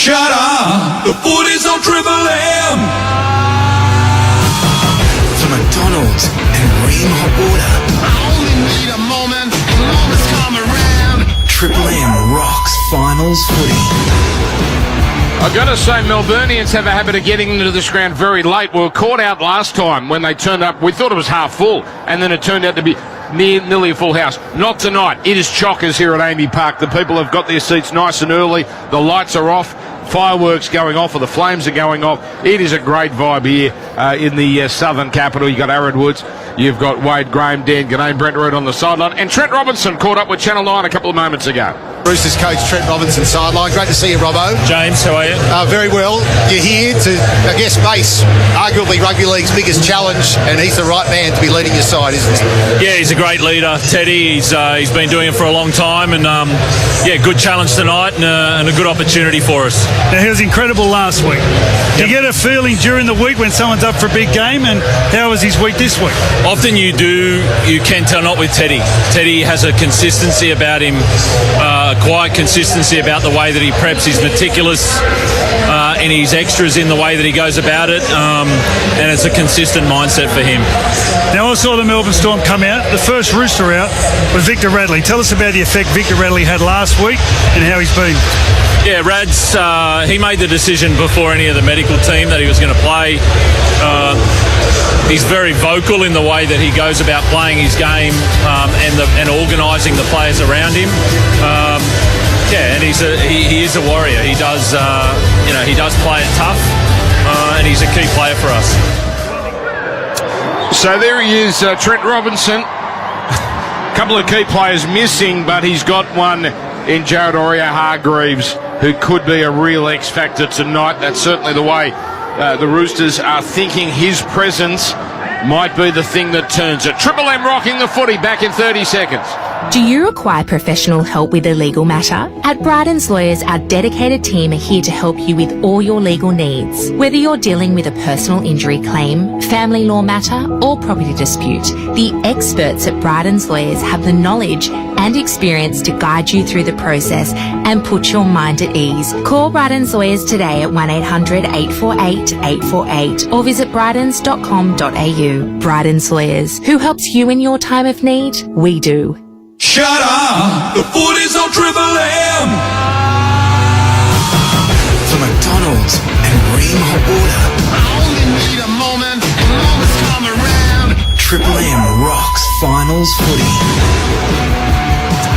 Shut up! The footy's on Triple M! For McDonald's and Ream Hot Water. I only need a moment, and moments come around. Triple M rocks finals footy. I've got to say, Melburnians have a habit of getting into this ground very late. We were caught out last time when they turned up. We thought it was half full, and then it turned out to be nearly a full house. Not tonight. It is chockers here at Amy Park. The people have got their seats nice and early. The lights are off. Fireworks going off, or the flames are going off. It is a great vibe here in the southern capital. You've got Aaron Woods, you've got Wade Graham, Dan Ganane, Brent Root on the sideline, and Trent Robinson caught up with Channel 9 a couple of moments ago. Roosters coach Trent Robinson sideline. Great to see you, Robbo. James, how are you? Very well. You're here to, I guess, face arguably rugby league's biggest challenge, and he's the right man to be leading your side, isn't he? Yeah, he's a great leader, Teddy. He's been doing it for a long time, and good challenge tonight and a good opportunity for us. Now, he was incredible last week. You get a feeling during the week when someone's up for a big game, and how was his week this week? Often you can tell, not with Teddy. Teddy has a consistency about him, quiet consistency about the way that he preps. He's meticulous in his extras in the way that he goes about it, and it's a consistent mindset for him. Now, I saw the Melbourne Storm come out. The first Rooster out was Victor Radley. Tell us about the effect Victor Radley had last week and how he's been. Yeah, Rads, he made the decision before any of the medical team that he was going to play. He's very vocal in the way that he goes about playing his game and organising the players around him. And he is a warrior. He does play it tough, and he's a key player for us. So there he is, Trent Robinson. A couple of key players missing, but he's got one in Jared Hargreaves, who could be a real X factor tonight. That's certainly the way the Roosters are thinking. His presence might be the thing that turns it. Triple M rocking the footy, back in 30 seconds. Do you require professional help with a legal matter? At Bryden's Lawyers, our dedicated team are here to help you with all your legal needs. Whether you're dealing with a personal injury claim, family law matter, or property dispute, the experts at Bryden's Lawyers have the knowledge and experience to guide you through the process and put your mind at ease. Call Bryden's Lawyers today at 1-800-848-848 or visit brydens.com.au. Bryden's Lawyers, who helps you in your time of need? We do. Shut up! The footy's on Triple M! For McDonald's and Ream Hot Water. I only need a moment, and moments come around. Triple M rocks finals footy.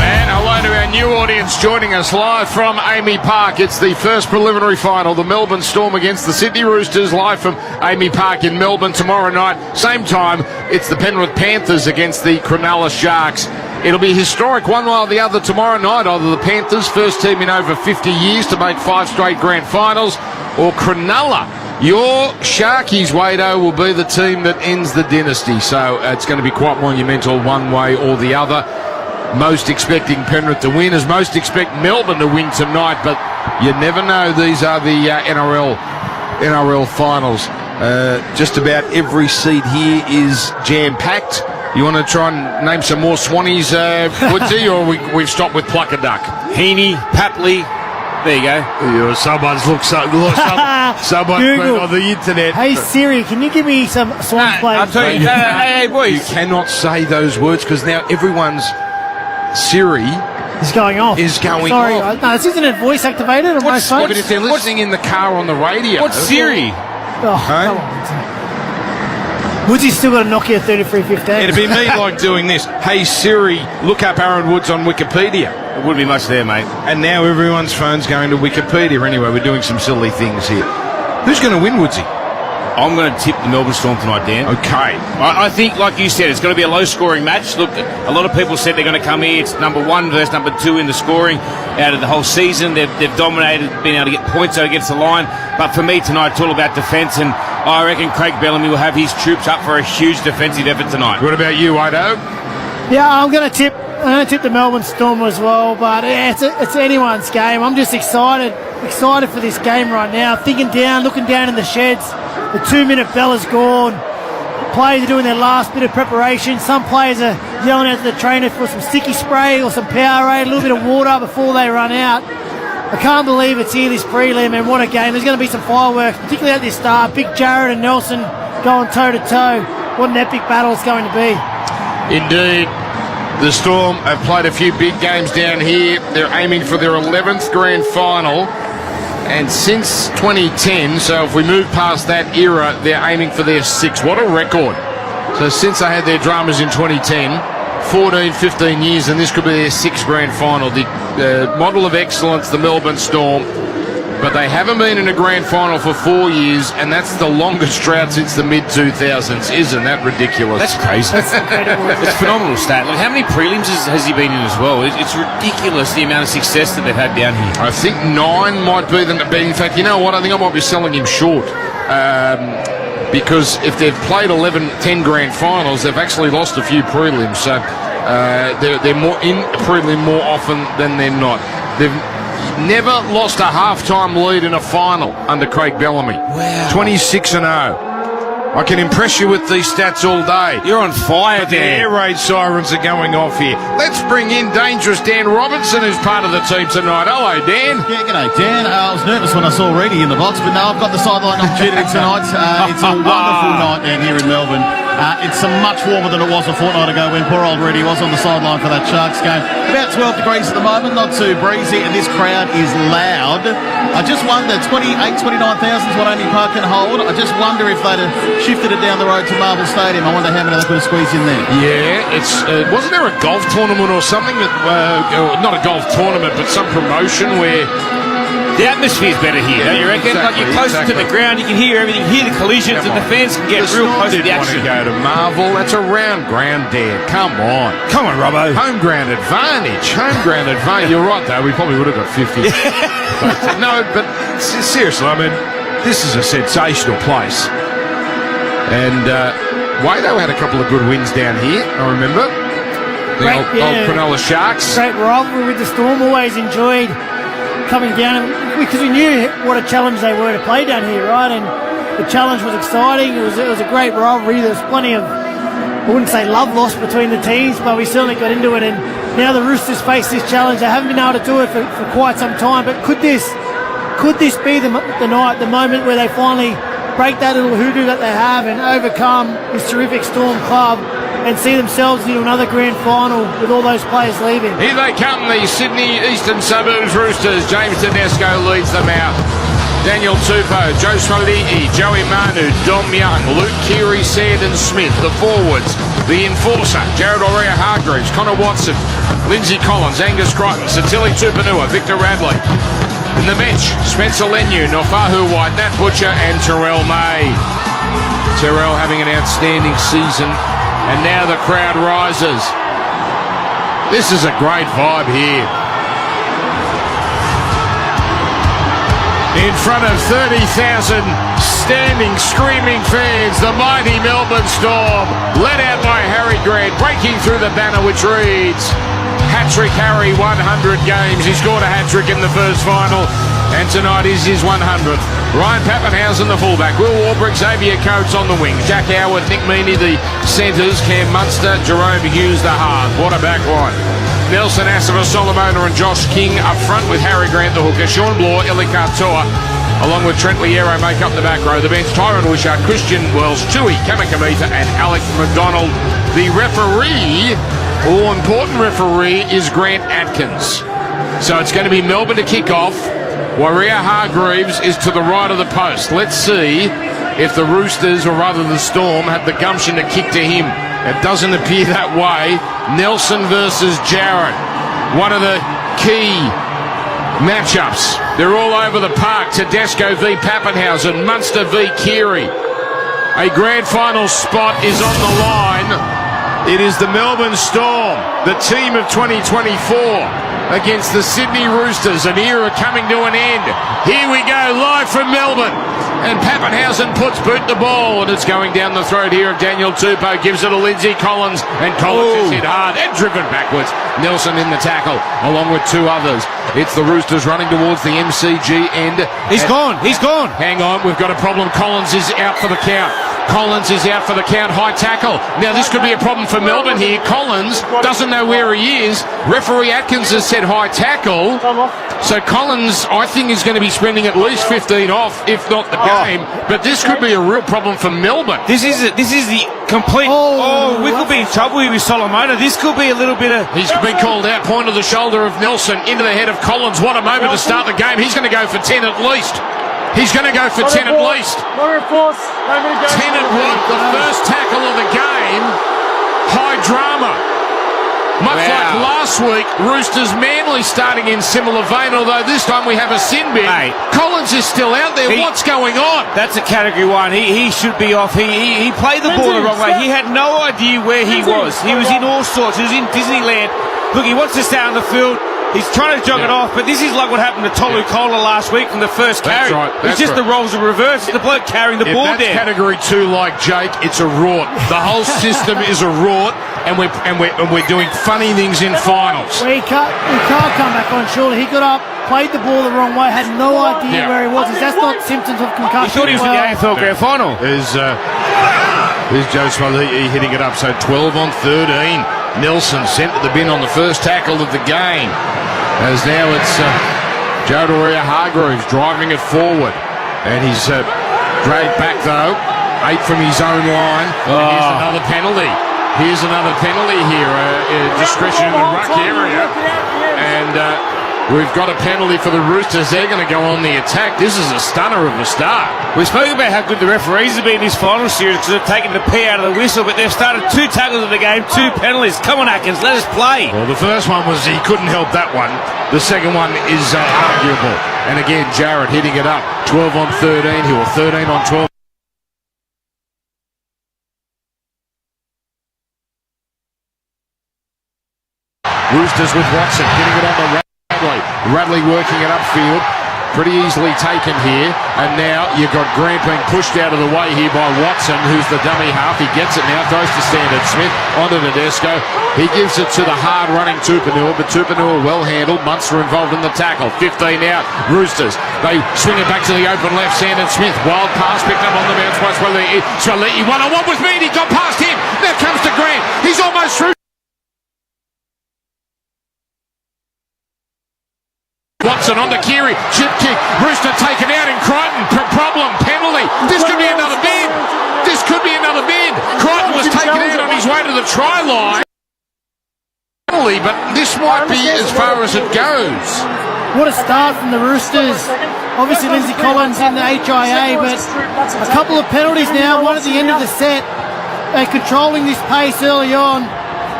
And hello to our new audience joining us live from Amy Park. It's the first preliminary final, the Melbourne Storm against the Sydney Roosters, live from Amy Park in Melbourne tomorrow night. Same time, it's the Penrith Panthers against the Cronulla Sharks. It'll be historic one way or the other tomorrow night. Either the Panthers, first team in over 50 years to make 5 straight grand finals, or Cronulla. Your Sharkies, Wado, will be the team that ends the dynasty. So it's going to be quite monumental one way or the other. Most expecting Penrith to win, as most expect Melbourne to win tonight, but you never know. These are the NRL finals. Just about every seat here is jam-packed. You want to try and name some more Swannies, Woodsy, or we've stopped with Plucker Duck? Heaney, Papley. There you go. Someone's looked someone on the internet. Hey Siri, can you give me some Swans players? I'll tell you. Hey, boys. You cannot say those words because now everyone's Siri is going off. Sorry, no, this isn't it voice activated on my phone. But if they're listening in the car on the radio, what's Siri? Oh, come on. Woodsy's still got a Nokia 3315. It'd be me like doing this. Hey Siri, look up Aaron Woods on Wikipedia. There wouldn't be much there, mate. And now everyone's phone's going to Wikipedia anyway. We're doing some silly things here. Who's going to win, Woodsy? I'm going to tip the Melbourne Storm tonight, Dan. Okay. I think, like you said, it's going to be a low-scoring match. Look, a lot of people said they're going to come here. It's number 1 versus number 2 in the scoring out of the whole season. They've dominated, been able to get points out against the line. But for me tonight, it's all about defence, and I reckon Craig Bellamy will have his troops up for a huge defensive effort tonight. What about you, Wado? Yeah, I'm going to tip the Melbourne Storm as well, but it's anyone's game. I'm just excited for this game right now. Looking down in the sheds. The 2-minute bell is gone. Players are doing their last bit of preparation. Some players are yelling out to the trainer for some sticky spray or some Powerade, a little bit of water before they run out. I can't believe it's here, this prelim, and what a game. There's going to be some fireworks, particularly at this start. Big Jared and Nelson going toe-to-toe. What an epic battle it's going to be. Indeed. The Storm have played a few big games down here. They're aiming for their 11th grand final. And since 2010, so if we move past that era, they're aiming for their 6th. What a record. So since they had their dramas in 2010, 14, 15 years, and this could be their 6th grand final. The model of excellence, the Melbourne Storm. But they haven't been in a grand final for 4 years, and that's the longest drought since the mid-2000s. Isn't that ridiculous? That's crazy. That's incredible. It's a phenomenal stat. Like, how many prelims has he been in as well? It's ridiculous the amount of success that they've had down here. I think 9 might be the... But in fact, you know what? I think I might be selling him short. Because if they've played 10 grand finals, they've actually lost a few prelims. So they're more in a prelim more often than they're not. They've never lost a half-time lead in a final under Craig Bellamy. Wow. 26-0. I can impress you with these stats all day. You're on fire, but the Dan. air raid sirens are going off here. Let's bring in dangerous Dan Robinson, who's part of the team tonight. Hello, Dan. Yeah, g'day, Dan. I was nervous when I saw Reedy in the box, but now I've got the sideline opportunity tonight. It's a wonderful night down here in Melbourne. It's much warmer than it was a fortnight ago when poor old Reedy was on the sideline for that Sharks game. About 12 degrees at the moment, not too breezy, and this crowd is loud. I just wonder, 29,000 is what Amy Park can hold. I just wonder if they'd have shifted it down the road to Marvel Stadium. I wonder how many they could have squeezed in there. Yeah, it's wasn't there a golf tournament or something that not a golf tournament, but some promotion where the atmosphere's better here, don't you reckon? Like, you're closer to the ground, you can hear everything, hear the collisions, and the fans can get real close to the action. Want to go to Marvel? That's a round ground, Dan. Come on, Robbo. Home ground advantage. You're right, though. We probably would have got 50. No, but seriously, I mean, this is a sensational place. And Wado had a couple of good wins down here, I remember. The old Cronulla Sharks. Great rivalry with the Storm. Always enjoyed coming down, because we knew what a challenge they were to play down here, right? And the challenge was exciting. It was a great rivalry. There's plenty of, I wouldn't say love lost between the teams, but we certainly got into it. And now the Roosters face this challenge. They haven't been able to do it for quite some time. But could this be the night, the moment where they finally break that little hoodoo that they have and overcome this terrific Storm club and see themselves into another grand final with all those players leaving? Here they come, the Sydney Eastern Suburbs Roosters. James Tedesco leads them out. Daniel Tupou, Joe Smali'i, Joey Manu, Dom Young, Luke Keary, Sandon Smith. The forwards, the enforcer, Jared Orea-Hargreaves, Connor Watson, Lindsay Collins, Angus Crichton, Satili Tupanua, Victor Radley. In the bench, Spencer Leniu, Nofahu White, Nat Butcher and Terrell May. Terrell having an outstanding season. And now the crowd rises. This is a great vibe here. In front of 30,000 standing, screaming fans, the mighty Melbourne Storm, led out by Harry Grant, breaking through the banner which reads, Hat-trick Harry, 100 games. He scored a hat-trick in the first final, and tonight is his 100th. Ryan Pappenhausen, the fullback. Will Warbrick, Xavier Coates on the wing. Jack Howard, Nick Meaney, the centres. Cam Munster, Jerome Hughes, the half. What a back line. Nelson Asava, Solomona and Josh King up front with Harry Grant, the hooker. Sean Bloor, Eli Katoa, along with Trent Liero, make up the back row. The bench, Tyron Wishart, Christian Wells, Tui Kamakamita and Alec McDonald. The referee, all-important referee, is Grant Atkins. So it's going to be Melbourne to kick off. Orea-Hargreaves is to the right of the post. Let's see if the Roosters, or rather the Storm, have the gumption to kick to him. It doesn't appear that way. Nelson versus Jarrett. One of the key matchups. They're all over the park. Tedesco v Pappenhausen, Munster v Keary. A grand final spot is on the line. It is the Melbourne Storm, the team of 2024. Against the Sydney Roosters, an era coming to an end. Here we go, live from Melbourne. And Pappenhausen puts boot the ball, and it's going down the throat here of Daniel Tupou. Gives it to Lindsay Collins, and Collins is hit hard and driven backwards. Nelson in the tackle, along with two others. It's the Roosters running towards the MCG end. He's gone. Hang on, we've got a problem. Collins is out for the count. Collins is out for the count. High tackle. Now this could be a problem for Melbourne here. Collins doesn't know where he is. Referee Atkins has said high tackle. So Collins, I think, is going to be spending at least 15 off, if not the game. But this could be a real problem for Melbourne. This is the complete. We could be in trouble here with Solomona. This could be a little bit of. He's been called out. Point of the shoulder of Nelson into the head of Collins. What a moment to start the game. He's going to go for 10 at least. He's going to go for 10 at least. 10 at what? The first tackle of the game. High drama. Much like last week, Roosters Manly starting in similar vein, although this time we have a sin bin. Mate, Collins is still out there. What's going on? That's a category 1. He should be off. He played the ball the wrong way. He had no idea where he was. He was in all sorts. He was in Disneyland. Look, he wants to stay on the field. He's trying to jog it off, but this is like what happened to Tolu Kola last week from the first carry. It's just the roles are reversed. The bloke carrying the ball that's down. Category 2 like Jake, it's a rort. The whole system is a rort, and we're doing funny things in finals. Well, he can't come back on, surely. He got up, played the ball the wrong way, had no idea where he was. That's not symptoms of concussion. He thought he was in the AFL Grand Final. There's Joe Smalley hitting it up, so 12 on 13. Nelson sent to the bin on the first tackle of the game. As now it's Joe Doria Hargreaves driving it forward. And he's dragged back though. 8 from his own line. Here's another penalty. Here's another penalty here. Discretion in the ruck area. And we've got a penalty for the Roosters. They're going to go on the attack. This is a stunner of a start. We spoke about how good the referees have been in this final series because they've taken the pee out of the whistle, but they've started 2 tackles of the game, 2 penalties. Come on, Atkins, let us play. Well, the first one was he couldn't help that one. The second one is arguable. And again, Jarrett hitting it up. 12 on 13. He will 13 on 12. Roosters with Watson getting it on the Radley. Radley working it upfield. Pretty easily taken here. And now you've got Grant being pushed out of the way here by Watson, who's the dummy half. He gets it now, throws to Standard Smith, onto Tedesco. He gives it to the hard-running Tupanua, but Tupanua well handled. Munster involved in the tackle. 15 out. Roosters. They swing it back to the open left. Standard Smith. Wild pass picked up on the bounce by Swaliti. One-on-one with Mead. He got past him. Now comes to Grant. He's almost through. Watson on to Keary, chip kick, Rooster taken out in Crichton, problem, penalty. This could be another bid. This could be another bid. Crichton was taken out on his way to the try line. Penalty, but this might be as far as it goes. What a start from the Roosters. Obviously Lindsay Collins in the HIA, but a couple of penalties now, one at the end of the set. They're controlling this pace early on.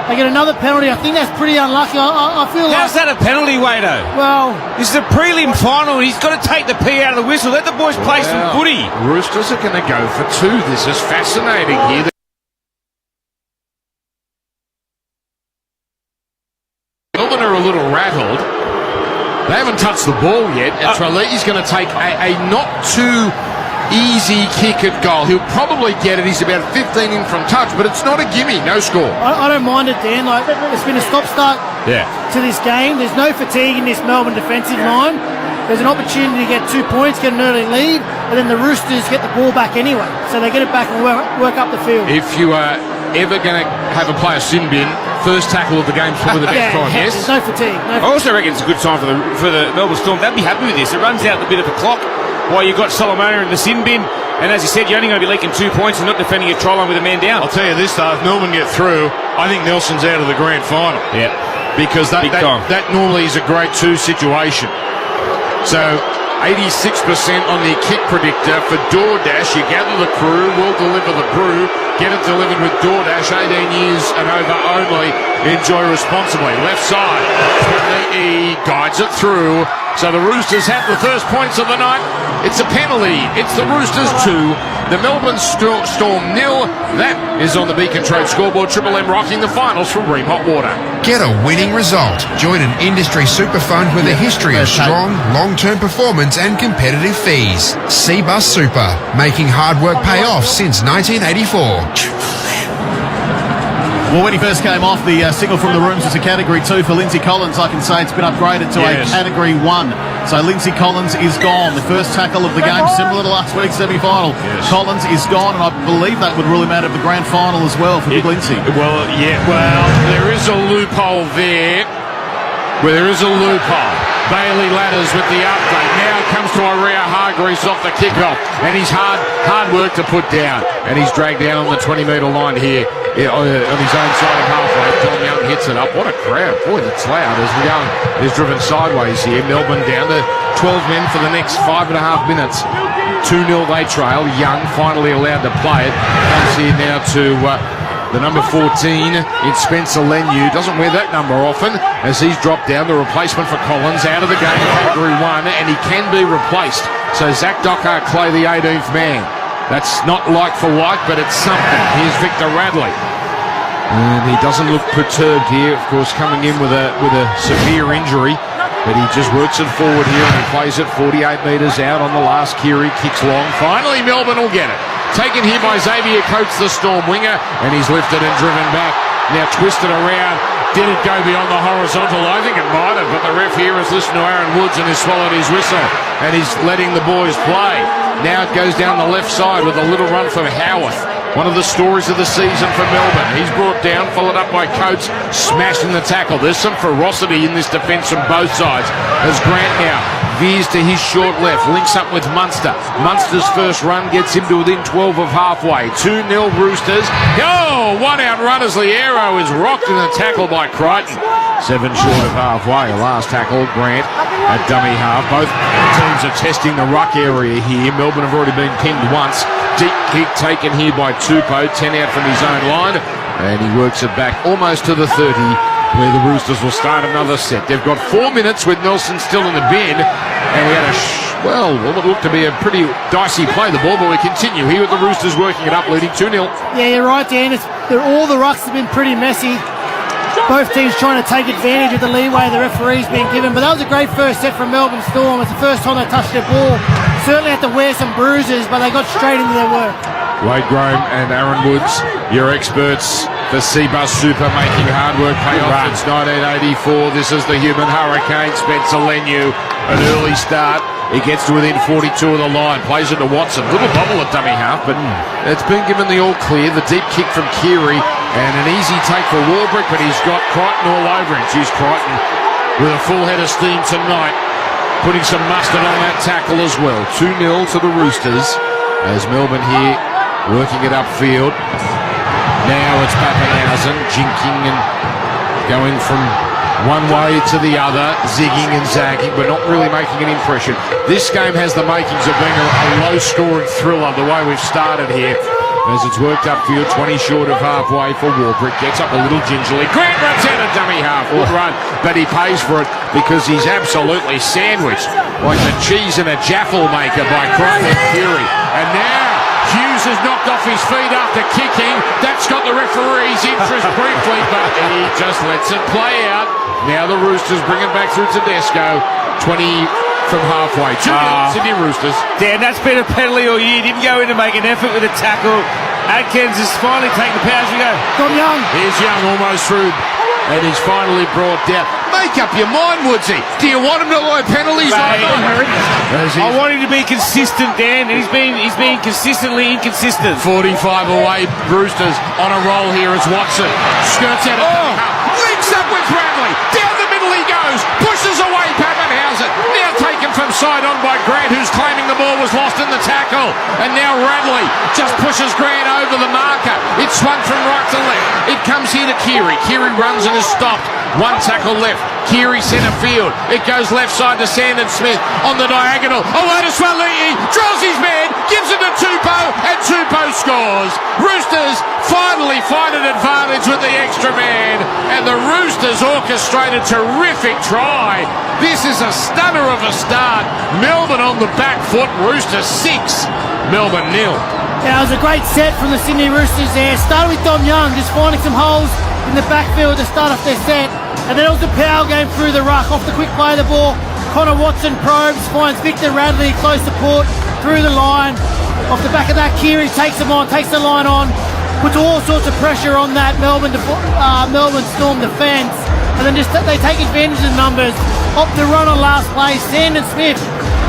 They get another penalty. I think that's pretty unlucky. I feel like... How's that a penalty, Wado? Well... This is a prelim final. He's got to take the pee out of the whistle. Let the boys play some footy. Roosters are going to go for 2. This is fascinating here. Melbourne are a little rattled. They haven't touched the ball yet. And Treliti's going to take a not too easy kick at goal. He'll probably get it. He's about 15 in from touch, but it's not a gimme. No score. I don't mind it, Dan. Like, it's been a stop-start to this game. There's no fatigue in this Melbourne defensive line. There's an opportunity to get 2 points, get an early lead, and then the Roosters get the ball back anyway. So they get it back and work up the field. If you are ever going to have a player sin bin, first tackle of the game is probably the best time. Yes. There's no fatigue. I also reckon it's a good time for the Melbourne Storm. They'd be happy with this. It runs out the bit of a clock while you've got Solomona in the sin bin. And as you said, you're only going to be leaking 2 points and not defending your try line with a man down. I'll tell you this, though, if Melbourne get through, I think Nelson's out of the grand final. Yeah. Because that normally is a grade 2 situation. So 86% on the kick predictor for DoorDash. You gather the crew, we'll deliver the brew. Get it delivered with DoorDash. 18 years and over only. Enjoy responsibly. Left side. He guides it through. So the Roosters have the first points of the night. It's a penalty. It's the Roosters 2. The Melbourne Storm 0. That is on the Beacon Trade scoreboard. Triple M rocking the finals from Ream Hot Water. Get a winning result. Join an industry super fund with a history of strong, long-term performance and competitive fees. Cbus Super, making hard work pay off since 1984. Well, when he first came off, the signal from the rooms was a Category 2 for Lindsay Collins. I can say it's been upgraded to a Category 1. So Lindsay Collins is gone. The first tackle of the game, similar to last week's semi-final. Yes. Collins is gone, and I believe that would rule him out of the grand final as well for Big Lindsay. Well, there is a loophole there. There is a loophole. Bailey Ladders with the update. Now it comes to Iria Hargreaves off the kickoff, and he's hard work to put down, and he's dragged down on the 20-metre line here on his own side of halfway. Tom Young hits it up. What a crowd. Boy, that's loud as Young is driven sideways here. Melbourne down to 12 men for the next 5.5 minutes. 2-0 they trail. Young finally allowed to play it. Comes here now to the number 14 in Spencer Leniu. Doesn't wear that number often as he's dropped down. The replacement for Collins out of the game in category 1, and he can be replaced. So Zach Dockart Clay, the 18th man. That's not like for like, but it's something. Here's Victor Radley. And he doesn't look perturbed here, of course, coming in with a severe injury. But he just works it forward here and he plays it 48 metres out on the last. Kiri kicks long. Finally, Melbourne will get it. Taken here by Xavier Coates, the Storm winger, and he's lifted and driven back. Now twisted around. Did it go beyond the horizontal? I think it might have, but the ref here has listened to Aaron Woods and has swallowed his whistle, and he's letting the boys play. Now it goes down the left side with a little run from Howarth. One of the stories of the season for Melbourne. He's brought down, followed up by Coates, smashing the tackle. There's some ferocity in this defence from both sides. As Grant now veers to his short left, links up with Munster. Munster's first run gets him to within 12 of halfway. 2-0 Roosters. Oh, one out run as the arrow is rocked in the tackle by Crichton. 7 short of halfway. Last tackle, Grant at dummy half. Both teams are testing the ruck area here. Melbourne have already been pinned once. Deep kick taken here by Tupou, 10 out from his own line, and he works it back almost to the 30, where the Roosters will start another set. They've got 4 minutes with Nelson still in the bin, and we had what looked to be a pretty dicey play the ball, but we continue here with the Roosters working it up, leading 2-0. Yeah, you're right, Dan. All the rucks have been pretty messy. Both teams trying to take advantage of the leeway the referee's been given, but that was a great first set from Melbourne Storm. It's the first time they touched their ball. Certainly had to wear some bruises, but they got straight into their work. Wade Graham and Aaron Woods, your experts for Seabus Super, making hard work pay off. It's 1984. This is the human hurricane. Spencer Leniu, an early start. He gets to within 42 of the line, plays it to Watson. Little bubble at dummy half, but it's been given the all clear. The deep kick from Kiri and an easy take for Warbrick, but he's got Crichton all over him. He's Crichton with a full head of steam tonight, putting some mustard on that tackle as well. 2-0 to the Roosters as Melbourne here working it upfield. Now it's Pappenhausen jinking and going from one way to the other, zigging and zagging, but not really making an impression. This game has the makings of being a low-scoring thriller, the way we've started here. As it's worked upfield, 20 short of halfway for Warbrick. Gets up a little gingerly. Grant runs out of dummy half. Good run, but he pays for it because he's absolutely sandwiched like the cheese in a jaffle maker by Crichton and Kiri. And now Hughes has knocked off his feet after kicking. That's got the referee's interest briefly, but he just lets it play out. Now the Roosters bring it back through Tedesco. 20 from halfway. 2-0 Sydney Roosters. Dan, that's been a penalty all year. Didn't go in to make an effort with a tackle. Atkins has finally taken the powers. We go. Tom Young. Here's Young almost through, and he's finally brought down. Make up your mind, Woodsy. Do you want him to low penalties? I want him to be consistent, Dan. He's been consistently inconsistent. 45 away. Roosters on a roll here as Watson skirts out of links up with Bradley. Down the middle he goes. Pushes away Pappenhausen. Now taken from side on by Grant, who's claiming the ball was lost in the tackle. And now Radley just pushes Grant over the marker. It's swung from right to left. It comes here to Kiri. Kiri runs and is stopped. One tackle left. Kiri centre field. It goes left side to Sandon Smith on the diagonal. Away to Swaliti. Draws his man. Gives it to Tupou. And Tupou scores. Roosters finally find an advantage with the extra man. And the Roosters orchestrate a terrific try. This is a stunner of a start. Melbourne on the back foot. Roosters 6. Melbourne 0. Yeah, it was a great set from the Sydney Roosters there. Started with Dom Young, just finding some holes in the backfield to start off their set. And then it was the power game through the ruck, off the quick play of the ball. Connor Watson probes, finds Victor Radley, close support, through the line. Off the back of that, Kiri takes him on, takes the line on. puts all sorts of pressure on that Melbourne Storm defence, and then just they take advantage of the numbers. Opt to run on last play. Sandon Smith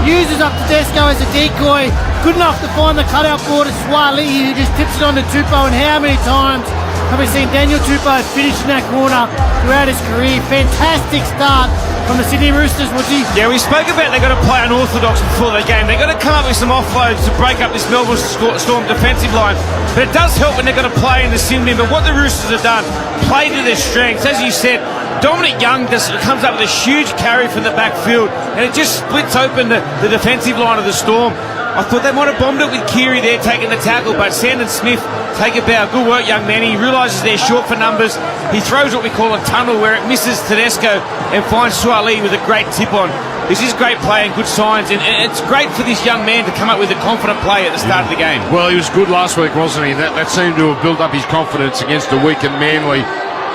uses up Tedesco as a decoy, good enough to find the cutout ball to Swali, who just tips it on to Tupou. And how many times have we seen Daniel Tupou finish in that corner throughout his career? Fantastic start from the Sydney Roosters, Woodsie. Yeah, we spoke about they've got to play unorthodox before the game. They've got to come up with some offloads to break up this Melbourne Storm defensive line. But it does help when they've got to play in the sin bin. But what the Roosters have done, play to their strengths. As you said, Dominic Young just comes up with a huge carry from the backfield, and it just splits open the defensive line of the Storm. I thought they might have bombed it with Keary there taking the tackle, but Sandon Smith take a bow. Good work, young man. He realises they're short for numbers. He throws what we call a tunnel where it misses Tedesco and finds Suali with a great tip on. This is great play and good signs, and it's great for this young man to come up with a confident play at the start of the game. Well, he was good last week, wasn't he? That seemed to have built up his confidence against a weak and Manly.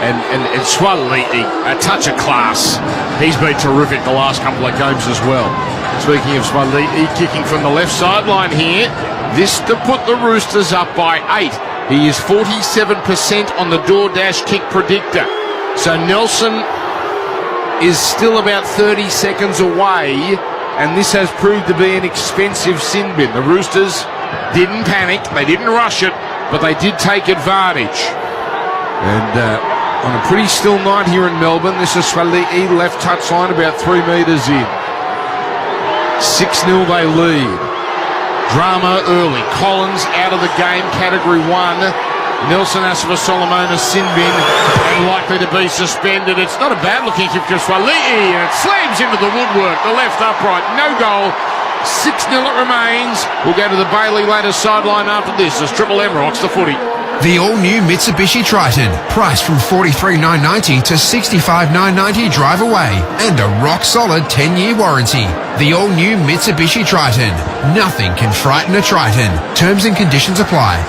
And Swali, a touch of class. He's been terrific the last couple of games as well. Speaking of Swali, kicking from the left sideline here. This to put the Roosters up by 8. He is 47% on the DoorDash kick predictor. So Nelson is still about 30 seconds away, and this has proved to be an expensive sin bin. The Roosters didn't panic, they didn't rush it, but they did take advantage. And on a pretty still night here in Melbourne, this is Swali left touchline about 3 metres in. 6-0 they lead. Drama early. Collins out of the game, category 1. Nelson Asava-Solomon, a sin bin, and likely to be suspended. It's not a bad looking kick for Swali, and it slams into the woodwork. The left upright, no goal. 6-0 it remains. We'll go to the Bailey Ladders sideline after this as Triple M rocks the footy. The all-new Mitsubishi Triton, priced from $43,990 to $65,990 drive away, and a rock-solid 10-year warranty. The all-new Mitsubishi Triton. Nothing can frighten a Triton. Terms and conditions apply.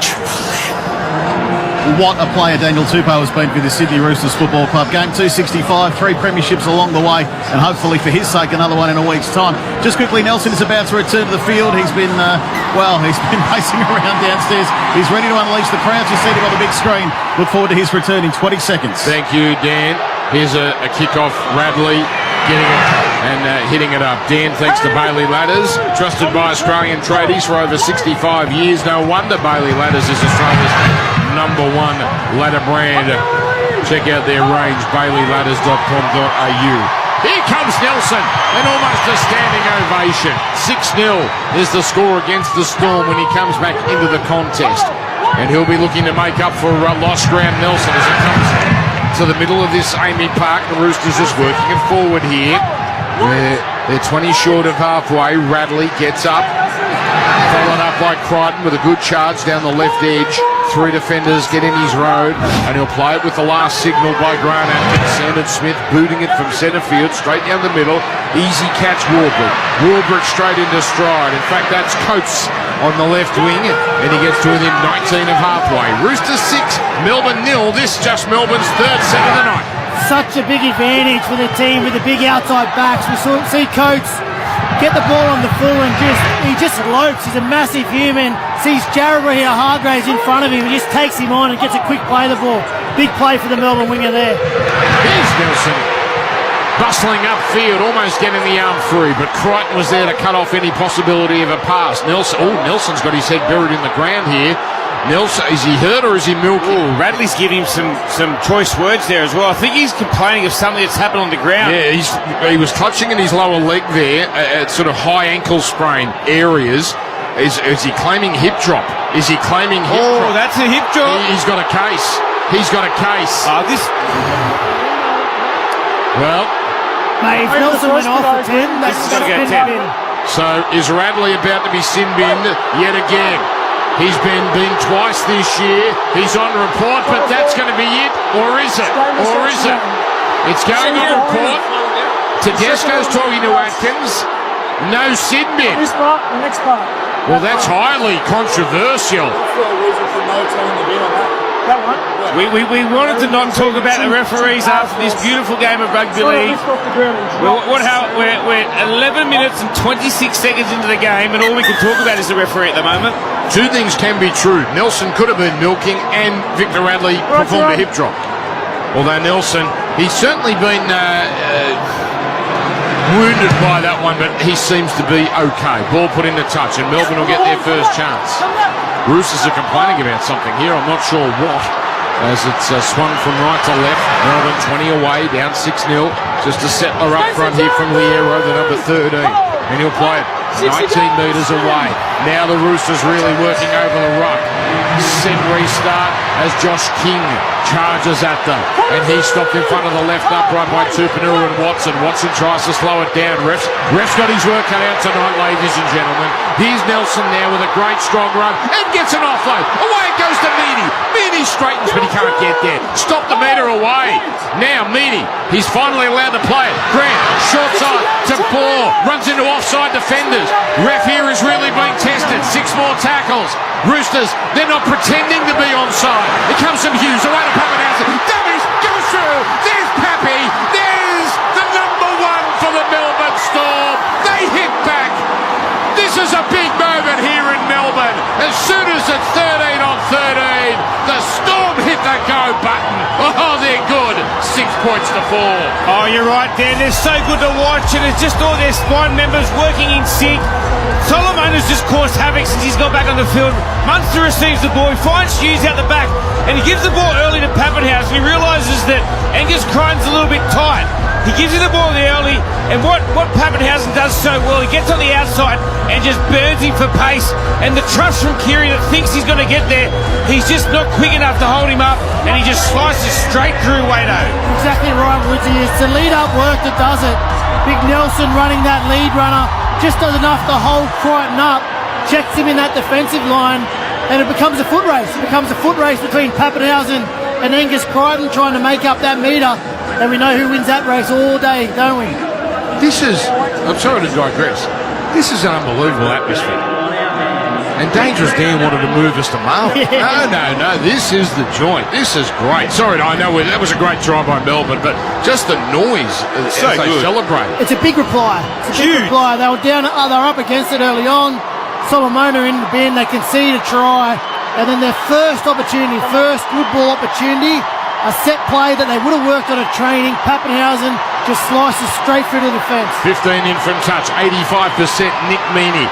What a player Daniel Tupou has been for the Sydney Roosters Football Club. Game 265, 3 premierships along the way, and hopefully for his sake another one in a week's time. Just quickly, Nelson is about to return to the field. He's been pacing around downstairs. He's ready to unleash the crowds. You see him on the big screen. Look forward to his return in 20 seconds. Thank you, Dan. Here's a kick-off. Radley getting it and hitting it up. Dan, thanks to Bailey Ladders, trusted by Australian tradies for over 65 years. No wonder Bailey Ladders is Australia's #1 ladder brand. Check out their range, baileyladders.com.au. Here comes Nelson, and almost a standing ovation. 6-0 is the score against the Storm when he comes back into the contest. And he'll be looking to make up for lost ground. Nelson, as it comes to the middle of this Amy Park, the Roosters just working it forward here. They're 20 short of halfway. Radley gets up, followed up by Crichton with a good charge down the left edge. 3 defenders get in his road, and he'll play it with the last signal by Grant Atkins. Sandon Smith booting it from centre field, straight down the middle. Easy catch, Warbrick. Warbrick straight into stride. In fact, that's Coates on the left wing, and he gets to within 19 of halfway. Roosters 6, Melbourne 0. This just Melbourne's 3rd set of the night. Such a big advantage for the team with the big outside backs. We see Coates get the ball on the full and he just lopes. He's a massive human. Sees Jared Hargraves in front of him and just takes him on and gets a quick play of the ball. Big play for the Melbourne winger there. Here's Nelson bustling upfield, almost getting the arm free, but Crichton was there to cut off any possibility of a pass. Nelson's got his head buried in the ground here. Nelson, is he hurt or is he milking? Radley's giving him some choice words there as well. I think he's complaining of something that's happened on the ground. Yeah, he was clutching in his lower leg there at sort of high ankle sprain areas. Is he claiming hip drop? Is he claiming hip drop? Oh, that's a hip drop. He's got a case. He's got a case. Well, mate, if Nelson went off for 10, that's got to go 10. So is Radley about to be sin binned yet again? He's been twice this year. He's on report, but that's going to be it. Or is it? It's going on report. Tedesco's talking to Atkins. No sin bin. This part, the next part. Well, that's highly controversial. I feel a reason for no telling the bin on that. We wanted to not talk about the referees after this beautiful game of rugby league. We're 11 minutes and 26 seconds into the game, and all we can talk about is the referee at the moment. Two things can be true. Nelson could have been milking, and Victor Radley performed a hip drop. Although Nelson, he's certainly been wounded by that one, but he seems to be okay. Ball put into touch, and Melbourne will get their first chance. Roosters are complaining about something here. I'm not sure what, as it's swung from right to left. Melbourne 20 away, down 6-0. Just a settler up front here from Liero, the number 13. And he'll play it 19 metres away. Now the Roosters really working over the ruck. Set restart as Josh King charges at them. And he's stopped in front of the left upright by Tupanua and Watson. Watson tries to slow it down. Ref's got his work cut out tonight, ladies and gentlemen. Here's Nelson there with a great strong run and gets an offload. Away it goes to Meany. Meany straightens, but he can't get there. Stop the meter away. Now Meany, he's finally allowed to play it. Grant, short side to Ball, runs into offside defenders. Ref here is really being tested. 6 more tackles. Roosters, they're not pretending to be onside. It comes from Hughes, away to Pappenhausen. Dummies, goes through. There's Pappy. There's the number 1 for the Melbourne Storm. They hit back. This is a big moment here in Melbourne. As soon as it's 13 on 13, the Storm hit the go button. Oh, they're good. 6 points to 4. Oh, you're right there. They're so good to watch, and it's just all their spine members working in sync. Solomon has just caused havoc since he's got back on the field. Munster receives the ball. He finds Hughes out the back, and he gives the ball early to Pappenhausen. He realises that Angus Crichton's a little bit tight. He gives him the ball early, and what Pappenhausen does so well, he gets on the outside and just burns him for pace. And the trust from Keary that thinks he's going to get there, he's just not quick enough to hold him up, and he just slices straight through Wado. Exactly right, Woodsy. It's the lead-up work that does it. Big Nelson running that lead runner just does enough to hold Crichton up, checks him in that defensive line, and it becomes a foot race. It becomes a foot race between Pappenhausen and Angus Crichton trying to make up that metre, and we know who wins that race all day, don't we? This is, I'm sorry to digress, this is an unbelievable atmosphere. And Dangerous Dan wanted to move us to Melbourne. No, this is the joint. This is great. Sorry, I know that was a great try by Melbourne, but just the noise as they celebrate. It's a big reply. It's a big reply. They were down, they're up against it early on. Solomona in the bin, they concede a try, and then their first opportunity, first good ball opportunity, a set play that they would have worked on at training. Pappenhausen just slices straight through the defence. 15 in from touch, 85% Nick Meany.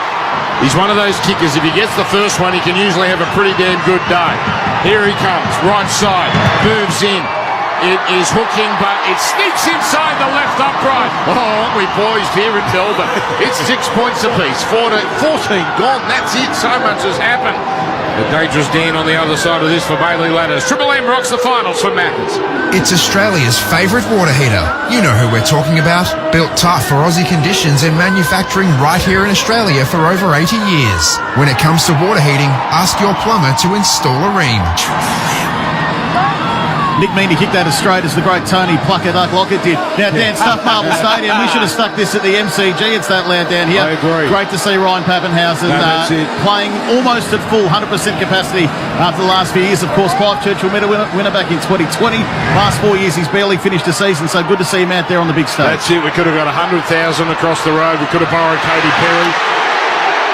He's one of those kickers, if he gets the first one, he can usually have a pretty damn good day. Here he comes, right side, moves in. It is hooking, but it sneaks inside the left upright. Oh, aren't we poised here in Melbourne? It's 6 points apiece, 14 gone, that's it, so much has happened. The Dangerous Dan on the other side of this for Bailey Ladders. Triple M rocks the finals for Mathers. It's Australia's favourite water heater. You know who we're talking about. Built tough for Aussie conditions and manufacturing right here in Australia for over 80 years. When it comes to water heating, ask your plumber to install a ream. Nick Meany kicked that as straight as the great Tony Pluckett-Lockett did. Now, Dan, stuff Marvel Stadium. We should have stuck this at the MCG. It's that loud down here. I agree. Great to see Ryan Pappenhausen playing almost at full 100% capacity after the last few years. Of course, Clive Churchill winner back in 2020. Last 4 years, he's barely finished a season, so good to see him out there on the big stage. That's it. We could have got 100,000 across the road. We could have borrowed Katy Perry.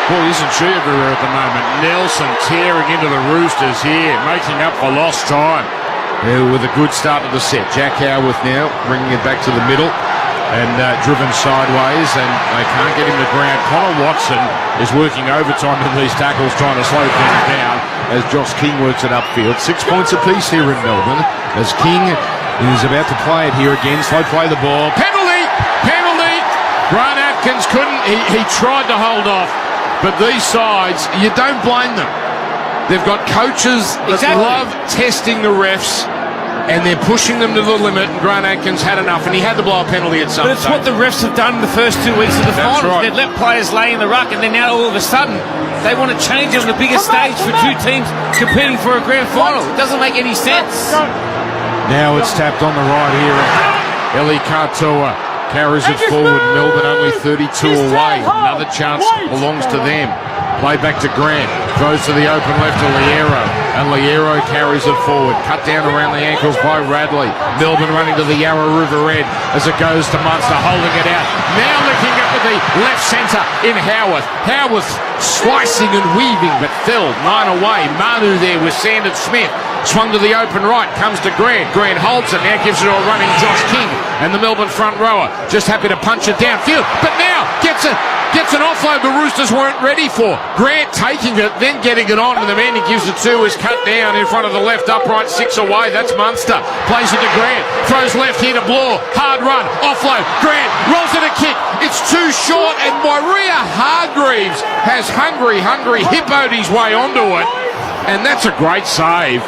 Boy, isn't she everywhere at the moment? Nelson tearing into the Roosters here, making up for lost time. With a good start to the set. Jack Howarth now bringing it back to the middle and driven sideways, and they can't get him to ground. Connor Watson is working overtime in these tackles, trying to slow things down as Josh King works it upfield. 6 points apiece here in Melbourne as King is about to play it here again. Slow play the ball. Penalty! Grant Atkins couldn't. He tried to hold off, but these sides, you don't blame them. They've got coaches that love testing the refs, and they're pushing them to the limit, and Grant Atkins had enough, and he had to blow a penalty at some But it's what the refs have done the first 2 weeks of the finals. Right. They've let players lay in the ruck, and then now all of a sudden they want to change it on the biggest stage for 2 teams competing for a grand final. It doesn't make any sense. Now it's tapped on the right here. Eli Katoa carries it forward. Melbourne only 32 away. Another chance belongs to them. Play back to Grant. Throws to the open left to Liero. And Liero carries it forward. Cut down around the ankles by Radley. Melbourne running to the Yarra River Red as it goes to Munster, holding it out. Now licking it with the left centre in Howarth. Howarth slicing and weaving, but fell 9 away. Manu there with Sandon Smith. Swung to the open right, comes to Grant. Grant holds it, now gives it to a running Josh King. And the Melbourne front rower just happy to punch it downfield. But now gets an offload the Roosters weren't ready for. Grant taking it, then getting it on to the man he gives it to is cut down in front of the left upright, 6 away. That's Munster. Plays it to Grant. Throws left here to Bloor. Hard run. Offload. Grant rolls it a kick. It's too short and Waria Hargreaves has hungry hippoed his way onto it. And that's a great save.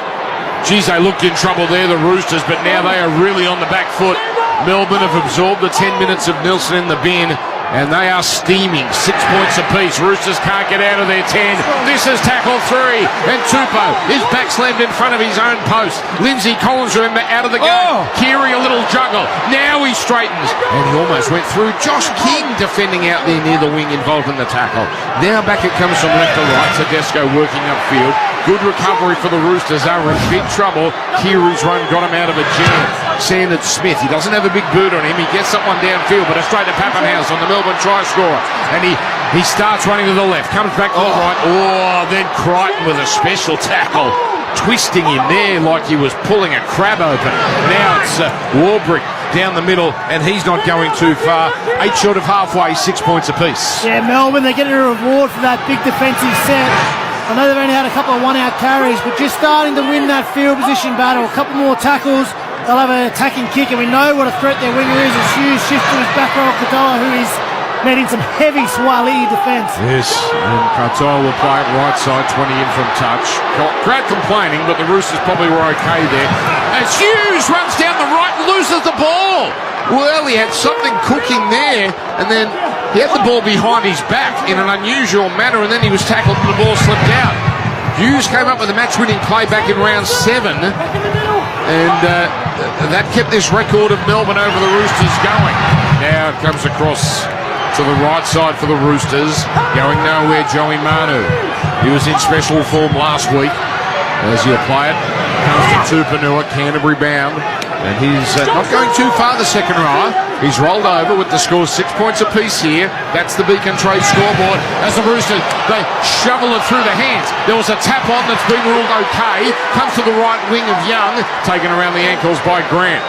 Geez, they looked in trouble there, the Roosters, but now they are really on the back foot. Melbourne have absorbed the 10 minutes of Nilsson in the bin, and they are steaming. 6 points apiece. Roosters can't get out of their 10. This is tackle 3, and Tupou is back slammed in front of his own post. Lindsay Collins, remember, out of the game. Keary, a little juggle. Now he straightens, and he almost went through. Josh King defending out there near the wing, involved in the tackle. Now back it comes from left to right. Tedesco working upfield. Good recovery for the Roosters. They were in big trouble. Keary's run got him out of a jam. Sandon Smith, he doesn't have a big boot on him. He gets that one downfield, but a straight to Pappenhaus on the Melbourne try scorer. And he starts running to the left, comes back to the right. Then Crichton with a special tackle, twisting him there like he was pulling a crab open. Now it's Warbrick down the middle, and he's not going too far. 8 short of halfway, 6 points apiece. Yeah, Melbourne, they're getting a reward for that big defensive set. I know they've only had a couple of one-out carries, but just starting to win that field position battle. A couple more tackles, they'll have an attacking kick, and we know what a threat their winger is. As Hughes shifts to his back row, Katoa, who is meeting some heavy Swahili defence. Yes, and Katoa will play it right side, 20 in from touch. Crowd complaining, but the Roosters probably were okay there. As Hughes runs down the right and loses the ball. Well, he had something cooking there, and then he had the ball behind his back in an unusual manner, and then he was tackled and the ball slipped out. Hughes came up with a match-winning play back in round 7, and that kept this record of Melbourne over the Roosters going. Now it comes across to the right side for the Roosters, going nowhere, Joey Manu. He was in special form last week. As you play it, comes to Tupanua, Canterbury bound, and he's not going too far, the second rower. He's rolled over with the score 6 points apiece here. That's the Beacon Trade scoreboard. As the Roosters, they shovel it through the hands. There was a tap on that's been ruled okay. Comes to the right wing of Young, taken around the ankles by Grant.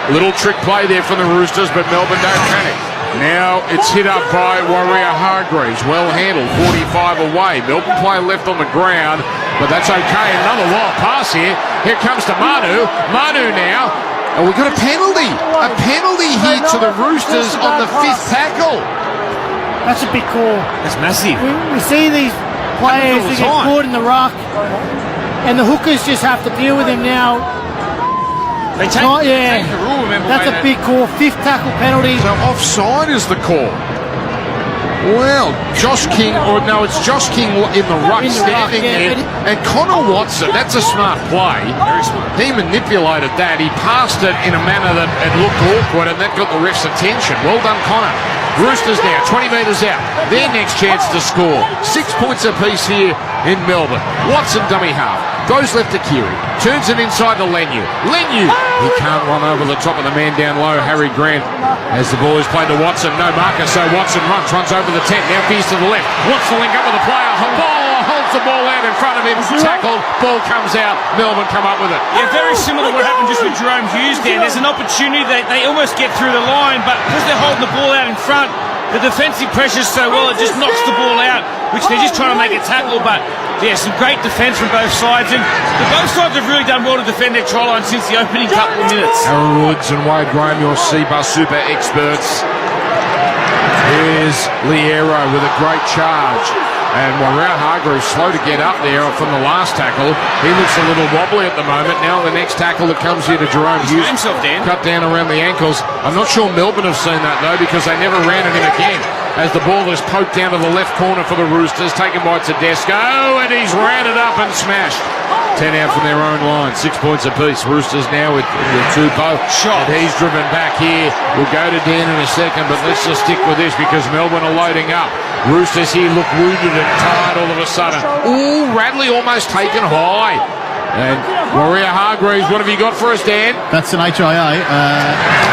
Little trick play there from the Roosters, but Melbourne don't panic. Now it's hit up by Waria Hargreaves. Well handled, 45 away. Melbourne play left on the ground, but that's okay. Another wild pass here. Here comes to Manu. Manu now. And we've got a penalty. A penalty here to the Roosters on the 5th tackle. That's a big call. That's massive. We see these players that get caught in the ruck, and the hookers just have to deal with him now. They take the rule, remember. That's a big call. 5th tackle penalty. So offside is the call. Well, Josh King, or no, it's Josh King in the ruck standing there. And Connor Watson, that's a smart play. Very smart. He manipulated that. He passed it in a manner that it looked awkward, and that got the ref's attention. Well done, Connor. Roosters now, 20 metres out. Their next chance to score. 6 points apiece here in Melbourne. Watson, dummy half. Goes left to Keary. Turns it inside to Leniu. He can't run over the top of the man down low, Harry Grant. As the ball is played to Watson. No marker, so Watson runs over the 10. Now veers to the left. Wants to link up with the player. Holds the ball out in front of him. Tackled. Ball comes out. Melbourne come up with it. Yeah, very similar to what happened just with Jerome Hughes there. There's an opportunity. They almost get through the line, but because they're holding the ball out in front, the defensive pressure's so well, it just knocks the ball out, which they're just trying to make a tackle. But yeah, some great defence from both sides, and both sides have really done well to defend their try line since the opening couple of minutes. Aaron Woods and Wade Graham, your Seabus super experts. Here's Liero with a great charge. And Waria Hargreaves slow to get up there from the last tackle. He looks a little wobbly at the moment. Now the next tackle that comes here to Jerome Hughes. Cut down around the ankles. I'm not sure Melbourne have seen that though, because they never ran at him again. as the ball is poked down to the left corner for the Roosters, taken by Tedesco, and he's rounded up and smashed. 10 out from their own line, 6 points apiece. Roosters now with Tupou. And he's driven back here. We'll go to Dan in a second, but let's just stick with this because Melbourne are loading up. Roosters here look wounded and tired all of a sudden. Ooh, Radley almost taken high. And Warrior Hargreaves, what have you got for us, Dan? That's an HIA.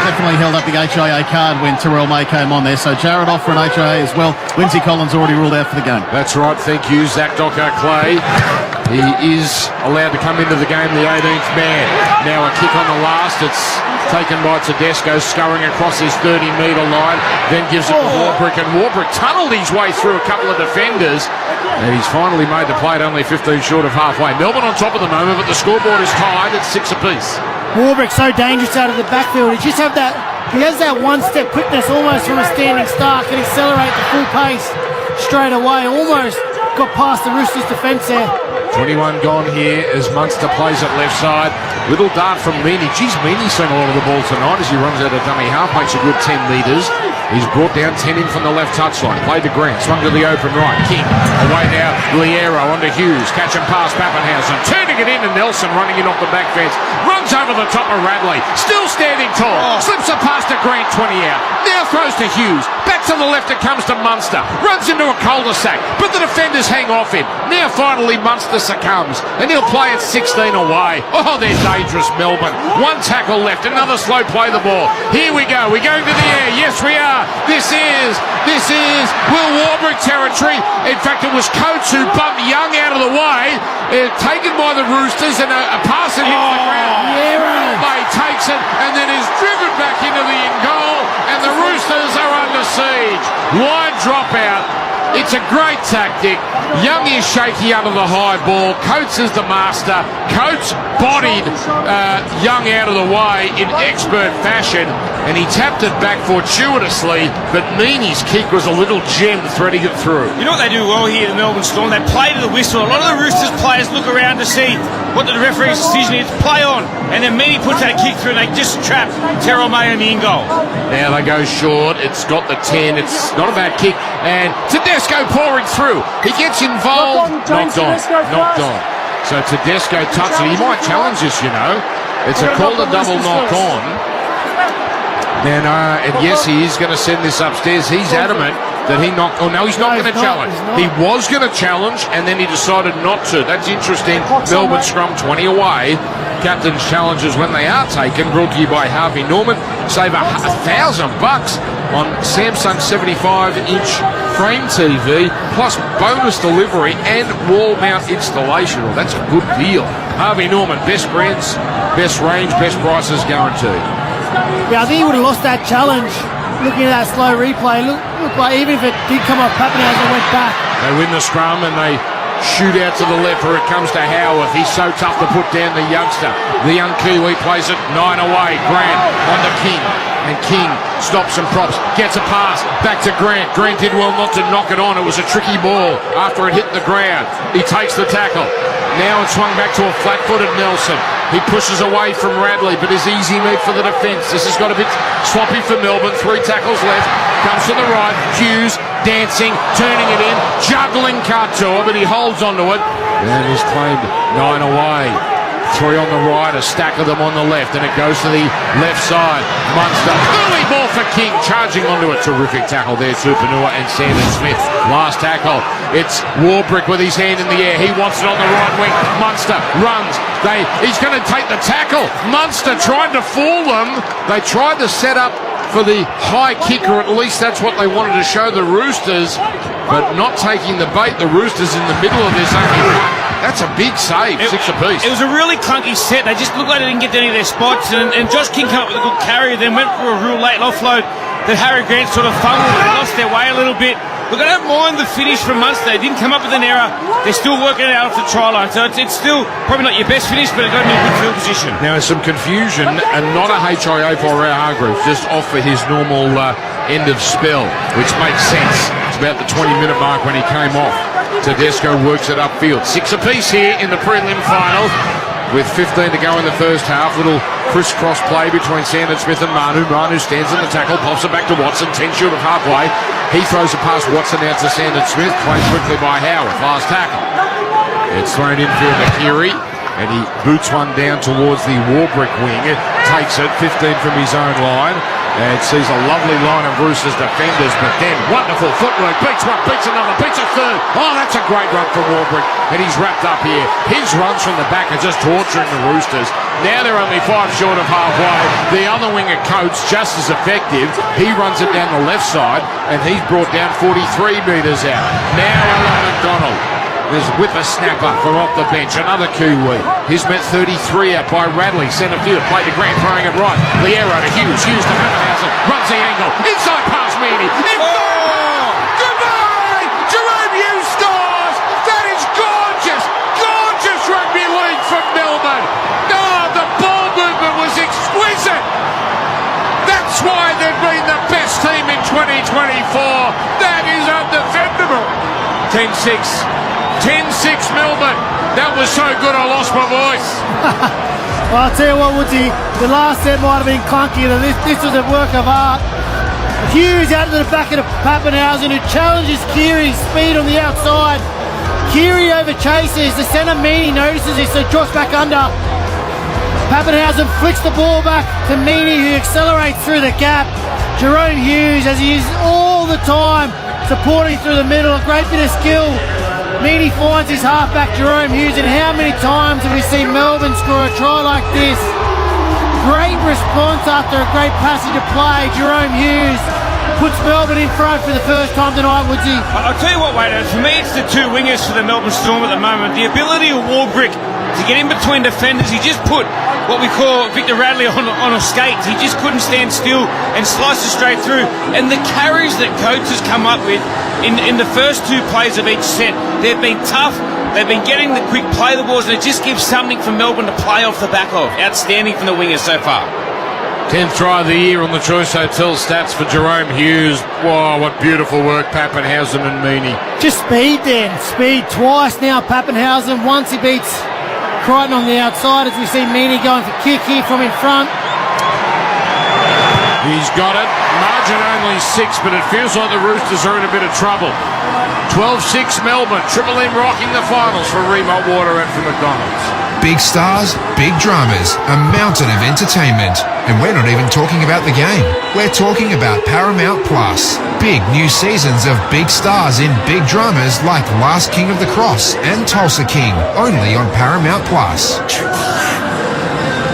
Definitely held up the HIA card when Terrell May came on there. So Jared off for an HIA as well. Lindsay Collins already ruled out for the game. That's right. Thank you, Zach Docker-Clay. He is allowed to come into the game, the 18th man. Now a kick on the last. It's taken by Tedesco, scurrying across his 30-metre line. Then gives it to Warbrick, and Warbrick tunnelled his way through a couple of defenders. And he's finally made the play at only 15 short of halfway. Melbourne on top of the moment, but the scoreboard is tied at 6 apiece. Warbrick's so dangerous out of the backfield. He has that one-step quickness almost from a standing start. Can accelerate the full pace straight away. Almost got past the Roosters' defence there. 21 gone here as Munster plays it left side. Little dart from Meaney. Geez, Meaney's seen a lot of the ball tonight as he runs out of dummy half, makes a good 10 metres. He's brought down 10 in from the left touchline. Played to Grant, swung to the open right. King away now. Liero onto Hughes. Catch and pass Pappenhausen. Turning it in to Nelson, running in off the back fence. Runs over the top of Radley. Still standing tall. Slips a pass to Grant, 20 out. Now throws to Hughes. Back to the left it comes to Munster. Runs into a cul-de-sac, but the defenders hang off him. Now finally Munster succumbs, and he'll play it 16 away. Oh, they're dangerous, Melbourne. One tackle left, another slow play the ball. Here we go. We're going to the air. Yes, we are. This is Will Warbrick territory. In fact, it was Coates who bumped Young out of the way. Taken by the Roosters, and a pass that hits the ground. Bay takes it and then is driven back into the in goal, and the Roosters are under siege. Wide dropout. It's a great tactic. Young is shaky under the high ball. Coates is the master. Coates bodied Young out of the way in expert fashion, and he tapped it back fortuitously, but Meaney's kick was a little gem threading it through. You know what they do well here, the Melbourne Storm? They play to the whistle. A lot of the Roosters players look around to see what the referee's decision is. Play on. And then Meaney puts that kick through and they just trap Terrell May in the in-goal. Now they go short. It's got the 10. It's not a bad kick. And Tedesco pouring through. He gets involved. Knocked on. So Tedesco touched it. He might challenge this, you know. It's a call to double knock on. And yes, he is going to send this upstairs. He's adamant that he knocked. Oh, no, he's not going to challenge. He was going to challenge, and then he decided not to. That's interesting. Melbourne scrum 20 away. Captain's challenges when they are taken. Brought to you by Harvey Norman. Save $1,000 on Samsung 75-inch frame TV, plus bonus delivery and wall mount installation. Well, that's a good deal. Harvey Norman, best brands, best range, best prices guaranteed. Yeah, I think he would have lost that challenge. Looking at that slow replay, looked like even if it did come off Pappenhausen, went back. They win the scrum and they shoot out to the left where it comes to Howarth. He's so tough to put down the youngster. The young Kiwi plays it 9 away. Grant on the King. And King stops and props, gets a pass, back to Grant. Grant did well not to knock it on. It was a tricky ball after it hit the ground. He takes the tackle. Now it's swung back to a flat-footed Nelson. He pushes away from Radley, but is easy meat for the defence. This has got a bit sloppy for Melbourne. 3 tackles left. Comes to the right. Hughes dancing, turning it in, juggling Katoa, but he holds onto it. And he's claimed 9 away. 3 on the right, a stack of them on the left, and it goes to the left side. Munster, early ball for King, charging onto a terrific tackle there, Tupanua and Sandon Smith. Last tackle, it's Warbrick with his hand in the air. He wants it on the right wing. Munster runs. He's going to take the tackle. Munster tried to fool them. They tried to set up for the high kick, or at least that's what they wanted to show the Roosters, but not taking the bait. The Roosters in the middle of this only. That's a big save, 6 apiece. It was a really clunky set. They just looked like they didn't get to any of their spots, and Josh King came up with a good carry, then went for a real late offload that Harry Grant sort of fumbled and lost their way a little bit. Look, I don't mind the finish from Munster. They didn't come up with an error. They're still working it out off the try line, so it's still probably not your best finish, but it got him in a good field position. Now there's some confusion, and not a HIA for Ray Hargreaves, just off for his normal end of spell, which makes sense. It's about the 20-minute mark when he came off. Tedesco works it upfield. 6 apiece here in the prelim final. with 15 to go in the first half. Little crisscross play between Sandon Smith and Manu. Manu stands in the tackle, pops it back to Watson, 10 short of halfway. He throws it past Watson out to Sandon Smith, played quickly by Howard, fast tackle. It's thrown in for Makiri, and he boots one down towards the Warbrick wing. Takes it 15 from his own line, and sees a lovely line of Roosters defenders, but then wonderful footwork, beats one, beats another, beats a third. Oh, that's a great run from Warbrick, and he's wrapped up here. His runs from the back are just torturing the Roosters. Now they're only 5 short of halfway. The other winger, Coates, just as effective. He runs it down the left side, and he's brought down 43 metres out. Now Alan McDonald. There's whipper-snapper from off the bench, another Kiwi. He's met 33 out by Radley, centre field, played to Grant, throwing it right. Liero to Hughes, Hughes to Pappenhausen, runs the angle, inside pass Meany. Goodbye! Jerome Hughes scores! That is gorgeous! Gorgeous rugby league from Melbourne! Oh, the ball movement was exquisite! That's why they've been the best team in 2024. That is undefendable. 10-6. 10-6 Melbourne. That was so good I lost my voice. Well, I'll tell you what, Woodsy, the last set might have been clunky, and this was a work of art. Hughes out to the back of the Pappenhausen, who challenges Keary's speed on the outside. Keary over chases, the centre Meany notices this, so drops back under. Pappenhausen flicks the ball back to Meany, who accelerates through the gap. Jerome Hughes, as he is all the time, supporting through the middle, a great bit of skill. Meany finds his halfback Jerome Hughes, and how many times have we seen Melbourne score a try like this? Great response after a great passage of play. Jerome Hughes puts Melbourne in front for the first time tonight, Woodsy. I'll tell you what, Wade, for me it's the two wingers for the Melbourne Storm at the moment. The ability of Warbrick to get in between defenders. He just put what we call Victor Radley on a skate. He just couldn't stand still and slice it straight through. And the carries that Coates has come up with in the first 2 plays of each set, they've been tough. They've been getting the quick play the balls, and it just gives something for Melbourne to play off the back of. Outstanding from the wingers so far. 10th try of the year on the Choice Hotel stats for Jerome Hughes. Wow, what beautiful work, Pappenhausen and Meany. Just speed then. Speed twice now, Pappenhausen. Once he beats Crichton on the outside, as we see Meany going for kick here from in front. He's got it. Margin only 6, but it feels like the Roosters are in a bit of trouble. 12-6 Melbourne. Triple M rocking the finals for Remote Water and for McDonald's. Big stars, big dramas, a mountain of entertainment. And we're not even talking about the game. We're talking about Paramount Plus. Big new seasons of big stars in big dramas like Last King of the Cross and Tulsa King, only on Paramount Plus.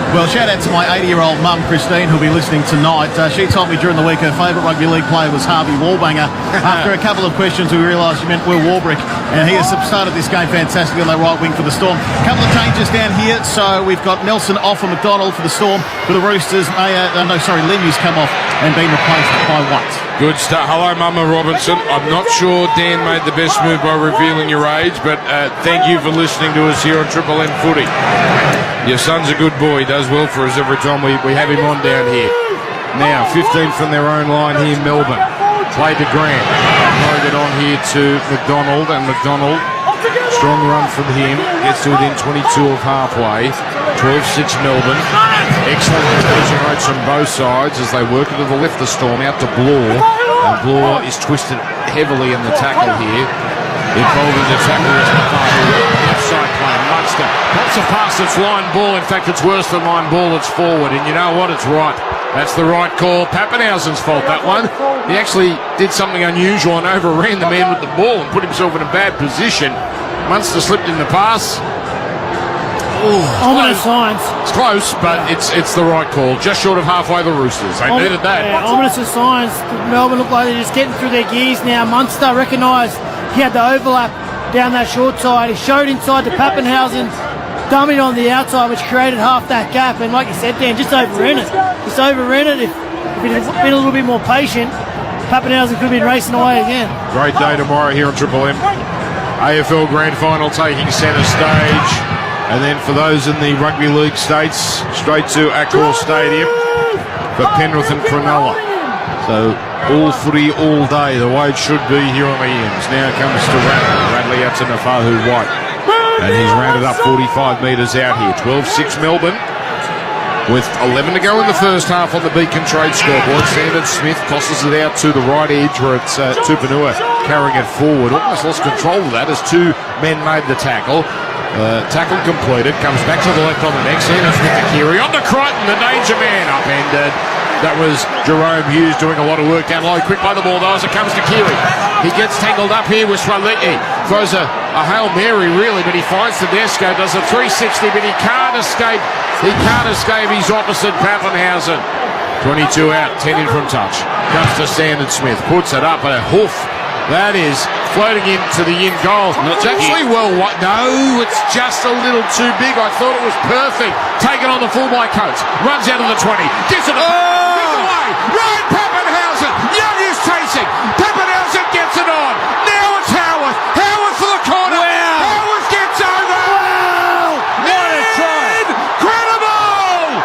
Well, shout out to my 80-year-old mum, Christine, who'll be listening tonight. She told me during the week her favourite rugby league player was Harvey Wallbanger. After a couple of questions, we realised she meant Will Warbrick, and he has started this game fantastically on the right wing for the Storm. A couple of changes down here, so we've got Nelson off for McDonald for the Storm. For the Roosters, Lemieux's come off and been replaced by White. Good start. Hello, Mama Robinson. I'm not sure Dan made the best move by revealing your age, but thank you for listening to us here on Triple M Footy. Your son's a good boy. He does well for us every time we have him on down here. Now, 15 from their own line here, Melbourne. Played to Grant. Throwing it on here to McDonald, and McDonald, strong run from him, gets to within 22 of halfway. 12-6 Melbourne. Excellent decision rates on both sides as they work into the left, the Storm out to Bloor. And Bloor is twisted heavily in the tackle here. Involving the tackle is the offside play. Munster pops a pass, it's line ball. In fact, it's worse than line ball, it's forward. And you know what? It's right. That's the right call. Pappenhausen's fault, that one. He actually did something unusual and overran the man with the ball and put himself in a bad position. Munster slipped in the pass. Ominous signs. It's close, but it's the right call. Just short of halfway, the Roosters. They needed that. Yeah, ominous signs. Melbourne look like they're just getting through their gears now. Munster recognised he had the overlap down that short side. He showed inside to Pappenhausen, dummied on the outside, which created half that gap. And like you said, Dan, just overran it. Just overran it. If he'd been a little bit more patient, Pappenhausen could have been racing away again. Great day tomorrow here on Triple M. AFL Grand Final taking centre stage. And then for those in the Rugby League states, straight to Accor Stadium for Penrith and Cronulla. So all footy all day, the way it should be here on the ends. Now comes to Radley. Radley out to Nafahu White. And he's rounded up 45 metres out here. 12-6 Melbourne. With 11 to go in the first half on the Beacon Trade scoreboard. Sandon Smith tosses it out to the right edge where it's Tupanua carrying it forward. Almost lost control of that as two men made the tackle. Tackle completed. Comes back to the left on the next. Sandon Smith to Keary. On to Crichton, the danger man. Upended. That was Jerome Hughes doing a lot of work down low. Quick by the ball though as it comes to Keary. He gets tangled up here with Swaliti. Throws a Hail Mary really, but he finds Tedesco. Does a 360, but he can't escape. He can't escape his opposite, Pappenhausen. 22 out, 10 in from touch. Comes to Sandon Smith. Puts it up at a hoof. That is floating into the in goal. It's actually well, no, it's just a little too big. I thought it was perfect. Taken on the full by Coates. Runs out of the 20. Gets it away. Ryan Pappenhausen. Young is chasing. Pappenhausen gets it on. Now it's Howarth. Howarth for the corner. Wow. Howarth gets over. Wow. What a try. Incredible.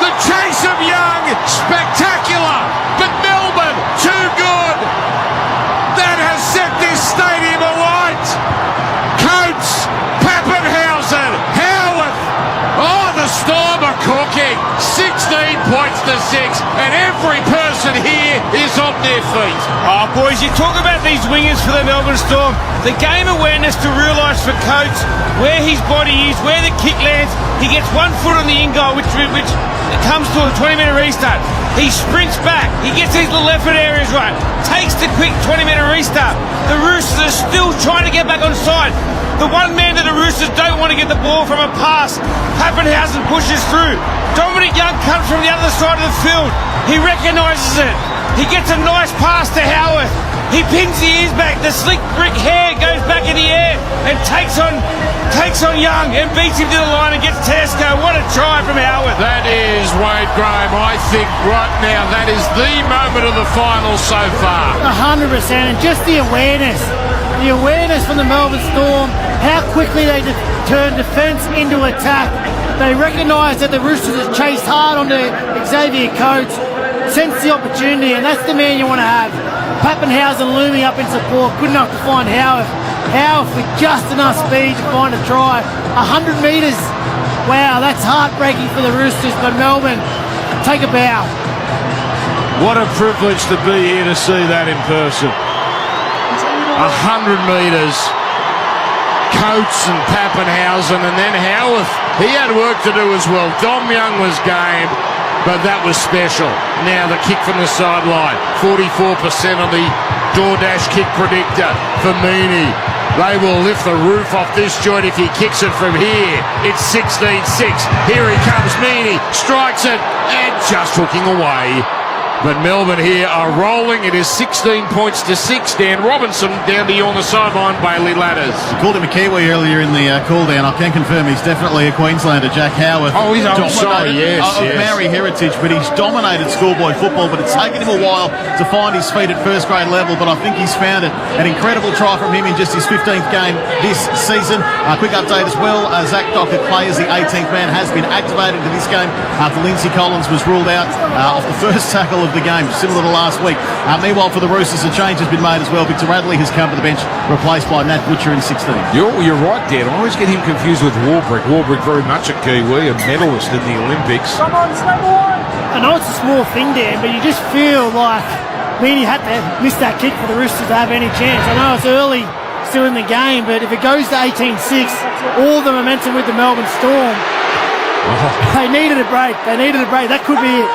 The chase of Young. Spectacular. But Melbourne, too good. That has set this stadium alight. Coates, Pappenhausen, Howarth. Oh, the Storm are cooking. 16 points to 6, and every person here is on their feet. Oh, boys, you talk about these wingers for the Melbourne Storm. The game awareness to realise for Coates where his body is, where the kick lands. He gets 1 foot on the in goal, which comes to a 20-metre restart. He sprints back. He gets these little effort areas right. Takes the quick 20-metre restart. The Roosters are still trying to get back on side. The one man that the Roosters don't want to get the ball from a pass. Pappenhausen pushes through. Dominic Young comes from the other side of the field. He recognises it. He gets a nice pass to Howarth. He pins the ears back. The slick brick hair goes back in the air and takes on Young and beats him to the line and gets Tedesco. What a try from Howarth. That is Wade Graham. I think right now that is the moment of the final so far. 100%. And just the awareness from the Melbourne Storm, how quickly they turn defence into attack. They recognise that the Roosters have chased hard onto Xavier Coates, sense the opportunity, and that's the man you want to have. Pappenhausen looming up in support, good enough to find Howarth. Howarth with just enough speed to find a try. 100 metres. Wow, that's heartbreaking for the Roosters, but Melbourne, take a bow. What a privilege to be here to see that in person. 100 metres. Coates and Pappenhausen, and then Howarth. He had work to do as well. Dom Young was game, but that was special. Now the kick from the sideline. 44% on the DoorDash kick predictor for Meany. They will lift the roof off this joint if he kicks it from here. It's 16-6. Here he comes, Meany. Strikes it and just hooking away. But Melbourne here are rolling. It is 16 points to 6. Dan Robinson down to you on the sideline. Bailey Ladders. We called him a Kiwi earlier in the call down. I can confirm he's definitely a Queenslander, Jack Howarth. Oh, he's sorry, yes. Maori heritage, but he's dominated schoolboy football, but it's taken him a while to find his feet at first grade level, but I think he's found it. An incredible try from him in just his 15th game this season. A quick update as well. Zach Dockett plays the 18th man, has been activated to this game after Lindsay Collins was ruled out off the first tackle of the game, similar to last week. Meanwhile, for the Roosters, a change has been made as well. Victor Radley has come to the bench, replaced by Nat Butcher in 16. You're right, Dan. I always get him confused with Warbrick. Warbrick very much a Kiwi, a medalist in the Olympics. I know it's a small thing, Dan, but you just feel like Meany had to miss that kick for the Roosters to have any chance. I know it's early still in the game, but if it goes to 18-6, all the momentum with the Melbourne Storm, they needed a break. That could be it.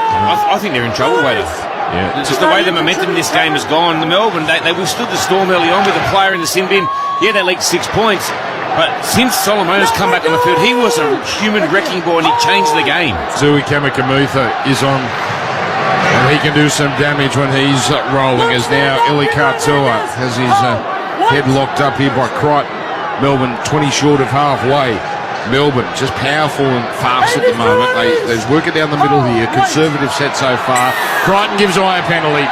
I think they're in trouble, Wader. Yeah. Just the way the momentum in this game has gone. The Melbourne, they withstood the Storm early on with a player in the sin bin. Yeah, they leaked 6 points. But since Solomona's come back on the field, he was a human wrecking ball and he changed the game. Zui Kamikamitha is on, and he can do some damage when he's rolling, as now Ili Katoa has his head locked up here by Crichton. Melbourne 20 short of halfway. Melbourne just powerful and fast at the moment. They're working down the middle here. Conservative set so far. Crichton gives away a penalty.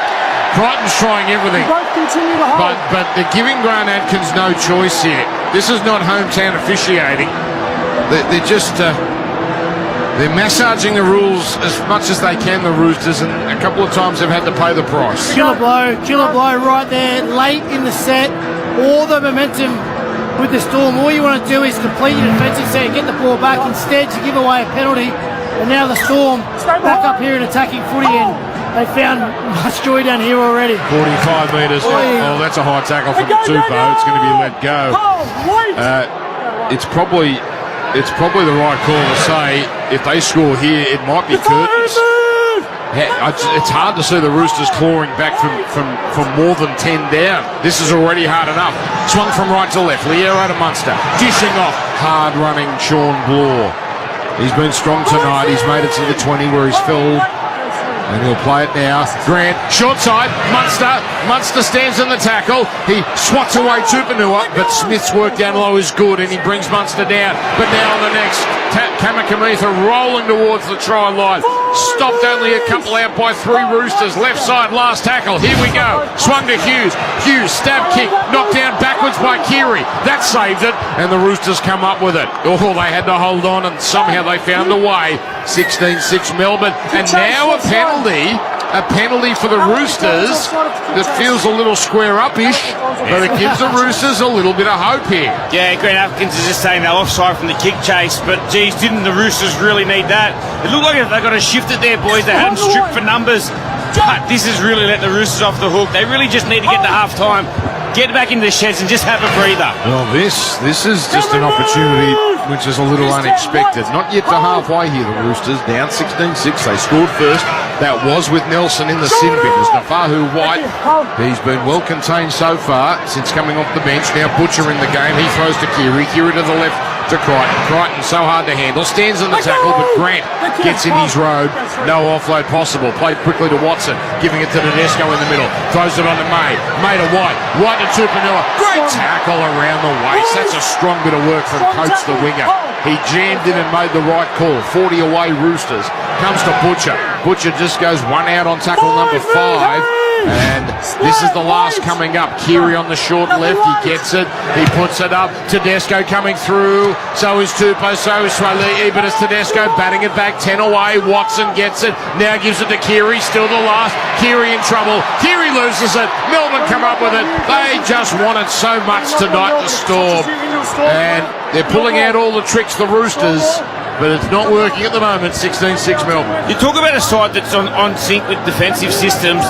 Crichton's trying everything. But they're giving Grant Atkins no choice here. This is not hometown officiating. They're just they're massaging the rules as much as they can, the Roosters, and a couple of times they've had to pay the price. Killer blow right there, late in the set. all the momentum with the Storm. All you want to do is complete your defensive set, get the ball back. Instead, you give away a penalty. And now the Storm back up here in attacking footy, and they found much joy down here already. 45 metres. Oh, that's a high tackle from Tupou. It's going to be let go. It's probably the right call to say if they score here, it might be curtains. It's hard to see the Roosters clawing back from more than 10 down. This is already hard enough. Swung from right to left. Liero to Munster. Dishing off. Hard running Sean Bloor. He's been strong tonight. He's made it to the 20 where he's filled. And he'll play it now. Grant, short side, Munster. Munster stands in the tackle. He swats away Tupanua, but Smith's work down low is good, and he brings Munster down. But now on the next, Kamikamitha rolling towards the try line. Stopped only a couple out by 3 Roosters. Left side, last tackle. Here we go. Swung to Hughes. Hughes, stab kick. Knocked down backwards by Keary. That saved it, and the Roosters come up with it. Oh, they had to hold on, and somehow they found a way. 16-6 Melbourne. And now a penalty for the Roosters that feels a little square up-ish, but it gives the Roosters a little bit of hope here. Yeah, Grant Atkins is just saying they're offside from the kick chase, but geez, didn't the Roosters really need that? It looked like they got to shift it there, boys. They had them stripped for numbers, but this has really let the Roosters off the hook. They really just need to get to half-time, get back into the sheds and just have a breather. Well, this is just an opportunity which is a little unexpected. Not yet to halfway here, the Roosters down 16-6. They scored first. That was with Nelson in the sin bin. As Nafahu White, he's been well contained so far since coming off the bench. Now Butcher in the game. He throws to Keary. Keary to the left to Crichton. Crichton so hard to handle. Stands in the tackle, but Grant gets in his road. No offload possible. Played quickly to Watson. Giving it to Tedesco in the middle. Throws it on to May. May to White. White to Tupanua. Great tackle around the waist. That's a strong bit of work from Coates the winger. He jammed in and made the right call. 40 away Roosters. Comes to Butcher. Butcher just goes one out on tackle number 5. And this is the last coming up. Keary on the short left. He gets it. He puts it up. Tedesco coming through. So is Tupou. So is Swalei. But it's Tedesco batting it back. 10 away. Watson gets it. Now gives it to Keary. Still the last. Keary in trouble. Keary loses it. Melbourne come up with it. They just wanted so much tonight, the Storm. And they're pulling out all the tricks, the Roosters. But it's not working at the moment. 16-6 Melbourne. You talk about a side that's on sync with defensive systems.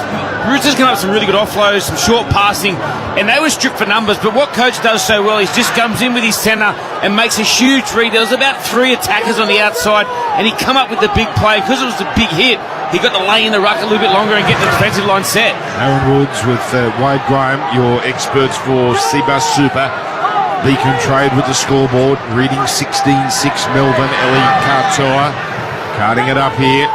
Roosters come up with some really good offloads, some short passing, and they were stripped for numbers. But what Coach does so well, he just comes in with his centre and makes a huge read. There was about 3 attackers on the outside, and he come up with the big play. Because it was a big hit, he got to lay in the ruck a little bit longer and get the defensive line set. Aaron Woods with Wade Graham, your experts for Seabus Super. Beacon Trade with the scoreboard, reading 16-6 Melbourne. Ellie Katoa carting it up here.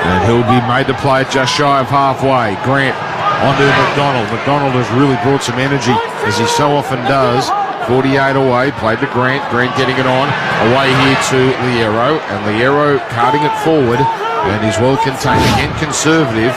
And he'll be made to play it just shy of halfway. Grant onto McDonald. McDonald has really brought some energy, as he so often does. 48 away, played to Grant. Grant getting it on. Away here to Liero. And Liero carting it forward. And he's well contained. Again, conservative.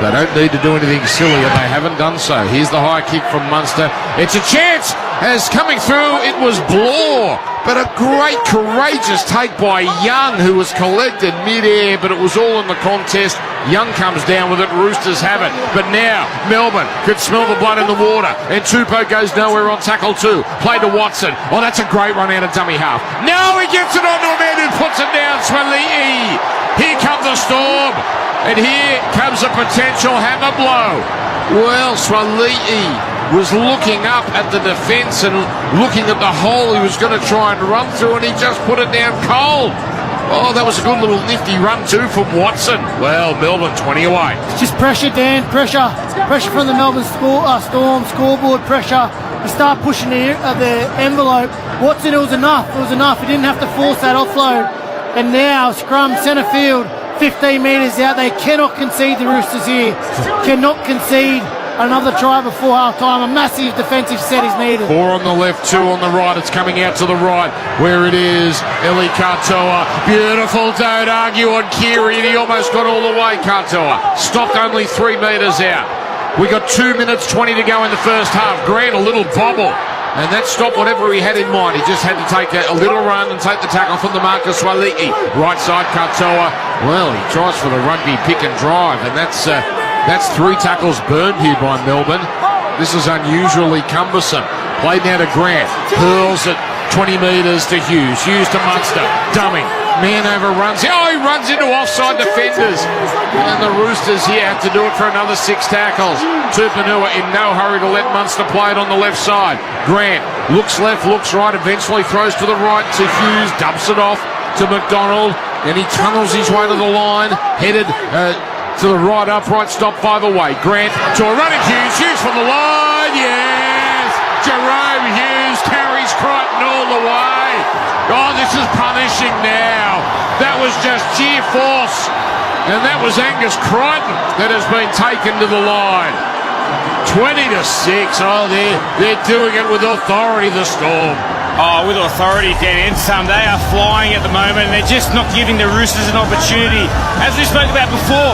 They don't need to do anything silly, and they haven't done so. Here's the high kick from Munster. It's a chance. As coming through, it was Bloor. But a great, courageous take by Young, who was collected mid-air, but it was all in the contest. Young comes down with it. Roosters have it. But now, Melbourne could smell the blood in the water. And Tupou goes nowhere on tackle 2. Play to Watson. Oh, that's a great run out of dummy half. Now he gets it onto a man who puts it down. Swalei. Here comes the Storm. And here comes a potential hammer blow. Well, Swalei was looking up at the defence and looking at the hole he was going to try and run through, and he just put it down cold. Oh, that was a good little nifty run too from Watson. Well, Melbourne 20 away. Just pressure, Dan, pressure. Pressure from the Melbourne Storm, scoreboard pressure. You start pushing the envelope. Watson, it was enough. It was enough. He didn't have to force that offload. And now, scrum, centre field, 15 metres out. They cannot concede, the Roosters here. Cannot concede another try before half-time. A massive defensive set is needed. 4 on the left, 2 on the right. It's coming out to the right where it is. Eli Katoa. Beautiful, don't argue on Keary, and he almost got all the way, Katoa. Stopped only 3 metres out. We got 2 minutes 20 to go in the first half. Grant, a little bobble. And that stopped whatever he had in mind. He just had to take a little run and take the tackle from the Marcus Swalei. Right side, Katoa. Well, he tries for the rugby pick and drive, and that's 3 tackles burned here by Melbourne. This is unusually cumbersome. Played now to Grant. Hurls it 20 metres to Hughes. Hughes to Munster. Dumming. Man overruns. Oh, he runs into offside defenders. And the Roosters here have to do it for another 6 tackles. Tupanua in no hurry to let Munster play it on the left side. Grant looks left, looks right, eventually throws to the right to Hughes, dumps it off to McDonald. Then he tunnels his way to the line, headed to the right upright, stop 5 away. Grant to a running Hughes. Hughes from the line, yes! Jerome Hughes carries Crichton all the way. Oh, this is punishing now. That was just sheer force. And that was Angus Crichton that has been taken to the line. 20-6. Oh, they're doing it with authority, the Storm. Oh, with authority, Dan Ensom. They are flying at the moment, and they're just not giving the Roosters an opportunity. As we spoke about before,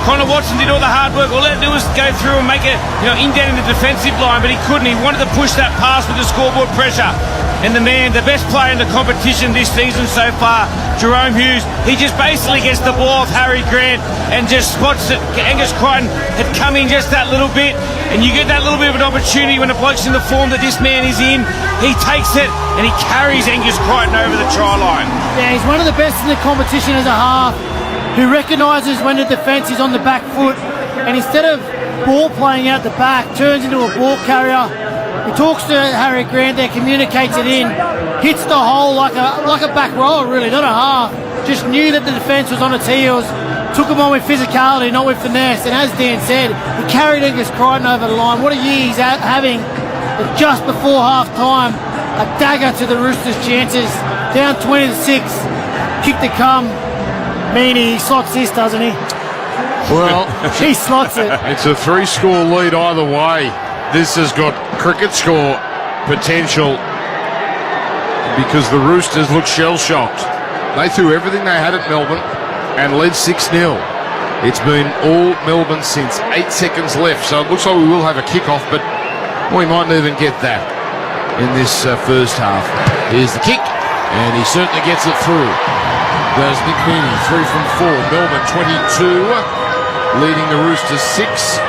Connor Watson did all the hard work. All they had to do was go through and make it, indent in the defensive line, but he couldn't. He wanted to push that pass with the scoreboard pressure. And the best player in the competition this season so far, Jerome Hughes, he just basically gets the ball off Harry Grant and just spots that Angus Crichton had come in just that little bit. And you get that little bit of an opportunity when a bloke's in the form that this man is in. He takes it and he carries Angus Crichton over the try line. Yeah, he's one of the best in the competition as a half, who recognises when the defence is on the back foot, and instead of ball playing out the back, turns into a ball carrier. He talks to Harry Grant there, communicates it in, hits the hole like a back rower, really, not a half. Just knew that the defence was on its heels, took him on with physicality, not with finesse. And as Dan said, he carried Angus Crichton over the line. What a year he's having. But just before half time, a dagger to the Roosters' chances. Down 20-6, kick to come. Meanie, he slots this, doesn't he? Well, he slots it. It's a 3-score lead either way. This has got cricket score potential because the Roosters look shell-shocked. They threw everything they had at Melbourne and led 6-0. It's been all Melbourne since 8 seconds left, so it looks like we will have a kick-off, but we might not even get that in this first half. Here's the kick, and he certainly gets it through. There's Nick Meaney, 3 from 4. Melbourne 22, leading the Roosters 6.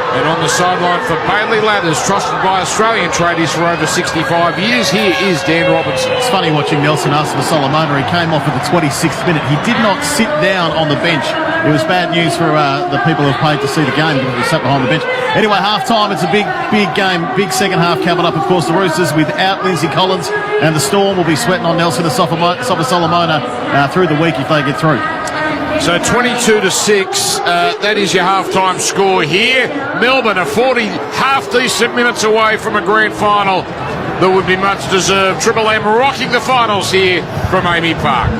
And on the sideline for Bailey Ladders, trusted by Australian tradies for over 65 years, here is Dan Robinson. It's funny watching Nelson Asafa Solomona. He came off at the 26th minute. He did not sit down on the bench. It was bad news for the people who have paid to see the game because he sat behind the bench. Anyway, half-time, it's a big game, big second half coming up. Of course, the Roosters without Lindsay Collins, and the Storm will be sweating on Nelson Asafa Solomona through the week if they get through. So 22-6, that is your half-time score here. Melbourne are 40 half-decent minutes away from a grand final that would be much deserved. Triple M rocking the finals here from Amy Park.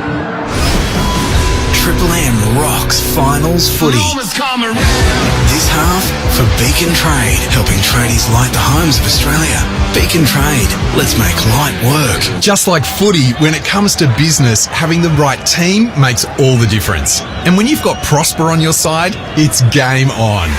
Triple M rocks finals footy. This half for Beacon Trade, helping tradies light the homes of Australia. Beacon Trade, let's make light work. Just like footy, when it comes to business, having the right team makes all the difference. And when you've got Prosper on your side, it's game on.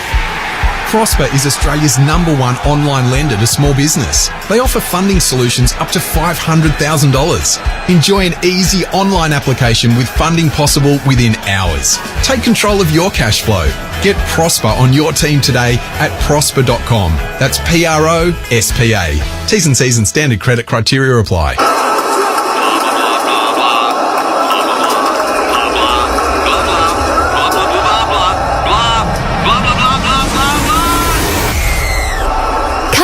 Prosper is Australia's #1 online lender to small business. They offer funding solutions up to $500,000. Enjoy an easy online application with funding possible within hours. Take control of your cash flow. Get Prosper on your team today at prosper.com. That's PROSPA. T's and C's and standard credit criteria apply.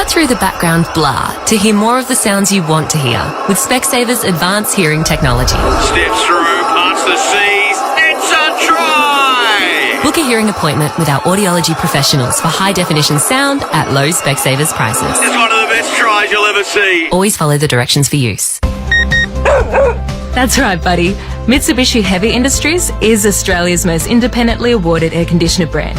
Through the background blah to hear more of the sounds you want to hear with Specsaver's advanced hearing technology. Steps through, parts the seas, it's a try! Book a hearing appointment with our audiology professionals for high definition sound at low Specsavers prices. It's one of the best tries you'll ever see. Always follow the directions for use. That's right, buddy. Mitsubishi Heavy Industries is Australia's most independently awarded air conditioner brand.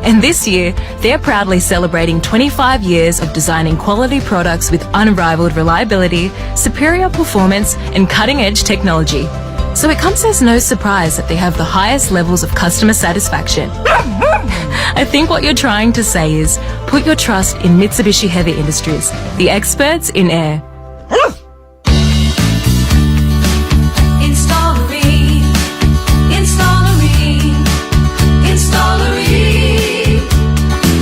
And this year, they're proudly celebrating 25 years of designing quality products with unrivaled reliability, superior performance, and cutting-edge technology. So it comes as no surprise that they have the highest levels of customer satisfaction. I think what you're trying to say is, put your trust in Mitsubishi Heavy Industries, the experts in air.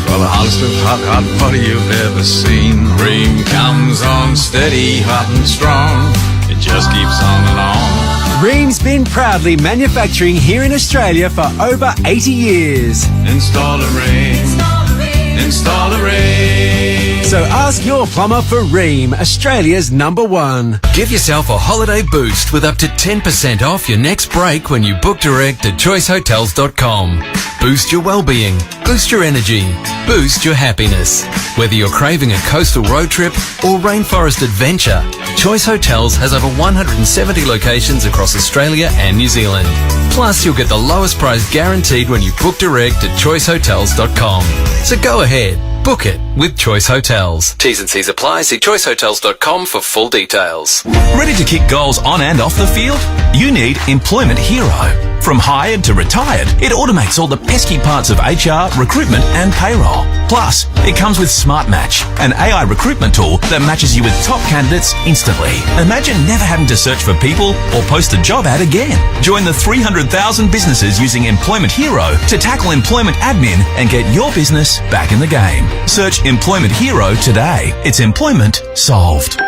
Well, the hottest of hot body you've ever ever seen. Ream comes on steady, hot and strong. It just keeps on and on. Ream's been proudly manufacturing here in Australia for over 80 years. Install a Ream. Install a Ream. So ask your plumber for Ream, Australia's #1. Give yourself a holiday boost with up to 10% off your next break when you book direct at choicehotels.com. Boost your well-being, boost your energy, boost your happiness. Whether you're craving a coastal road trip or rainforest adventure, Choice Hotels has over 170 locations across Australia and New Zealand. Plus, you'll get the lowest price guaranteed when you book direct at choicehotels.com. So go ahead, book it with Choice Hotels. T's and C's apply. See choicehotels.com for full details. Ready to kick goals on and off the field? You need Employment Hero. From hired to retired, it automates all the pesky parts of HR, recruitment and payroll. Plus, it comes with Smart Match, an AI recruitment tool that matches you with top candidates instantly. Imagine never having to search for people or post a job ad again. Join the 300,000 businesses using Employment Hero to tackle employment admin and get your business back in the game. Search Employment Hero today. It's employment solved.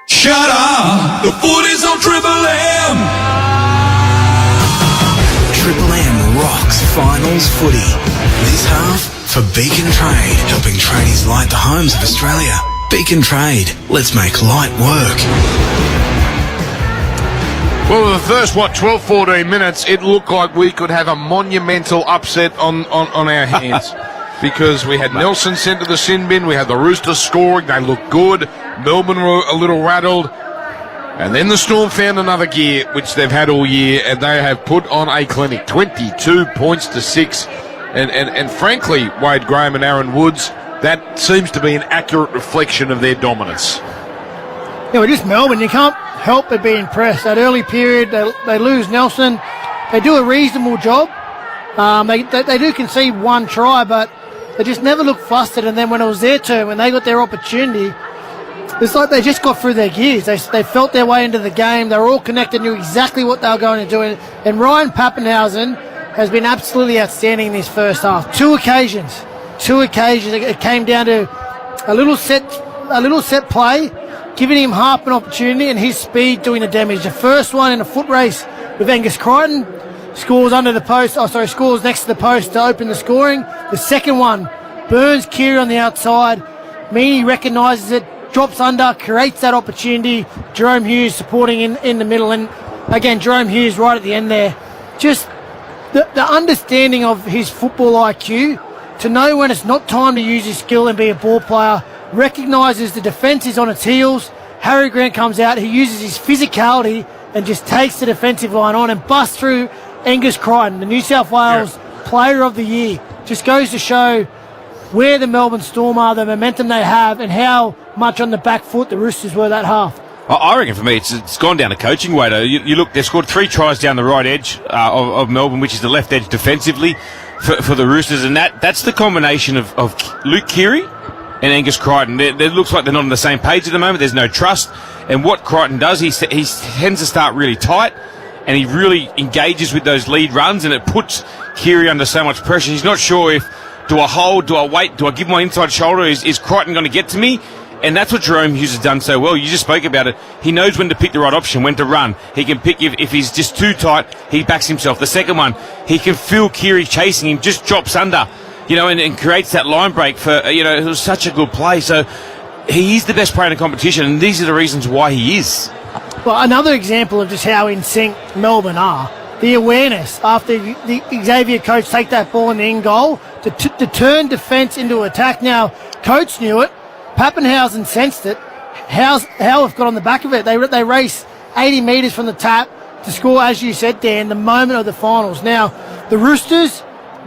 Shut up! The footy's on Triple M! Triple M rocks finals footy. This half for Beacon Trade, helping tradies light the homes of Australia. Beacon Trade, let's make light work. Well, the first, 12-14 minutes, it looked like we could have a monumental upset on our hands. Because we had Nelson sent to the sin bin, we had the Roosters scoring, they looked good, Melbourne were a little rattled, and then the Storm found another gear, which they've had all year, and they have put on a clinic, 22 points to 6, and frankly, Wade Graham and Aaron Woods, that seems to be an accurate reflection of their dominance. Yeah, well, just Melbourne, you can't help but be impressed. That early period, they lose Nelson, they do a reasonable job, they do concede one try, but they just never looked flustered, and then when it was their turn, when they got their opportunity, it's like they just got through their gears. They felt their way into the game. They were all connected, knew exactly what they were going to do. And Ryan Pappenhausen has been absolutely outstanding in this first half. Two occasions. It came down to a little set play, giving him half an opportunity, and his speed doing the damage. The first one in a foot race with Angus Crichton. Scores scores next to the post to open the scoring. The second one, Burns Keary on the outside. Meany recognises it, drops under, creates that opportunity. Jerome Hughes supporting in the middle. And again, Jerome Hughes right at the end there. Just the understanding of his football IQ, to know when it's not time to use his skill and be a ball player, recognises the defence is on its heels. Harry Grant comes out, he uses his physicality and just takes the defensive line on and busts through Angus Crichton, the New South Wales Player of the Year. Just goes to show where the Melbourne Storm are, the momentum they have, and how much on the back foot the Roosters were that half. I reckon for me it's gone down to coaching, Wado. You look, they've scored 3 tries down the right edge of Melbourne, which is the left edge defensively for the Roosters, and that's the combination of Luke Keary and Angus Crichton. It looks like they're not on the same page at the moment. There's no trust, and what Crichton does, he tends to start really tight, and he really engages with those lead runs, and it puts Keary under so much pressure. He's not sure if, do I hold, do I wait, do I give my inside shoulder, is Crichton going to get to me? And that's what Jerome Hughes has done so well. You just spoke about it. He knows when to pick the right option, when to run. He can pick, if he's just too tight, he backs himself. The second one, he can feel Keary chasing him, just drops under, and creates that line break for, it was such a good play. So he is the best player in the competition, and these are the reasons why he is. Well, another example of just how in sync Melbourne are. The awareness after the Xavier coach take that ball in the in goal to turn defence into attack. Now, coach knew it. Pappenhausen sensed it. Howe have got on the back of it. They race 80 metres from the tap to score, as you said, Dan, the moment of the finals. Now, the Roosters,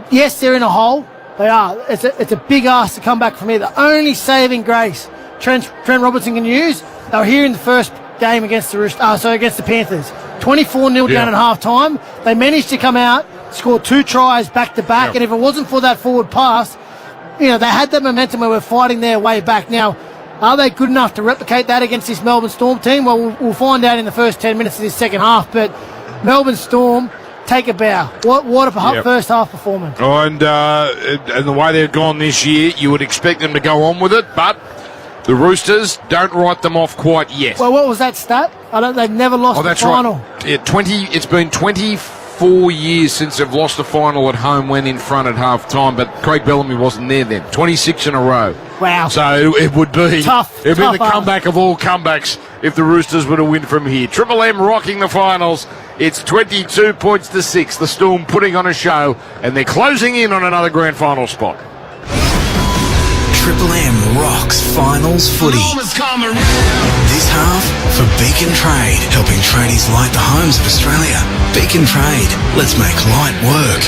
yes, they're in a hole. They are. It's a big ask to come back from here. The only saving grace Trent Robertson can use, they were here in the first game against against the Panthers. 24-0 down at half time. They managed to come out, score 2 tries back to back, and if it wasn't for that forward pass, they had that momentum where we're fighting their way back. Now, are they good enough to replicate that against this Melbourne Storm team? Well, we'll find out in the first 10 minutes of this second half, but Melbourne Storm take a bow. What a first half performance. And the way they've gone this year, you would expect them to go on with it, but the Roosters don't write them off quite yet. Well, what was that stat? They've never lost the final. Right. It's been 24 years since they've lost a final at home when in front at half time, but Craig Bellamy wasn't there then. 26 in a row. Wow. So it would be tough. It'd be the comeback of all comebacks if the Roosters were to win from here. Triple M rocking the finals. It's 22 points to 6. The Storm putting on a show, and they're closing in on another grand final spot. Triple M rocks finals footy. This half for Beacon Trade, helping tradies light the homes of Australia. Beacon Trade, let's make light work.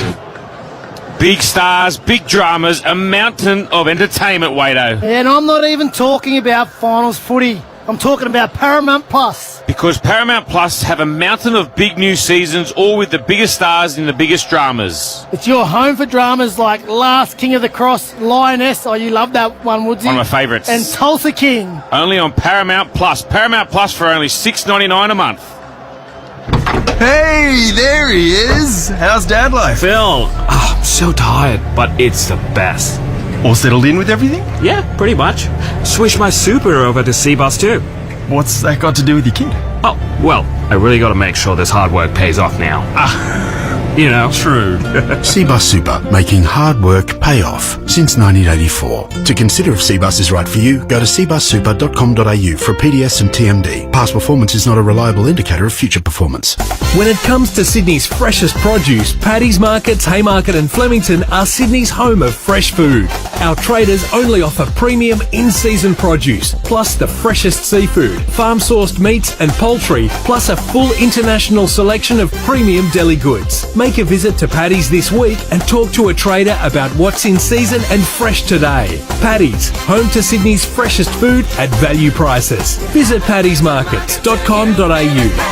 Big stars, big dramas, a mountain of entertainment, Wado. And I'm not even talking about finals footy. I'm talking about Paramount Plus. Because Paramount Plus have a mountain of big new seasons, all with the biggest stars in the biggest dramas. It's your home for dramas like Last King of the Cross, Lioness, oh you love that one, Woodsy. One of my favourites. And Tulsa King. Only on Paramount Plus. Paramount Plus for only $6.99 a month. Hey, there he is. How's dad life? Phil, I'm so tired, but it's the best. All settled in with everything? Yeah, pretty much. Switched my super over to C-Bus too. What's that got to do with your kid? Oh, well, I really got to make sure this hard work pays off now. You know. True. C-Bus Super, making hard work pay off since 1984. To consider if C-Bus is right for you, go to cbussuper.com.au for PDS and TMD. Past performance is not a reliable indicator of future performance. When it comes to Sydney's freshest produce, Paddy's Markets, Haymarket and Flemington are Sydney's home of fresh food. Our traders only offer premium in-season produce, plus the freshest seafood, farm-sourced meats and poultry, plus a full international selection of premium deli goods. Make a visit to Paddy's this week and talk to a trader about what's in season and fresh today. Paddy's, home to Sydney's freshest food at value prices. Visit paddysmarkets.com.au.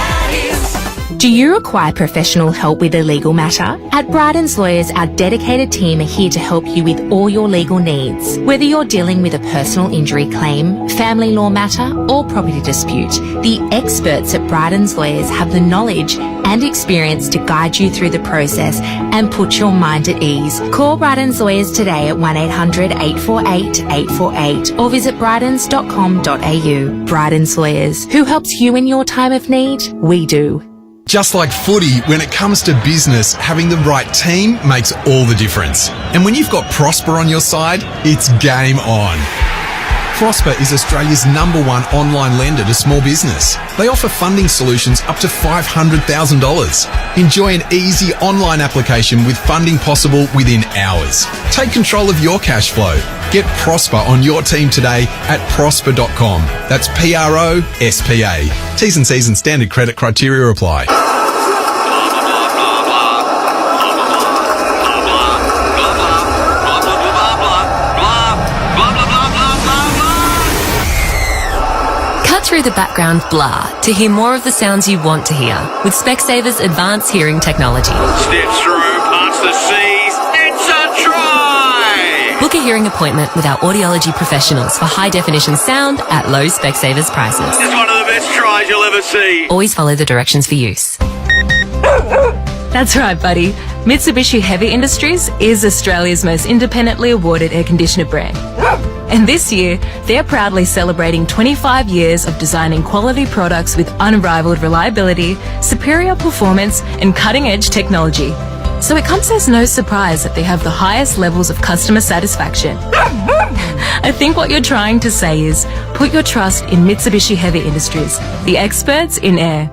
Do you require professional help with a legal matter? At Bryden's Lawyers, our dedicated team are here to help you with all your legal needs. Whether you're dealing with a personal injury claim, family law matter, or property dispute, the experts at Bryden's Lawyers have the knowledge and experience to guide you through the process and put your mind at ease. Call Bryden's Lawyers today at 1-800-848-848 or visit brydens.com.au. Bryden's Lawyers, who helps you in your time of need? We do. Just like footy, when it comes to business, having the right team makes all the difference. And when you've got Prosper on your side, it's game on. Prosper is Australia's #1 online lender to small business. They offer funding solutions up to $500,000. Enjoy an easy online application with funding possible within hours. Take control of your cash flow. Get Prosper on your team today at prosper.com. That's PROSPA. T's and C's and standard credit criteria apply. Through the background blah to hear more of the sounds you want to hear with Specsaver's advanced hearing technology. Steps through, parts the seas, it's a try! Book a hearing appointment with our audiology professionals for high definition sound at low Specsavers prices. It's one of the best tries you'll ever see. Always follow the directions for use. That's right, buddy. Mitsubishi Heavy Industries is Australia's most independently awarded air conditioner brand. And this year, they're proudly celebrating 25 years of designing quality products with unrivaled reliability, superior performance, and cutting-edge technology. So it comes as no surprise that they have the highest levels of customer satisfaction. I think what you're trying to say is, put your trust in Mitsubishi Heavy Industries, the experts in air.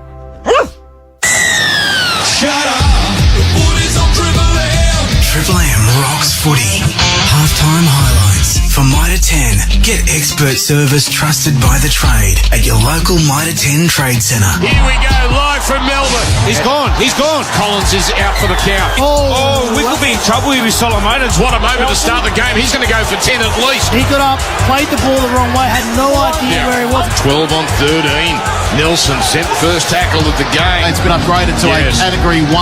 Triple M rocks footy. Halftime highlights. For Mitre 10, get expert service trusted by the trade at your local Mitre 10 Trade Centre. Here we go, live from Melbourne. He's gone. Collins is out for the count. We could be in trouble here with Solomonens. What a moment to start the game. He's going to go for 10 at least. He got up, played the ball the wrong way, had no idea where he was. 12 on 13. Nelson sent first tackle of the game. It's been upgraded to a Category 1.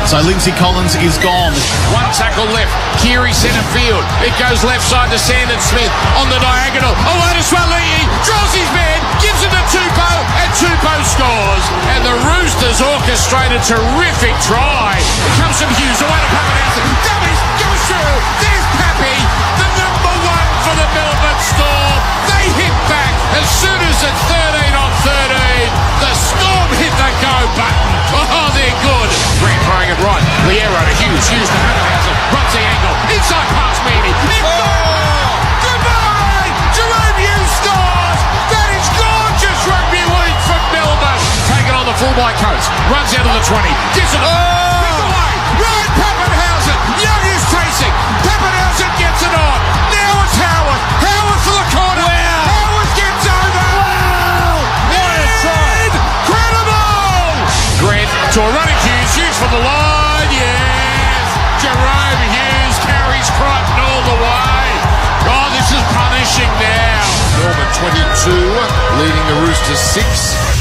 So Lindsay Collins is gone. One tackle left. Keary centre field. It goes left side to Sandon Smith on the diagonal. Oladis Wali'i draws his man, gives it to Tupou, and Tupou scores. And the Roosters orchestra Australia, terrific try. It comes from Hughes, away to Pappenhausen. Dummies, goes through. There's Pappy, the number one for the Melbourne Storm. They hit back as soon as it's 13 on 13. The Storm hit the go button. Oh, they're good. Grant throwing it right. Liero to Hughes. Hughes to Pappenhausen. Runs the angle. Inside pass Meany. Goodbye! Jerome Hughes scores! That is gorgeous rugby league from Melbourne. Taken on the full by Coates. Runs out of the 20. Gets it. Picked away. Right, Pappenhausen. Young is chasing. Pappenhausen gets it on. Now it's Howard. Howard for the corner. Wow. Howard gets over. Wow. What a try. Incredible. Grant to a running Hughes. Hughes for the line. Yes. Jerome Hughes carries Crichton all the way. Oh, this is punishing now. Melbourne 22, leading the Roosters 6.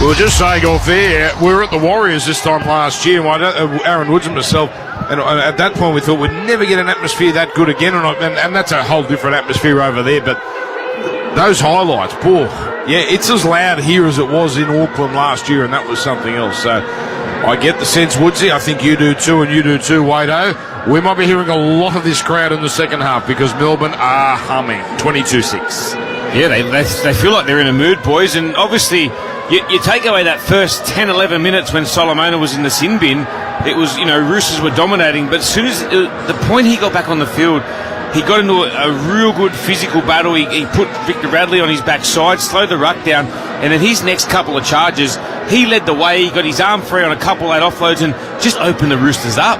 We were just saying off air, we were at the Warriors this time last year, Aaron Woods and myself, and at that point we thought we'd never get an atmosphere that good again, and that's a whole different atmosphere over there, but those highlights, boy, yeah, it's as loud here as it was in Auckland last year, and that was something else. So I get the sense, Woodsy, I think you do too, and you do too, Wado. We might be hearing a lot of this crowd in the second half because Melbourne are humming. 22-6. Yeah, they feel like they're in a mood, boys, and obviously you take away that first 10, 11 minutes when Solomona was in the sin bin, it was, Roosters were dominating, but as soon as the point he got back on the field, he got into a real good physical battle. He put Victor Radley on his backside, slowed the ruck down, and in his next couple of charges, he led the way. He got his arm free on a couple of late offloads and just opened the Roosters up.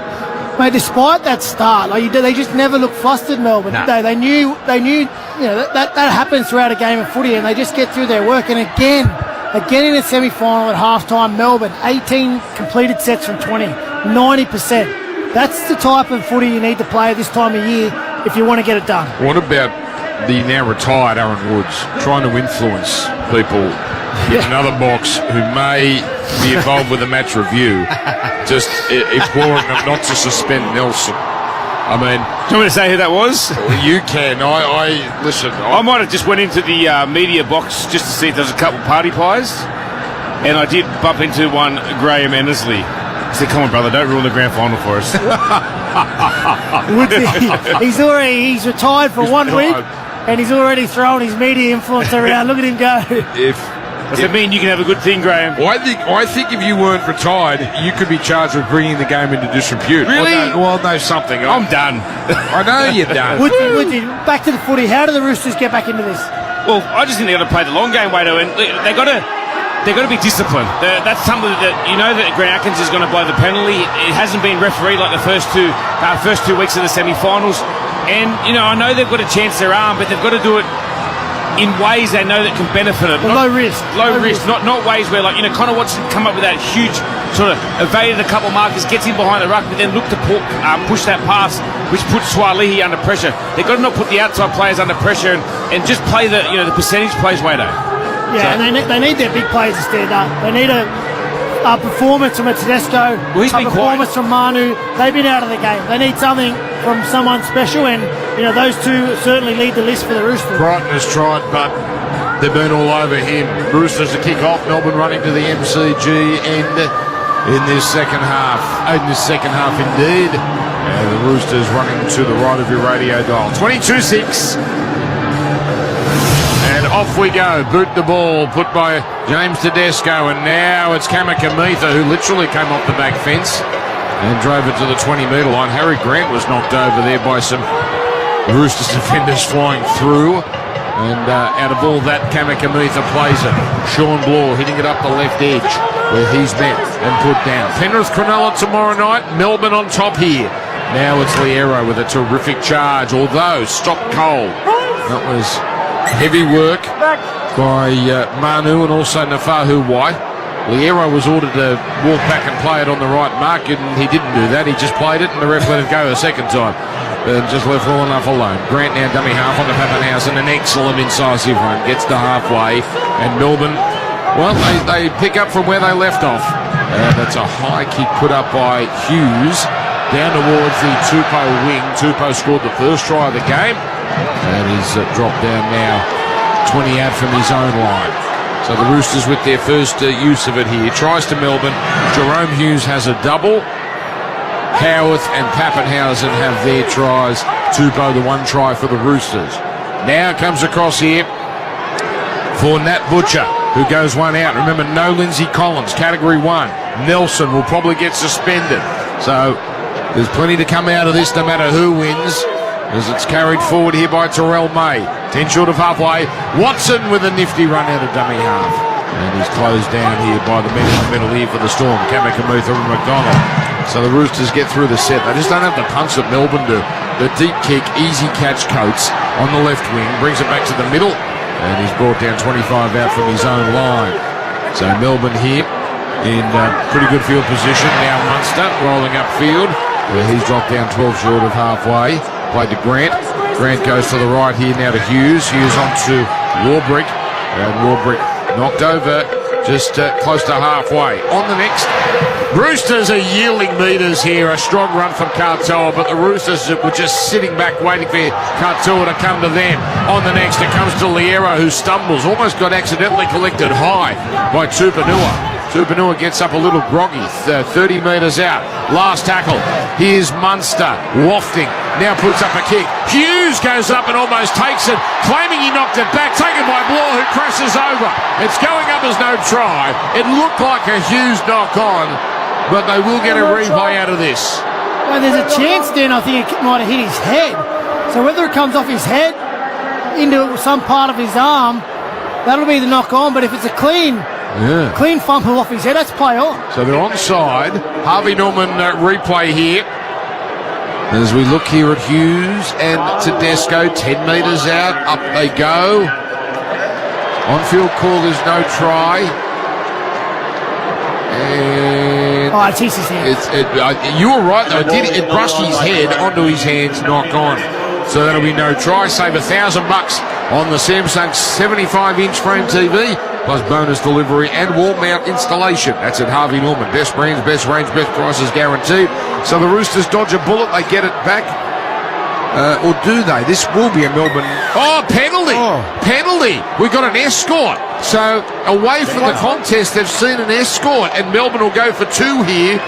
Mate, despite that start, they just never looked flustered, Melbourne. Nah. They knew, that happens throughout a game of footy, and they just get through their work. And again in the semi-final at halftime, Melbourne, 18 completed sets from 20, 90%. That's the type of footy you need to play at this time of year if you want to get it done. What about the now retired Aaron Woods trying to influence people in another box who may be involved with a match review, just imploring them not to suspend Nelson? I mean, do you want me to say who that was? You can. Listen. I might have just went into the media box just to see if there's a couple party pies, and I did bump into one, Graham Ennersley. I said, "Come on, brother, don't ruin the grand final for us." He's retired for 1 week, and he's already thrown his media influence around. Look at him go. Does it mean you can have a good thing, Graham? Well, I think if you weren't retired, you could be charged with bringing the game into disrepute. Really? Well, no, something. I'm done. I know you're done. Would you, back to the footy. How do the Roosters get back into this? Well, I just think they've got to play the long game, Wado, and they've got to be disciplined. That's something that that Grant Atkins is going to blow the penalty. It hasn't been refereed like the first two weeks of the semi-finals, and I know they've got a chance their arm, but they've got to do it in ways they know that can benefit it. Low risk. Low risk. Not ways where, Connor Watson come up with that huge sort of evaded a couple markers, gets in behind the ruck, but then look to push that pass, which puts Swalihi under pressure. They've got to not put the outside players under pressure and just play the percentage plays, Wado. Yeah, and they need their big players to stand up. They need a performance from a Tedesco, a performance from Manu. They've been out of the game. They need something from someone special, and those two certainly lead the list for the Roosters. Brighton has tried, but they've been all over him. Roosters to kick off. Melbourne running to the MCG end in this second half. Indeed. And the Roosters running to the right of your radio dial. 22-6. And off we go. Boot the ball, put by James Tedesco, and now it's Kamikamitha, who literally came off the back fence and drove it to the 20-metre line. Harry Grant was knocked over there by some Roosters defenders flying through. And out of all that, Kamikamitha plays it. Sean Bloor hitting it up the left edge where he's met and put down. Penrith Cronulla tomorrow night. Melbourne on top here. Now it's Liero with a terrific charge, although stopped cold. That was heavy work by Manu and also Nafahu White. Liero was ordered to walk back and play it on the right mark, and he didn't do that. He just played it, and the ref let it go a second time. And just left well enough alone. Grant now dummy half on the Pappenhausen, an excellent incisive run. Gets to halfway, and Melbourne, well, they pick up from where they left off. That's a high kick put up by Hughes down towards the Tupou wing. Tupou scored the first try of the game, and he's dropped down now 20 out from his own line. So the Roosters with their first use of it here. Tries to Melbourne. Jerome Hughes has a double. Howarth and Pappenhausen have their tries. Tupou the one try for the Roosters. Now comes across here for Nat Butcher, who goes one out. Remember, no Lindsay Collins, Category 1. Nelson will probably get suspended. So there's plenty to come out of this no matter who wins, as it's carried forward here by Terrell May. 10 short of halfway. Watson with a nifty run out of dummy half. And he's closed down here by the men in the middle here for the Storm, Kamikamica and McDonald. So the Roosters get through the set. They just don't have the punch that Melbourne do. The deep kick, easy catch Coates on the left wing, brings it back to the middle, and he's brought down 25 out from his own line. So Melbourne here in pretty good field position. Now Munster rolling upfield, where he's dropped down 12 short of halfway. Played to Grant. Grant goes to the right here now to Hughes. Hughes on to Warbrick. And Warbrick knocked over just close to halfway. On the next, Roosters are yielding metres here. A strong run from Katoa, but the Roosters were just sitting back waiting for Katoa to come to them. On the next, it comes to Liero, who stumbles. Almost got accidentally collected high by Tupanua. Tupanua gets up a little groggy, 30 metres out. Last tackle. Here's Munster wafting. Now puts up a kick. Hughes goes up and almost takes it, claiming he knocked it back. Taken by Bloor, who crashes over. It's going up as no try. It looked like a Hughes knock on, but they will get a replay out of this. Well, there's a chance then, I think it might have hit his head. So whether it comes off his head into some part of his arm, that'll be the knock on. But if it's a clean fumble off his head, that's play on. So they're onside. Harvey Norman replay here. As we look here at Hughes and Tedesco, 10 metres out, up they go. On-field call is no try. And it's his head. You were right though. It brushed his head onto his hands, knock on. So that'll be no try. Save $1,000 on the Samsung 75-inch frame TV, plus bonus delivery and wall mount installation. That's at Harvey Norman. Best brands, best range, best prices guaranteed. So the Roosters dodge a bullet. They get it back. Or do they? This will be a Melbourne... Oh, penalty! Penalty! We got an escort. So away from the contest, they've seen an escort, and Melbourne will go for 2 here,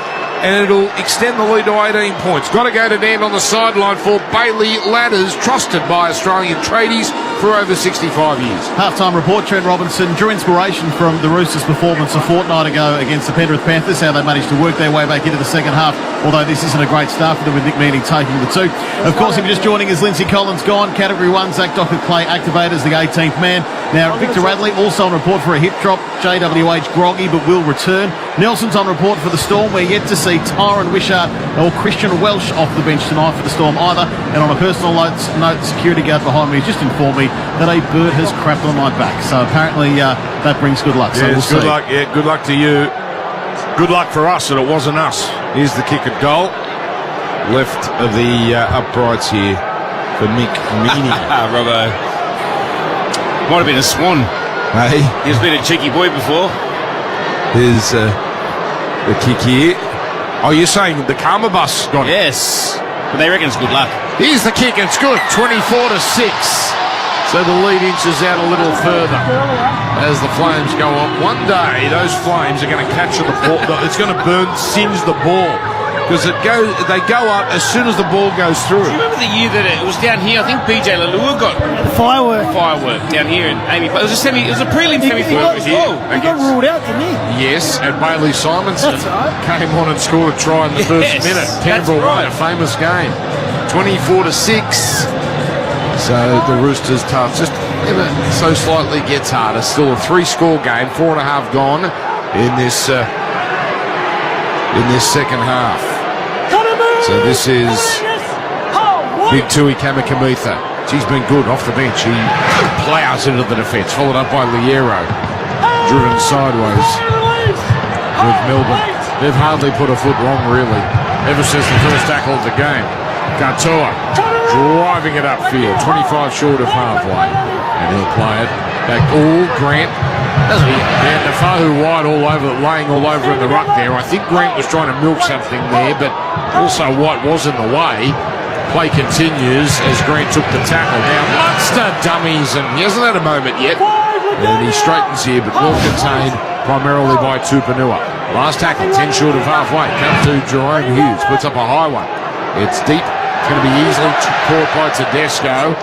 and it'll extend the lead to 18 points. Got to go to Dan on the sideline for Bailey Ladders, trusted by Australian tradies for over 65 years. Half-time report, Trent Robinson drew inspiration from the Roosters' performance a fortnight ago against the Penrith Panthers, how they managed to work their way back into the second half, although this isn't a great start for them with Nick Meaney taking the 2. Of course, if you're just joining us, Lindsay Collins gone, Category 1, Zach Dockett-Clay activated as the 18th man. Now, Victor Radley also on report for a hip drop, JWH groggy but will return. Nelson's on report for the Storm. We're yet to see Tyron Wishart or Christian Welsh off the bench tonight for the Storm either. And on a personal note, security guard behind me just informed me that a bird has crapped on my back. So apparently that brings good luck. So we'll see. Good luck. Yeah, good luck to you. Good luck for us that it wasn't us. Here's the kick at goal. Left of the uprights here for Mick Meaney. Robbo. Might have been a swan. Hey. He's been a cheeky boy before. Here's the kick here. Oh, you're saying the Karma bus got it? Yes. But they reckon it's good luck. Here's the kick. It's good. 24-6. So the lead inches out a little further as the flames go on. One day, those flames are going to capture the ball. It's going to singe the ball. Because they go up as soon as the ball goes through. Do you remember the year that it was down here? I think BJ Lalua got firework down here in Amy. It was a prelim semi-final here. He got ruled out, didn't he? Yes, and Bailey Simonson came on and scored a try in the first minute. Canberra won a famous game, 24-6. So the Roosters' tough just ever so slightly gets harder. Still a 3-score game, 4.5 gone in this second half. So this is Big Tui Kamikamica. She's been good off the bench. He plows into the defence, followed up by Liero. Driven sideways with Melbourne. They've hardly put a foot wrong, really, ever since the first tackle of the game. Katoa driving it upfield, 25 short of halfway. And he'll play it back. Grant. Yeah, Nafahu wide laying all over in the ruck there. I think Grant was trying to milk something there, but also White was in the way. Play continues as Grant took the tackle. Now Munster dummies, and he hasn't had a moment yet. And he straightens here, but well contained primarily by Tupanua. Last tackle, 10 short of halfway. Comes to Jerome Hughes, puts up a high one. It's deep. It's going to be easily caught by Tedesco.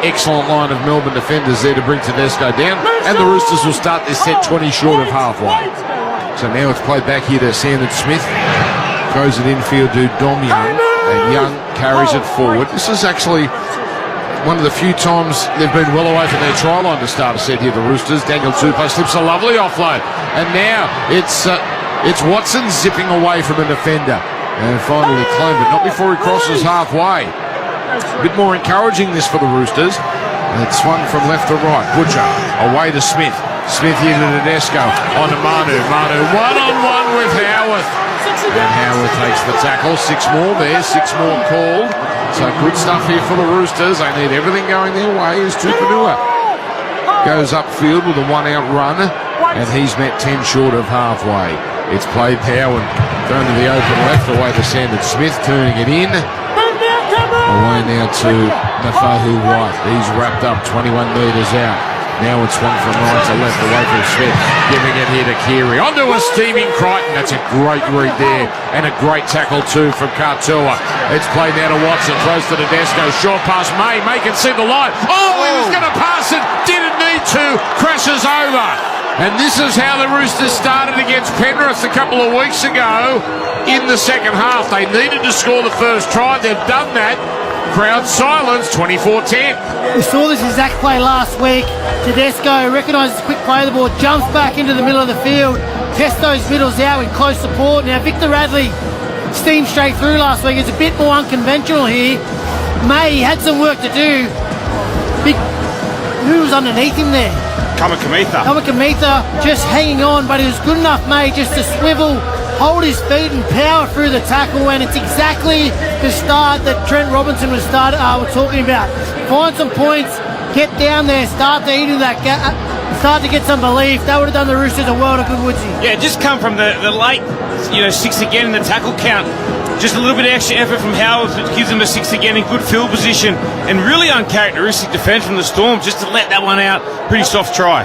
Excellent line of Melbourne defenders there to bring Tedesco down. And the Roosters will start this set 20 short of halfway. So now it's played back here to Sandon Smith. Throws it infield to Dom Young. And Young carries it forward. This is actually one of the few times they've been well away from their try line to start a set here, the Roosters. Daniel Tupou slips a lovely offload. And now it's Watson zipping away from a defender. And finally claimed it, not before he crosses halfway. A bit more encouraging this for the Roosters. And it's swung from left to right. Butcher away to Smith. Smith here to Tedesco. On to Manu. Manu one-on-one with Howarth. And Howarth takes the tackle. 6 more there. 6 more called. So good stuff here for the Roosters. They need everything going their way as Tupanua goes upfield with a 1-out run. And he's met 10 short of halfway. It's played now and thrown to the open left. Away to Sandon Smith. Turning it in. Away now to Nafahu White. He's wrapped up 21 metres out. Now it's swung from right to left away from Smith. Giving it here to Keary. Onto a steaming Crichton. That's a great read there. And a great tackle too from Kartua. It's played now to Watson. Throws to Tedesco. Short pass May. May can see the line. Oh, he was going to pass it. Didn't need to. Crashes over. And this is how the Roosters started against Penrith a couple of weeks ago in the second half. They needed to score the first try. They've done that. Crowd silence, 24-10. We saw this exact play last week. Tedesco recognises quick play of the ball, jumps back into the middle of the field, tests those middles out with close support. Now Victor Radley steamed straight through last week. It's a bit more unconventional here. May had some work to do. Who was underneath him there? Kamikamitha just hanging on, but it was good enough, May, just to swivel, hold his feet and power through the tackle, and it's exactly the start that Trent Robinson was talking about. Find some points, get down there, start to eat into that start to get some belief. That would have done the Roosters a world of good, Woodsy. Yeah, just come from the late, 6 again in the tackle count. Just a little bit of extra effort from Howard, which gives them a 6 again in good field position, and really uncharacteristic defence from the Storm just to let that one out. Pretty soft try.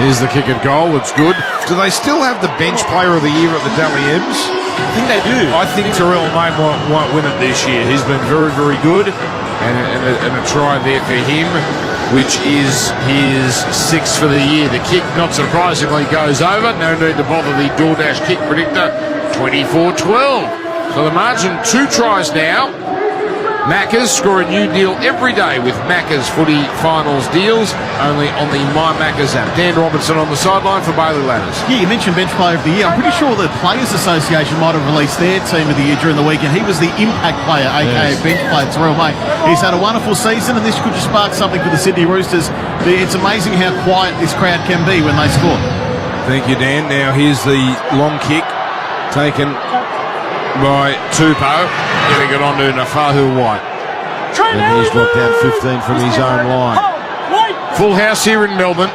Here's the kick at goal. It's good. Do they still have the bench player of the year at the Dally M's? I think they do. I think Terrell May won't win it this year. He's been very, very good, and a try there for him, which is his 6th for the year. The kick, not surprisingly, goes over. No need to bother the DoorDash kick predictor. 24-12. So the margin 2 tries now. Macca's score a new deal every day with Macca's Footy Finals deals, only on the My Macca's app. Dan Robinson on the sideline for Bailey Ladders. Yeah, you mentioned Bench Player of the Year. I'm pretty sure the Players Association might have released their Team of the Year during the weekend. He was the impact player, aka Bench Player, Terrell May. He's had a wonderful season, and this could just spark something for the Sydney Roosters. It's amazing how quiet this crowd can be when they score. Thank you, Dan. Now here's the long kick taken by Tupou, getting it on to Nafahu White. And he's dropped out 15 from his own line. Full house here in Melbourne.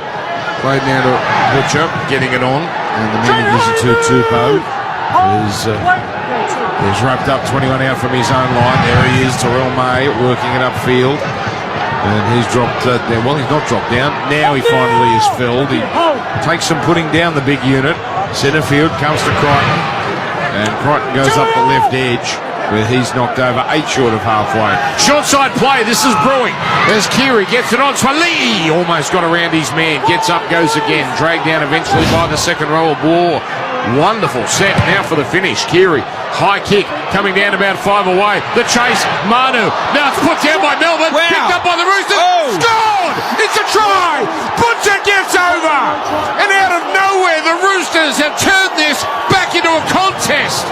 Played now to Butcher, getting it on. And the manager's to Tupou. He's wrapped up 21 out from his own line. There he is, Terrell May, working it upfield. And he's dropped down. Well, he's not dropped down. Now he finally is filled. He takes some putting down the big unit. Centre field comes to Crichton. And Crichton goes up the left edge, where he's knocked over 8 short of halfway. Short side play, this is brewing. There's Keary, gets it on. Swali almost got around his man. Gets up, goes again. Dragged down eventually by the second row of War. Wonderful set now for the finish. Keary, high kick, coming down about 5 away. The chase, Manu. Now it's put down by Melbourne. Wow. Picked up by the Roosters. Oh. Scored! It's a try! Butcher gets over! And out of nowhere, the Roosters have turned this back into a contest.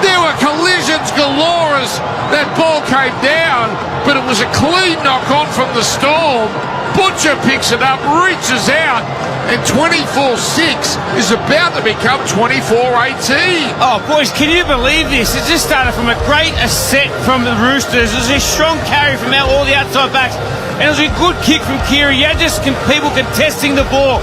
There were collisions galore as that ball came down, but it was a clean knock-on from the Storm. Butcher picks it up, reaches out, and 24-6 is about to become 24-18. Oh, boys, can you believe this? It just started from a great set from the Roosters. It was a strong carry from all the outside backs, and it was a good kick from Keary. You had just people contesting the ball.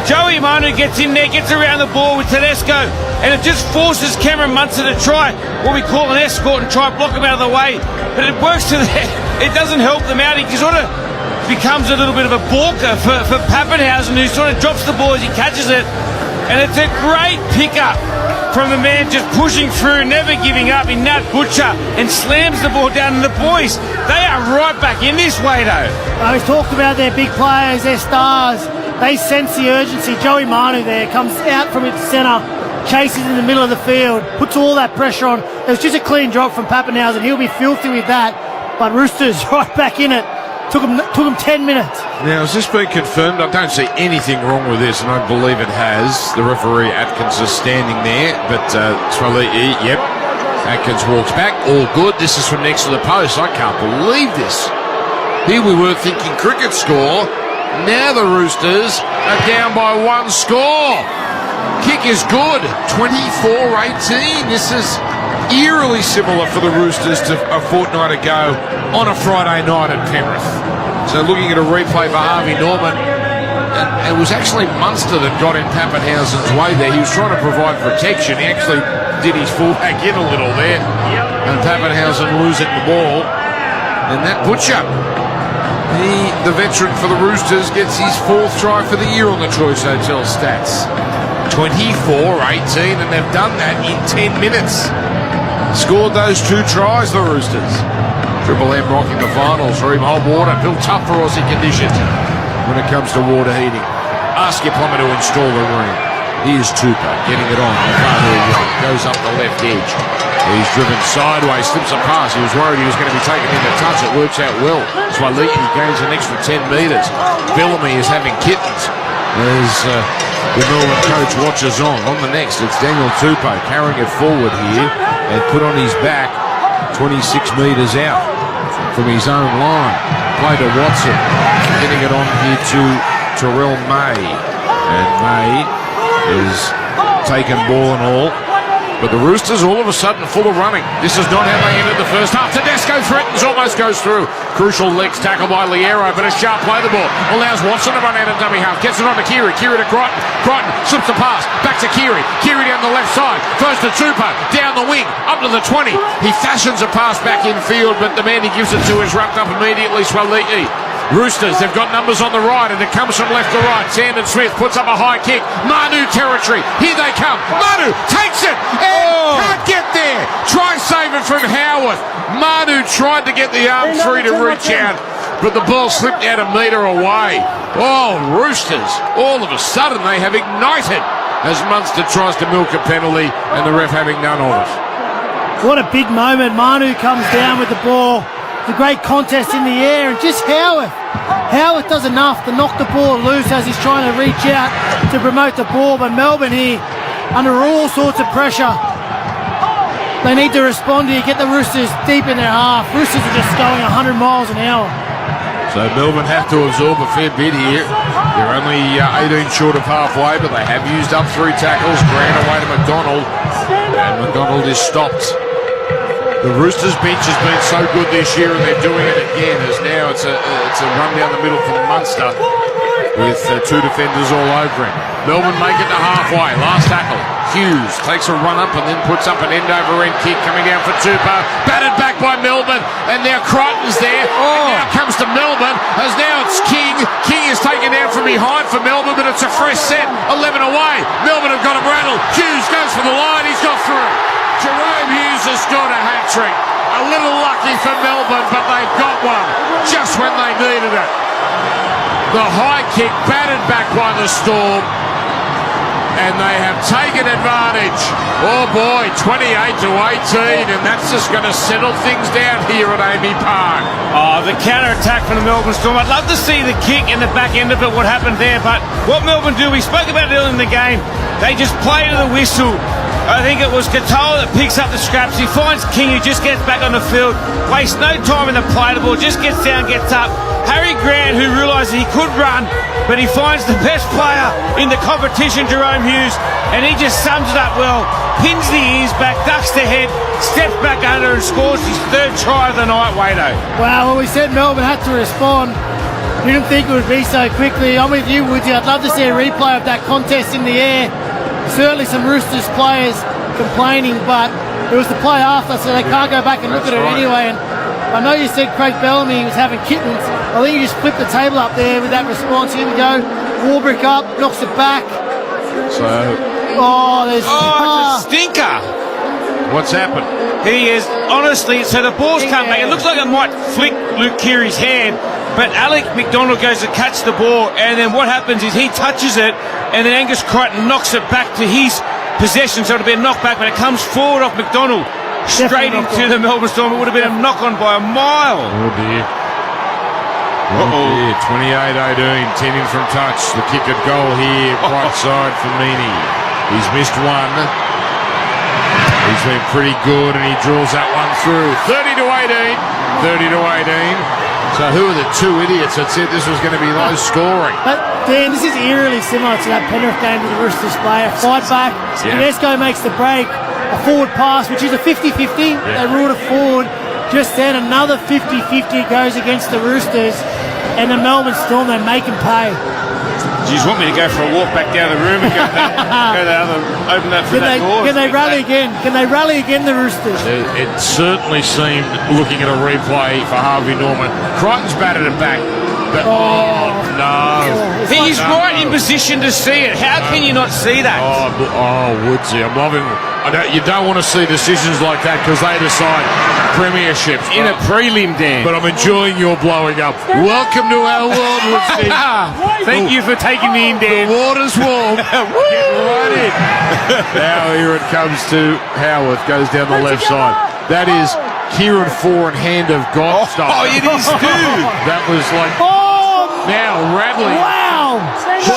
Joey Manu gets in there, gets around the ball with Tedesco, and it just forces Cameron Munster to try what we call an escort and try and block him out of the way. But it works to that. It doesn't help them out. He sort of becomes a little bit of a balker for Pappenhausen, who sort of drops the ball as he catches it. And it's a great pickup from the man just pushing through, never giving up in Nat Butcher, and slams the ball down. And the boys, they are right back in this way, though. We've talked about their big players, their stars. They sense the urgency. Joey Manu there comes out from its centre, chases in the middle of the field, puts all that pressure on. It was just a clean drop from Pappenhausen. He'll be filthy with that. But Roosters right back in it. Took them 10 minutes. Now, has this been confirmed? I don't see anything wrong with this, and I believe it has. The referee, Atkins, is standing there, but Swaliti, yep. Atkins walks back, all good. This is from next to the post. I can't believe this. Here we were thinking cricket score. Now the Roosters are down by 1 score. Kick is good, 24-18. This is eerily similar for the Roosters to a fortnight ago on a Friday night at Penrith. So looking at a replay for Harvey Norman, and it was actually Munster that got in Pappenhausen's way there. He was trying to provide protection. He actually did his fullback in a little there, and Pappenhausen losing the ball. And that Butcher, the veteran for the Roosters, gets his 4th try for the year on the Choice Hotel stats. 24-18, and they've done that in 10 minutes. Scored those 2 tries, the Roosters. Triple M rocking the finals. Room hot water, built tough for Aussie conditions when it comes to water heating. Ask your plumber to install the room. Here's Tupper getting it on. Goes up the left edge. He's driven sideways, slips a pass. He was worried he was going to be taken into touch. It works out well. Swaliti gains an extra 10 metres. Bellamy is having kittens as the Melbourne coach watches on. On the next, it's Daniel Tupou carrying it forward here and put on his back 26 metres out from his own line. Play to Watson, getting it on here to Terrell May. And May is taken ball and all. But the Roosters all of a sudden full of running. This is not how they ended the first half. Tedesco threatens, almost goes through. Crucial legs tackle by Liero, but a sharp play the ball. Allows Watson to run out of dummy half. Gets it on to Kiri. Kiri to Crichton. Crichton slips the pass. Back to Kiri. Kiri down the left side. Throws to Tupou. Down the wing. Up to the 20. He fashions a pass back in field, but the man he gives it to is wrapped up immediately. Swaliti. Roosters, they've got numbers on the right, and it comes from left to right. Sandon Smith puts up a high kick. Manu territory. Here they come. Manu takes it and can't get there. Try save it from Howarth. Manu tried to get the arm through to reach out, but the ball slipped out a metre away. Oh, Roosters, all of a sudden they have ignited as Munster tries to milk a penalty, and the ref having none of it. What a big moment. Manu comes down with the ball. The great contest in the air, and just Howarth does enough to knock the ball loose as he's trying to reach out to promote the ball. But Melbourne here, under all sorts of pressure, they need to respond here, get the Roosters deep in their half. Roosters are just going 100 miles an hour. So Melbourne have to absorb a fair bit here. They're only 18 short of halfway, but they have used up 3 tackles. Grant away to McDonald, and McDonald is stopped. The Roosters bench has been so good this year, and they're doing it again, as now it's a run down the middle for Munster with 2 defenders all over him. Melbourne make it to halfway. Last tackle. Hughes takes a run up and then puts up an end-over-end kick coming down for Tupou. Batted back by Melbourne, and now Crichton's there. And now comes to Melbourne, as now it's King. King is taken down from behind for Melbourne, but it's a fresh set. 11 away. Melbourne have got him rattled. Hughes goes for the line. He's got through. Jerome Hughes has got a hat-trick. A little lucky for Melbourne, but they've got one just when they needed it. The high kick batted back by the Storm, and they have taken advantage. Oh boy, 28-18, and that's just going to settle things down here at Amy Park. Oh, the counter-attack from the Melbourne Storm. I'd love to see the kick and the back end of it, what happened there, but what Melbourne do, we spoke about it earlier in the game, they just play to the whistle. I think it was Katoa that picks up the scraps. He finds King, who just gets back on the field, wastes no time in the play the ball, just gets down, gets up. Harry Grant, who realised he could run, but he finds the best player in the competition, Jerome Hughes, and he just sums it up well. Pins the ears back, ducks the head, steps back under and scores his 3rd try of the night, Wado. Wow, well, we said Melbourne had to respond. We didn't think it would be so quickly. I'm with you, Woodsy. I'd love to see a replay of that contest in the air. Certainly some Roosters players complaining, but it was the play after, so they can't go back and look at it anyway. And I know you said Craig Bellamy was having kittens. I think he just flipped the table up there with that response. Here we go. Warbrick up, knocks it back. So, there's... it's a stinker. What's happened? He is, honestly, so the ball's come back. It looks like it might flick Luke Keary's hand, but Alec McDonald goes to catch the ball, and then what happens is he touches it, and then Angus Crichton knocks it back to his possession, so it'll be a knockback, but it comes forward off McDonald, straight into the Melbourne Storm. It would have been a knock-on by a mile. Oh, dear. Oh, dear. 28-18, 10 in from touch. The kick at goal here, right side for Meany. He's missed one. He's been pretty good, and he drills that one through. 30-18. 30-18. So who are the two idiots that said this was going to be low scoring? Dan, this is eerily similar to that Penrith game with the Roosters player. Fight back. Tedesco makes the break. A forward pass, which is a 50-50. They ruled it forward. Just then, another 50-50 goes against the Roosters. And the Melbourne Storm, they make them pay. Do you just want me to go for a walk back down the room and go open that for that door? Can they rally again? Can they rally again, the Roosters? It certainly seemed, looking at a replay for Harvey Norman, Crichton's batted it back. But, no. He's right in position to see it. How can you not see that? Woodsy, I'm loving it. You don't want to see decisions like that because they decide premierships. In a prelim, Dan. But I'm enjoying your blowing up. Welcome to our world, Woodsy. Thank you for taking me in, Dan. The water's warm. Get right in. Now here it comes to Howarth. Goes down the left side. That is Kieran Foran, hand of God style. Oh, it is too. That was like... Now Radley. Wow.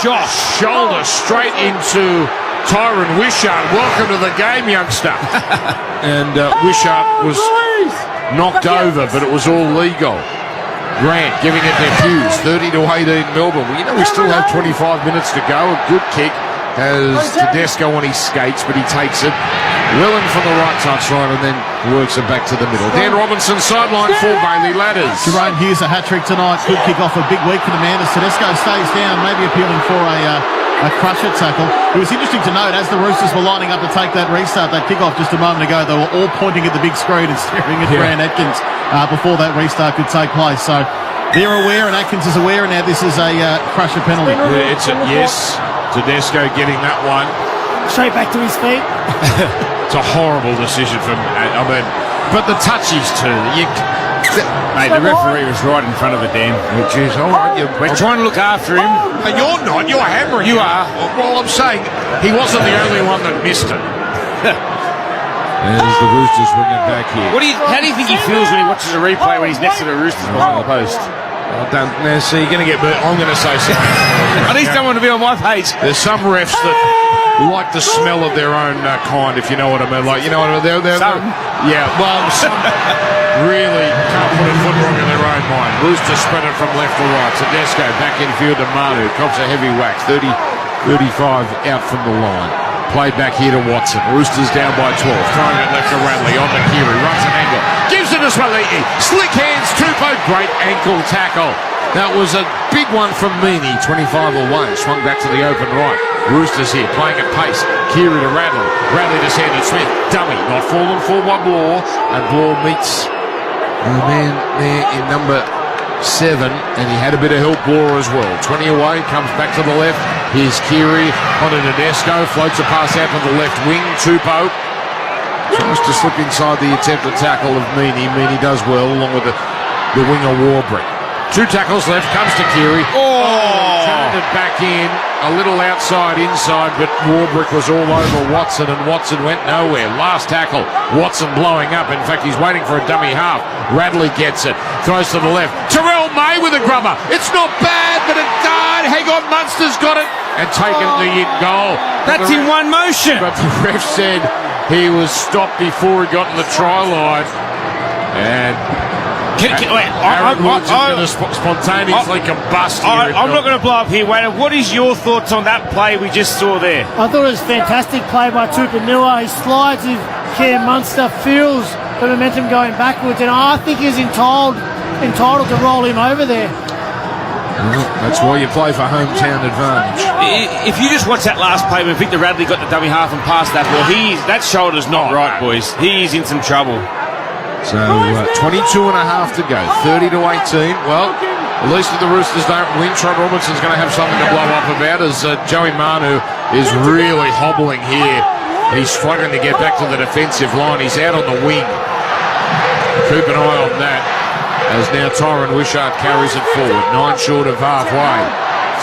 Shot shoulder straight into Tyron Wishart. Welcome to the game, youngster. And Wishart was knocked over, but it was all legal. Grant giving it to Hughes. 30-18 Melbourne. Well, you know, we still have 25 minutes to go. A good kick has Tedesco on his skates, but he takes it well in from the right touchline and then works it back to the middle. Dan Robinson sideline for Bailey Ladders. Jerome Hughes, a hat-trick tonight. Good kick off, a big week for the man as Tedesco stays down, maybe appealing for a crusher tackle. It was interesting to note, as the Roosters were lining up to take that restart, that kick-off just a moment ago, they were all pointing at the big screen and staring at Grant Atkins before that restart could take place. So they're aware, and Atkins is aware, and now this is a crusher penalty. Yeah, it's a yes. Tedesco getting that one. Straight back to his feet. It's a horrible decision from, but the touchies too. Mate, the referee was right in front of it, Dan. Which is, all right, we're trying to look after him. And you're not, you're hammering. You are. Well, I'm saying he wasn't the only one that missed it. There's the Roosters bringing it back here. How do you think he feels when he watches a replay when he's next to the Roosters behind the post? So you're going to get... I'm going to say something. At least don't want to be on my page. There's some refs that like the smell of their own kind, if you know what I mean. Like, you know what I mean? Some really can't put a foot wrong in their own mind. Roosters spread it from left to right. Tedesco back in field to Manu. Cops a heavy whack. 30-35 out from the line. Played back here to Watson. Roosters down by 12. Throwing it left to Radley. On to Keary. Runs an angle. Gives it to Swaliti. Slick hands. Tupou. Great ankle tackle. That was a big one from Meany. 25 away. Swung back to the open right. Roosters here playing at pace. Keary to Radley. Radley to Sandon Smith. Dummy. Not fallen for by Bloor. And Bloor meets the man there in number 7, and he had a bit of help Bloor as well. 20 away, comes back to the left. Here's Keary onto Tedesco, floats a pass out to the left wing. Tupou tries to slip inside the attempted tackle of Meany. Meany does well, along with the winger Warbrick. 2 tackles left, comes to Keary. Turned it back in, a little outside, inside, but Warbrick was all over Watson, and Watson went nowhere. Last tackle, Watson blowing up. In fact, he's waiting for a dummy half. Radley gets it, throws to the left. Terrell May with a grubber. It's not bad, but it died. Hang on, Munster's got it and taken the in goal. That's in one motion. But the ref said he was stopped before he got to the try line. And Aaron Woods is going to spontaneously combust here. I'm not going to blow up here, Wayne. What is your thoughts on that play we just saw there? I thought it was fantastic play by Tupanua. He slides with Cam Munster, feels the momentum going backwards, and I think he's entitled to roll him over there. Well, that's why you play for hometown advantage. If you just watch that last play when Victor Radley got the dummy half and passed that ball, that shoulder's not right, boys. He's in some trouble. So 22 and a half to go, 30-18. Well, At least if the Roosters don't win, Trent Robinson's going to have something to blow up about as Joey Manu is really hobbling here. He's struggling to get back to the defensive line. He's out on the wing. Keep an eye on that as now Tyron Wishart carries it forward. 9 short of halfway.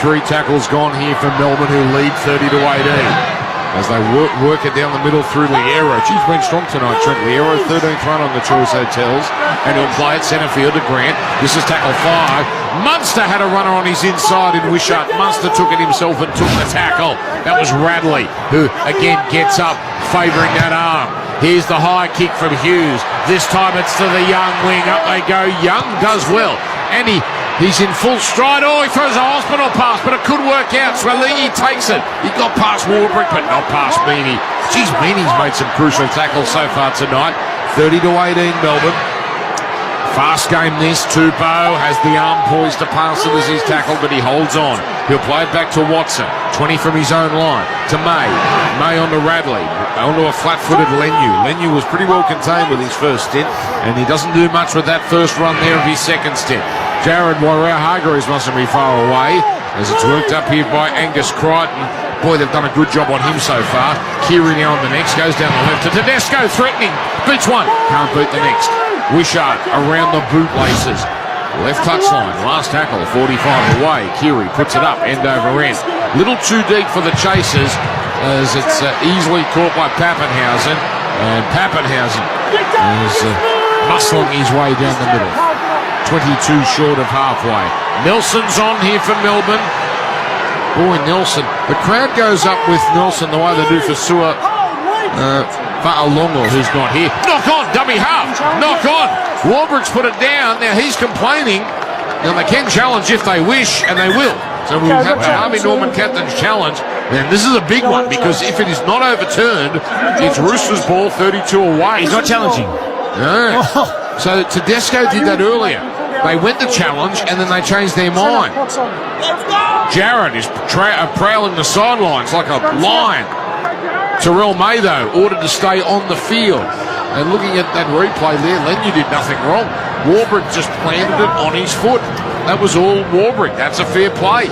3 tackles gone here for Melbourne, who lead 30-18. As they work it down the middle through Liero. She's been strong tonight, Trent Liero, 13th run on the Choice Hotels. And he'll play it centre field to Grant. This is tackle 5. Munster had a runner on his inside in Wishart. Munster took it himself and took the tackle. That was Radley, who again gets up, favouring that arm. Here's the high kick from Hughes. This time it's to the Young wing. Up they go. Young does well. And he's in full stride. Oh, he throws a hospital pass, but it could work out. Swaligi takes it. He got past Warbrick, but not past Meaney. Geez, Meaney's made some crucial tackles so far tonight. 30-18 Melbourne. Fast game this. Tupou has the arm poised to pass it as he's tackled, but he holds on. He'll play it back to Watson. 20 from his own line to May. May on to Radley. Onto a flat-footed Lenu. Lenu was pretty well contained with his first stint, and he doesn't do much with that first run there of his second stint. Jared Warrior-Hargreaves mustn't be far away as it's worked up here by Angus Crichton. Boy, they've done a good job on him so far. Kiri now on the next, goes down the left to Tedesco, threatening. Beats one, can't beat the next. Wishart around the bootlaces. Left touchline, last tackle, 45 away. Kiri puts it up, end over end. Little too deep for the chasers as it's easily caught by Pappenhausen. And Pappenhausen is muscling his way down the middle. 22 short of halfway. Nelson's on here for Melbourne. Boy, Nelson. The crowd goes up with Nelson the way they do for Sua Fa'alongo, who's not here. Knock on, dummy half. Knock on. Warbrick's put it down. Now he's complaining. Now they can challenge if they wish, and they will. So we'll have the Harvey Norman captain's challenge. And this is a big one because if it is not overturned, it's Roosters ball 32 away. He's not challenging. No. So Tedesco did that earlier. They went the challenge and then they changed their mind. Jarrett is prowling the sidelines like a lion. Terrell May, though, ordered to stay on the field. And looking at that replay there, Lenu did nothing wrong. Warbrick just planted it on his foot. That was all Warbrick. That's a fair play.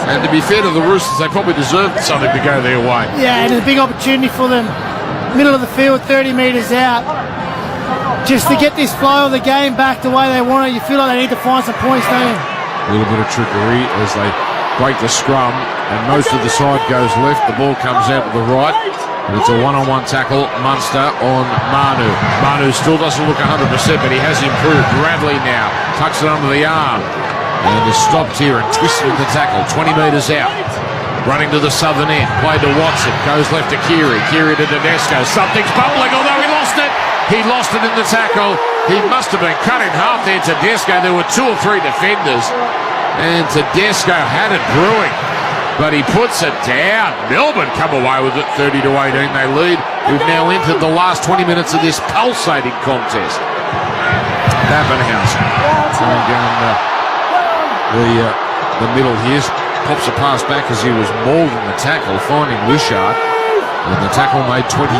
And to be fair to the Roosters, they probably deserved something to go their way. Yeah, and a big opportunity for them. Middle of the field, 30 metres out. Just to get this flow of the game back the way they want it, you feel like they need to find some points, don't you? A little bit of trickery as they break the scrum, and most of the side goes left. The ball comes out to the right, and it's a one-on-one tackle. Munster on Manu. Manu still doesn't look 100%, but he has improved. Radley now tucks it under the arm, and is stopped here and twisted in the tackle. 20 metres out. Running to the southern end. Played to Watson. Goes left to Kiri. Kiri to Tedesco. Something's bubbling, although he lost it. He lost it in the tackle. He must have been cut in half there, Tedesco. There were 2 or 3 defenders. And Tedesco had it brewing. But he puts it down. Melbourne come away with it 30-18. They lead. We've now entered the last 20 minutes of this pulsating contest. Pappenhausen going down the middle here. Pops a pass back as he was mauled in the tackle, finding Wishart. And the tackle made 24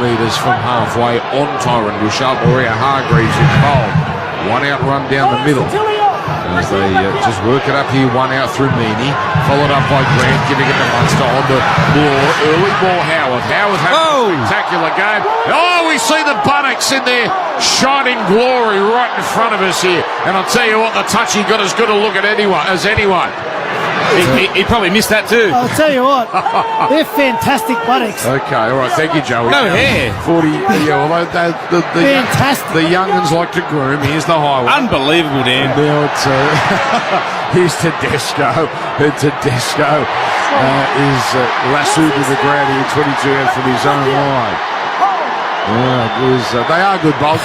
metres from halfway on Tyron Wishart. Warrior-Hargreaves involved. 1 out run down the middle. As they just work it up here, 1 out through Meaney. Followed up by Grant, giving it to Munster on to Moore. Early ball, Howard. Howard having a spectacular game. Oh, we see the buttocks in there, shining glory right in front of us here. And I'll tell you what, the touch he got as good a look at anyone as anyone. He probably missed that too. I'll tell you what, they're fantastic buttocks. Okay, all right, thank you, Joey. No hair. 40, yeah, well, fantastic. The young'uns like to groom. Here's the highway. Unbelievable, Dan. Now it's, here's Tedesco. Tedesco is lassoed to the ground here, 22 out from his own line. They are good bowls.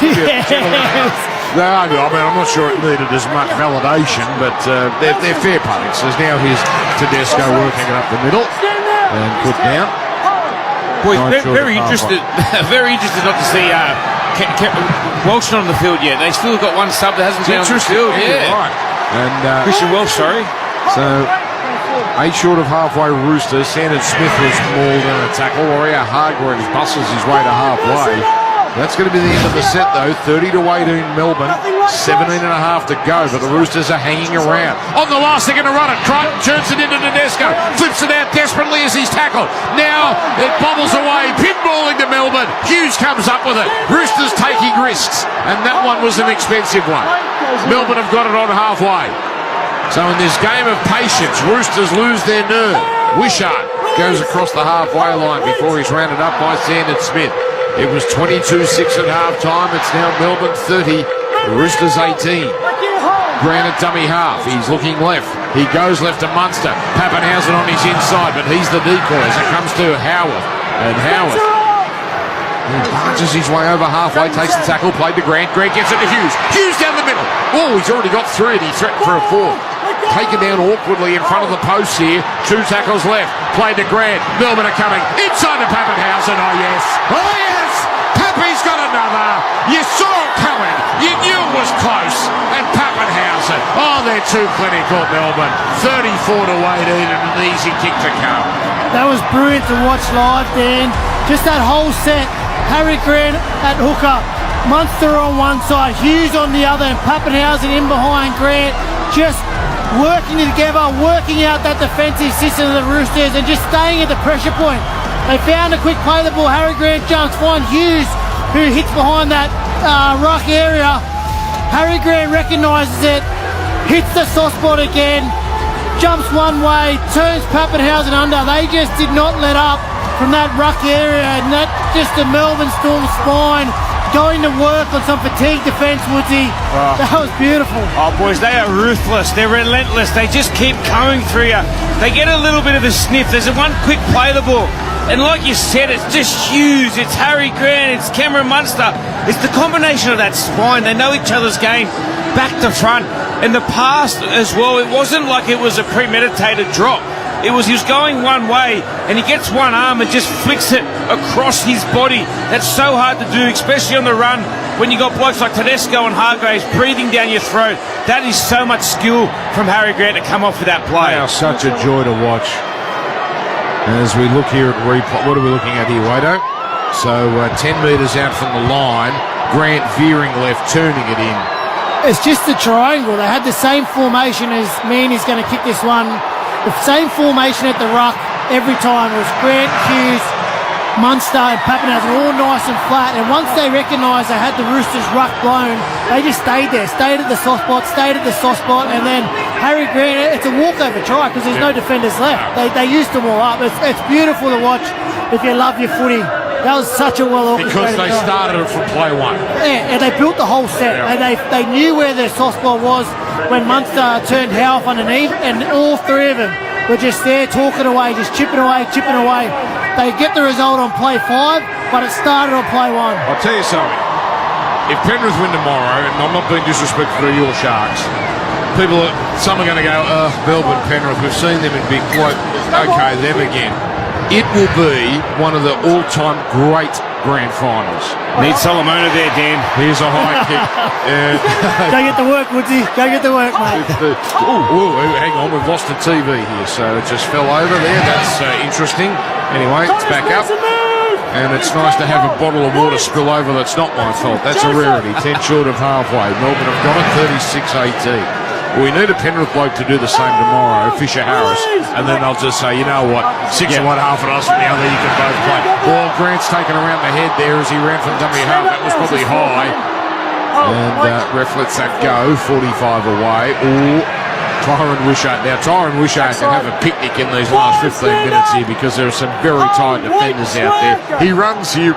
They are good. I mean, I'm not sure it needed as much validation, but they're fair puttings. There's now here's Tedesco working it up the middle and put down. Boy, very interested. Very interested not to see Walsh not on the field yet. They still got one sub that hasn't been on the field. Yeah, right. And Christian Welsh, sorry. So 8 short of halfway. Roosters. Sandon Smith was mauled in a tackle. Warrior-Hargreaves buses his way to halfway. That's going to be the end of the set, though. 30-18 Melbourne. 17 and a half to go, but the Roosters are hanging around. On the last, they're going to run it. Crichton turns it into Tedesco. Flips it out desperately as he's tackled. Now it bobbles away. Pinballing to Melbourne. Hughes comes up with it. Roosters taking risks, and that one was an expensive one. Melbourne have got it on halfway. So in this game of patience, Roosters lose their nerve. Wishart goes across the halfway line before he's rounded up by Sandon Smith. It was 22-6 at half time. It's now Melbourne 30, Roosters 18. Grant at dummy half. He's looking left. He goes left to Munster. Pappenhausen on his inside, but he's the decoy as it comes to Howard. And Howard, he barges his way over halfway, takes the tackle, played to Grant. Grant gets it to Hughes. Hughes down the middle. Oh, he's already got three and he threatened for a fourth. Taken down awkwardly in front of the posts here. 2 tackles left. Played to Grant. Melbourne are coming. Inside to Pappenhausen. Oh, yes. Oh, yes. Pappy's got another. You saw it coming. You knew it was close. And Pappenhausen. Oh, they're too clinical, Melbourne. 34-18 and an easy kick to come. That was brilliant to watch live, Dan. Just that whole set. Harry Grant at hooker. Munster on one side. Hughes on the other. And Pappenhausen in behind Grant. Just working together, working out that defensive system of the Roosters and just staying at the pressure point. They found a quick play the ball. Harry Grant jumps, finds Hughes, who hits behind that ruck area. Harry Grant recognises it, hits the soft spot again, jumps one way, turns Pappenhausen under. They just did not let up from that ruck area, and that just the Melbourne Storm spine going to work on some fatigue defence, Woodsy. Oh. That was beautiful. Oh, boys, they are ruthless. They're relentless. They just keep going through you. They get a little bit of a sniff. There's a one quick play the ball. And like you said, it's just Hughes, it's Harry Grant, it's Cameron Munster. It's the combination of that spine. They know each other's game back to front. In the past as well, it wasn't like it was a premeditated drop. It was he was going one way and he gets one arm and just flicks it across his body. That's so hard to do, especially on the run when you got blokes like Tedesco and Hargraves breathing down your throat. That is so much skill from Harry Grant to come off with that play. Now, such a joy to watch. As we look here at replay, what are we looking at here, Wado? So 10 metres out from the line, Grant veering left, turning it in. It's just a triangle. They had the same formation as Meany's going to kick this one. The same formation at the ruck every time. It was Grant, Hughes, Munster and Pappenhausen all nice and flat. And once they recognised they had the Roosters ruck blown, they just stayed there, stayed at the soft spot, and then Harry Grant, it's a walkover try because there's no defenders left. They used them all up. It's beautiful to watch if you love your footy. That was such a well orchestrated because they started it from play one. Yeah, and they built the whole set. Yeah. And they knew where their soft spot was when Munster turned Howarth underneath, and all three of them were just there talking away, just chipping away. They get the result on play 5, but it started on play 1. I'll tell you something. If Penrith win tomorrow, and I'm not being disrespectful to your Sharks, some are going to go, Melbourne, Penrith, we've seen them in big quote. Okay, them again. It will be one of the all-time great grand finals. Need Solomona there, Dan. Here's a high kick. Go get to work, Woodsy. Go get to work, mate. Hang on, we've lost the TV here, so it just fell over there. That's interesting. Anyway, it's back up. And it's nice to have a bottle of water spill over that's not my fault. That's a rarity. 10 short of halfway. Melbourne have got it 36-18. We need a Penrith bloke to do the same tomorrow, Fisher Harris, and then they'll just say, you know what, 6 of one, half of us from the other, you can both play. Well, Grant's taken around the head there as he ran from dummy half. That was probably high. And ref lets that go, 45 away. Tyron Wishart. Now, Tyron Wishart can have a picnic in these last 15 minutes here because there are some very tight defenders out there. He runs here,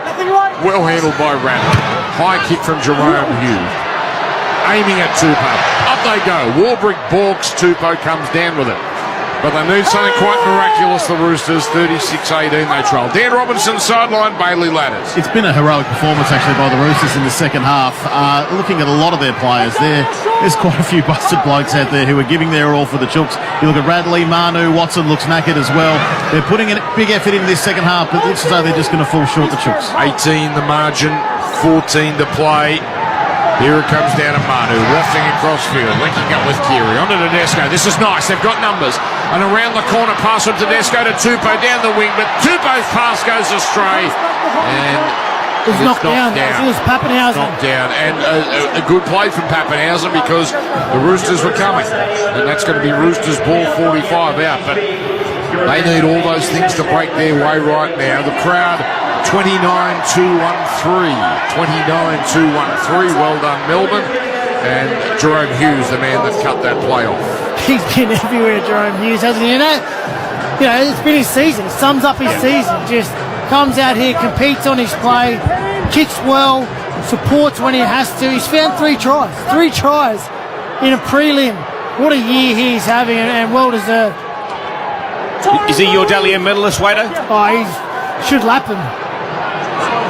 well handled by Rattler. High kick from Jerome Hughes. Aiming at Tupou. Up they go. Warbrick balks. Tupou comes down with it. But they need something quite miraculous, the Roosters. 36-18 they trail. Dan Robinson sideline, Bailey Ladders. It's been a heroic performance actually by the Roosters in the second half. Looking at a lot of their players, there's quite a few busted blokes out there who are giving their all for the Chooks. You look at Radley, Manu, Watson looks knackered as well. They're putting a big effort in this second half, but it looks as though they're just going to fall short, the Chooks. 18 the margin, 14 to play. Here it comes down to Manu, wafting across field, linking up with Keary. Onto Tedesco. This is nice. They've got numbers. And around the corner, pass from Tedesco to Tupou down the wing. But Tupou's pass goes astray. And was knocked down. It was Pappenhausen. Knocked down. And a good play from Pappenhausen because the Roosters were coming. And that's going to be Roosters ball 45 out. But they need all those things to break their way right now. The crowd 29-2-1-3. 29-2-1-3. Well done, Melbourne. And Jerome Hughes, the man that cut that play off. He's been everywhere, Jerome Hughes, hasn't he? It's been his season. It sums up his season. Just comes out here, competes on his play, kicks well, supports when he has to. He's found 3 tries. 3 tries in a prelim. What a year he's having, and well deserved. Is he your Dally M medalist, Wader? Oh, he should lap him.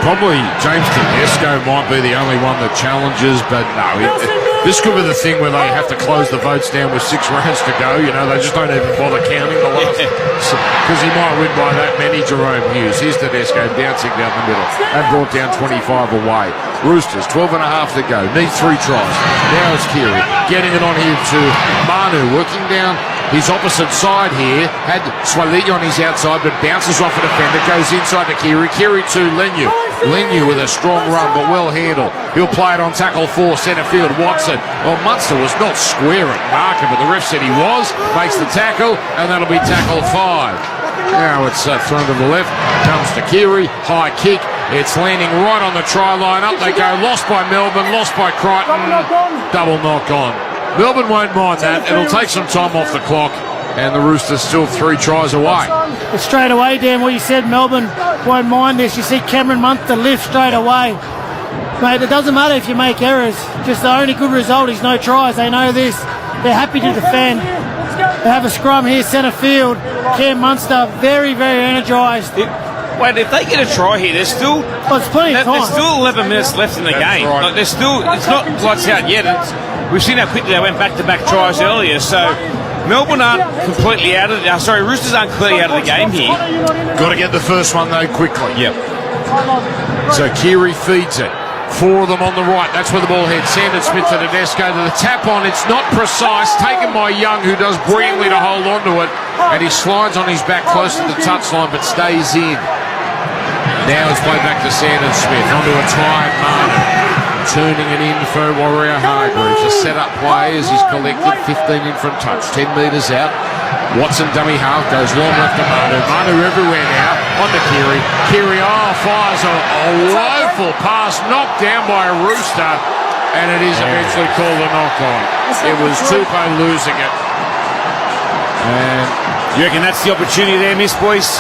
Probably James Tedesco might be the only one that challenges, but no. This could be the thing where they have to close the votes down with 6 rounds to go. They just don't even bother counting the last. Because he might win by that many, Jerome Hughes. Here's Tedesco bouncing down the middle and brought down 25 away. Roosters, 12 and a half to go. Need 3 tries. Now it's Keary getting it on here to Manu, working down his opposite side here. Had Swaliti on his outside, but bounces off a defender, goes inside to Keary. Keary to Leniu. Leniu with a strong run, but well handled. He'll play it on tackle 4, centre field. Watson. Well, Munster was not square at marker, but the ref said he was. Makes the tackle, and that'll be tackle 5. Now it's thrown to the left. Comes to Keary. High kick. It's landing right on the try line. Up they go. Lost by Melbourne. Lost by Crichton. Double knock on. Melbourne won't mind that. It'll take some time off the clock. And the Roosters still 3 tries away. But straight away, Dan, what you said, Melbourne won't mind this. You see Cameron Munster lift straight away. Mate, it doesn't matter if you make errors. Just the only good result is no tries. They know this. They're happy to defend. They have a scrum here, centre field. Cam Munster, very, very energised. Wait, if they get a try here, there's still... there's plenty of time. There's still 11 minutes left in the game. Right. Like, there's still... It's not lights out yet. We've seen how quickly they went back-to-back tries earlier, so... Melbourne aren't completely out of it. Roosters aren't completely out of the game here. Got to get the first one, though, quickly. Yep. So Keary feeds it. 4 of them on the right. That's where the ball heads. Sandon Smith to Tedesco to the tap on. It's not precise. Taken by Young, who does brilliantly to hold on to it. And he slides on his back close to the touchline, but stays in. Now it's played back to Sandon Smith. Onto a tired Martin. Turning it in for Warrior Hargreaves. A set-up play as he's collected 15 in from touch. 10 metres out. Watson dummy half goes long left to Manu. Manu everywhere now. On to Keary. Keary, fires a woeful pass. Knocked down by a Rooster. And it is eventually called a knock-on. It was Tupou losing it. And you reckon that's the opportunity there, Miss Boys?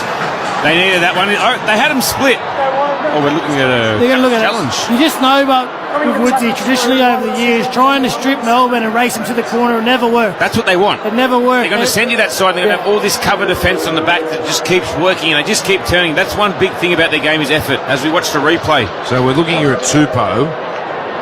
They needed that one. Oh, they had them split. Oh, we're looking at a challenge. You just know, but with Woodsy, traditionally over the years, trying to strip Melbourne and race them to the corner, it never worked. That's what they want. It never worked. They're going to send you that side. They're going to have all this cover defence on the back that just keeps working, and they just keep turning. That's one big thing about their game is effort, as we watch the replay. So we're looking here at Tupou.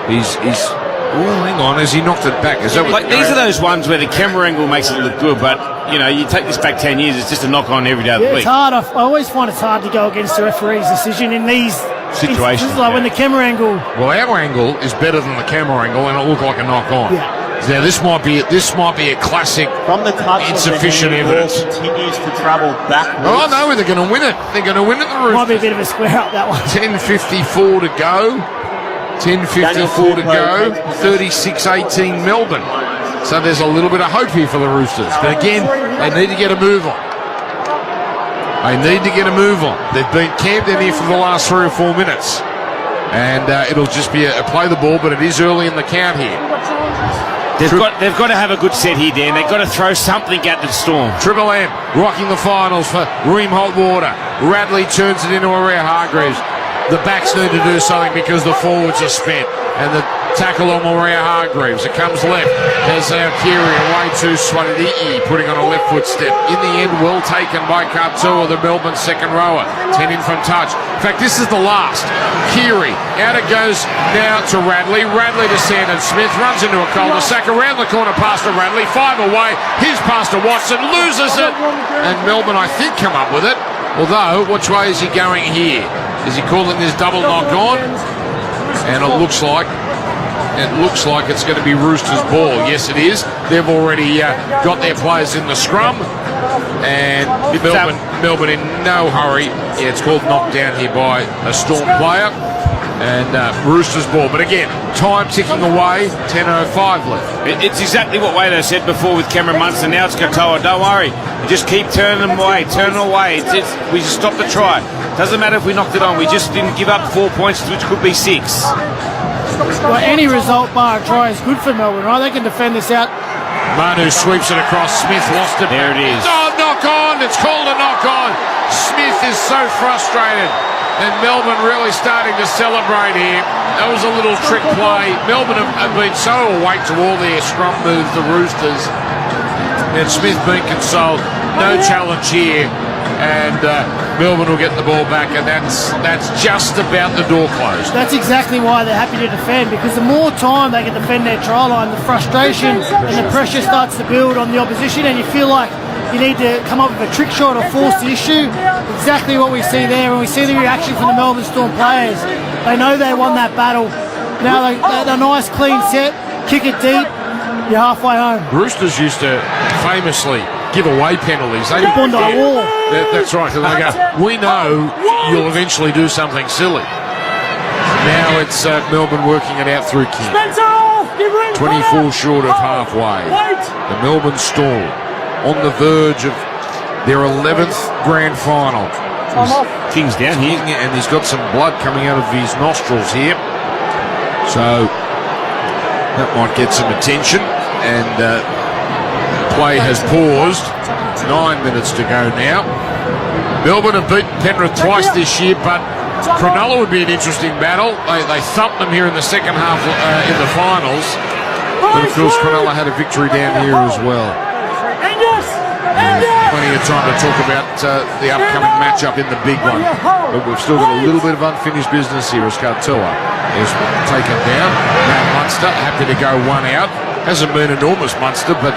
He's hang on, as he knocked it back. Is that like these are those ones where the camera angle makes it look good, but you take this back 10 years, it's just a knock on every day of the week. It's hard. I always find it's hard to go against the referee's decision in these situations. Like when the camera angle. Well, our angle is better than the camera angle, and it looked like a knock on. Yeah. Now this might be a classic from the touch insufficient evidence. Continues to travel backwards. Oh no, they're going to win it. They're going to win it. The Roosters. Might be a bit of a square up that one. 10:54 to go. 10:54 to go. 36-18 Melbourne. So there's a little bit of hope here for the Roosters. But again, they need to get a move on. They've been camped in here for the last 3 or 4 minutes. And it'll just be a play the ball, but it is early in the count here. They've got to have a good set here, Dan. They've got to throw something at the Storm. Triple M rocking the finals for Ream Holtwater. Radley turns it into Warrior Hargreaves. The backs need to do something because the forwards are spent. And the tackle on Warrior Hargreaves. It comes left. There's Keary away to Swaliti, putting on a left foot step. In the end, well taken by Kartua, the Melbourne second rower. 10 in from touch. In fact, this is the last. Keary, out it goes now to Radley. Radley to Sandon Smith, runs into a cul-de-sac, around the corner past to Radley. 5 away, here's past to Watson, loses it. And Melbourne, I think, come up with it. Although, which way is he going here? Is he calling this double knock on? And it looks like it's going to be Roosters' ball. Yes, it is. They've already got their players in the scrum. And Melbourne in no hurry. Yeah, it's called knockdown here by a Storm player. And Roosters ball. But again, time ticking away, 10:05 left. It's exactly what Wado said before with Cameron Munson. Now it's Katoa. Don't worry. You just keep turning them away, we just stopped the try. Doesn't matter if we knocked it on. We just didn't give up 4 points, which could be 6. Well, any result bar a try is good for Melbourne, right? They can defend this out. Manu sweeps it across. Smith lost it. There it is. Oh, knock on. It's called a knock on. Smith is so frustrated. And Melbourne really starting to celebrate here. That was a little trick play. Melbourne have been so awake to all their scrum moves, the Roosters. And Smith being consoled. No challenge here. And Melbourne will get the ball back, and that's just about the door closed. That's exactly why they're happy to defend, because the more time they can defend their try line, the frustration and the pressure starts to build on the opposition, and you feel like you need to come up with a trick shot or force the issue. Exactly what we see there, and we see the reaction from the Melbourne Storm players. They know they won that battle. Now a nice clean set, kick it deep, you're halfway home. Roosters used to famously give away penalties. They Bondi Wall. That's right. They go, we know you'll eventually do something silly. Now it's Melbourne working it out through King. 24 short of halfway. The Melbourne Storm on the verge of their 11th grand final. King's down here. And he's got some blood coming out of his nostrils here. So that might get some attention. And play has paused. 9 minutes to go now. Melbourne have beaten Penrith twice this year, but Cronulla would be an interesting battle. They thumped them here in the second half in the finals. But of course Cronulla had a victory down here as well. Plenty of time to talk about the upcoming matchup in the big one. But we've still got a little bit of unfinished business here as Katoa is taken down. Now Munster happy to go one out. Hasn't been enormous, Munster, but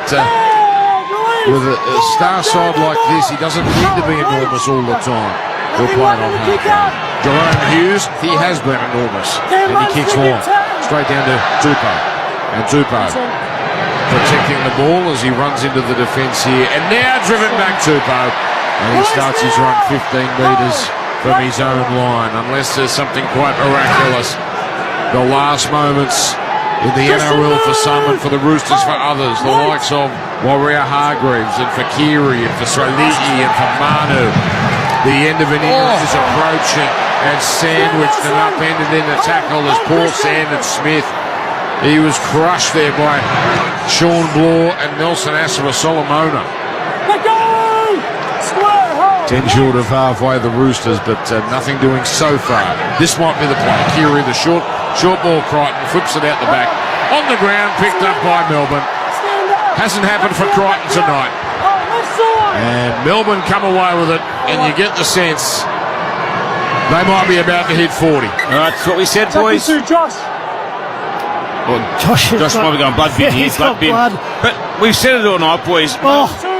with a star side like this, he doesn't need to be enormous all the time. He'll play it on half. Jerome Hughes, he has been enormous. And he kicks long. Straight down to Tupou. And Tupou protecting the ball as he runs into the defence here. And now driven back Tupou. And he starts his run 15 metres from his own line. Unless there's something quite miraculous. The last moments in the NRL for some and for the Roosters for others. The likes of Warrior Hargreaves and for Kiri and for Srali'i and for Manu. The end of an innings is approaching and sandwiched and upended in the tackle as Paul Sandon Smith. He was crushed there by Sean Bloor and Nelson Asava Solomona. 10 short of halfway the Roosters, but nothing doing so far. This might be the play. Kiri, the short ball, Crichton flips it out the back. On the ground, picked up by Melbourne. Hasn't happened for Crichton tonight. And Melbourne come away with it, and you get the sense they might be about to hit 40. That's what we said, boys. Well, Josh might be going blood bin here. Blood bin. But we've said it all night, boys.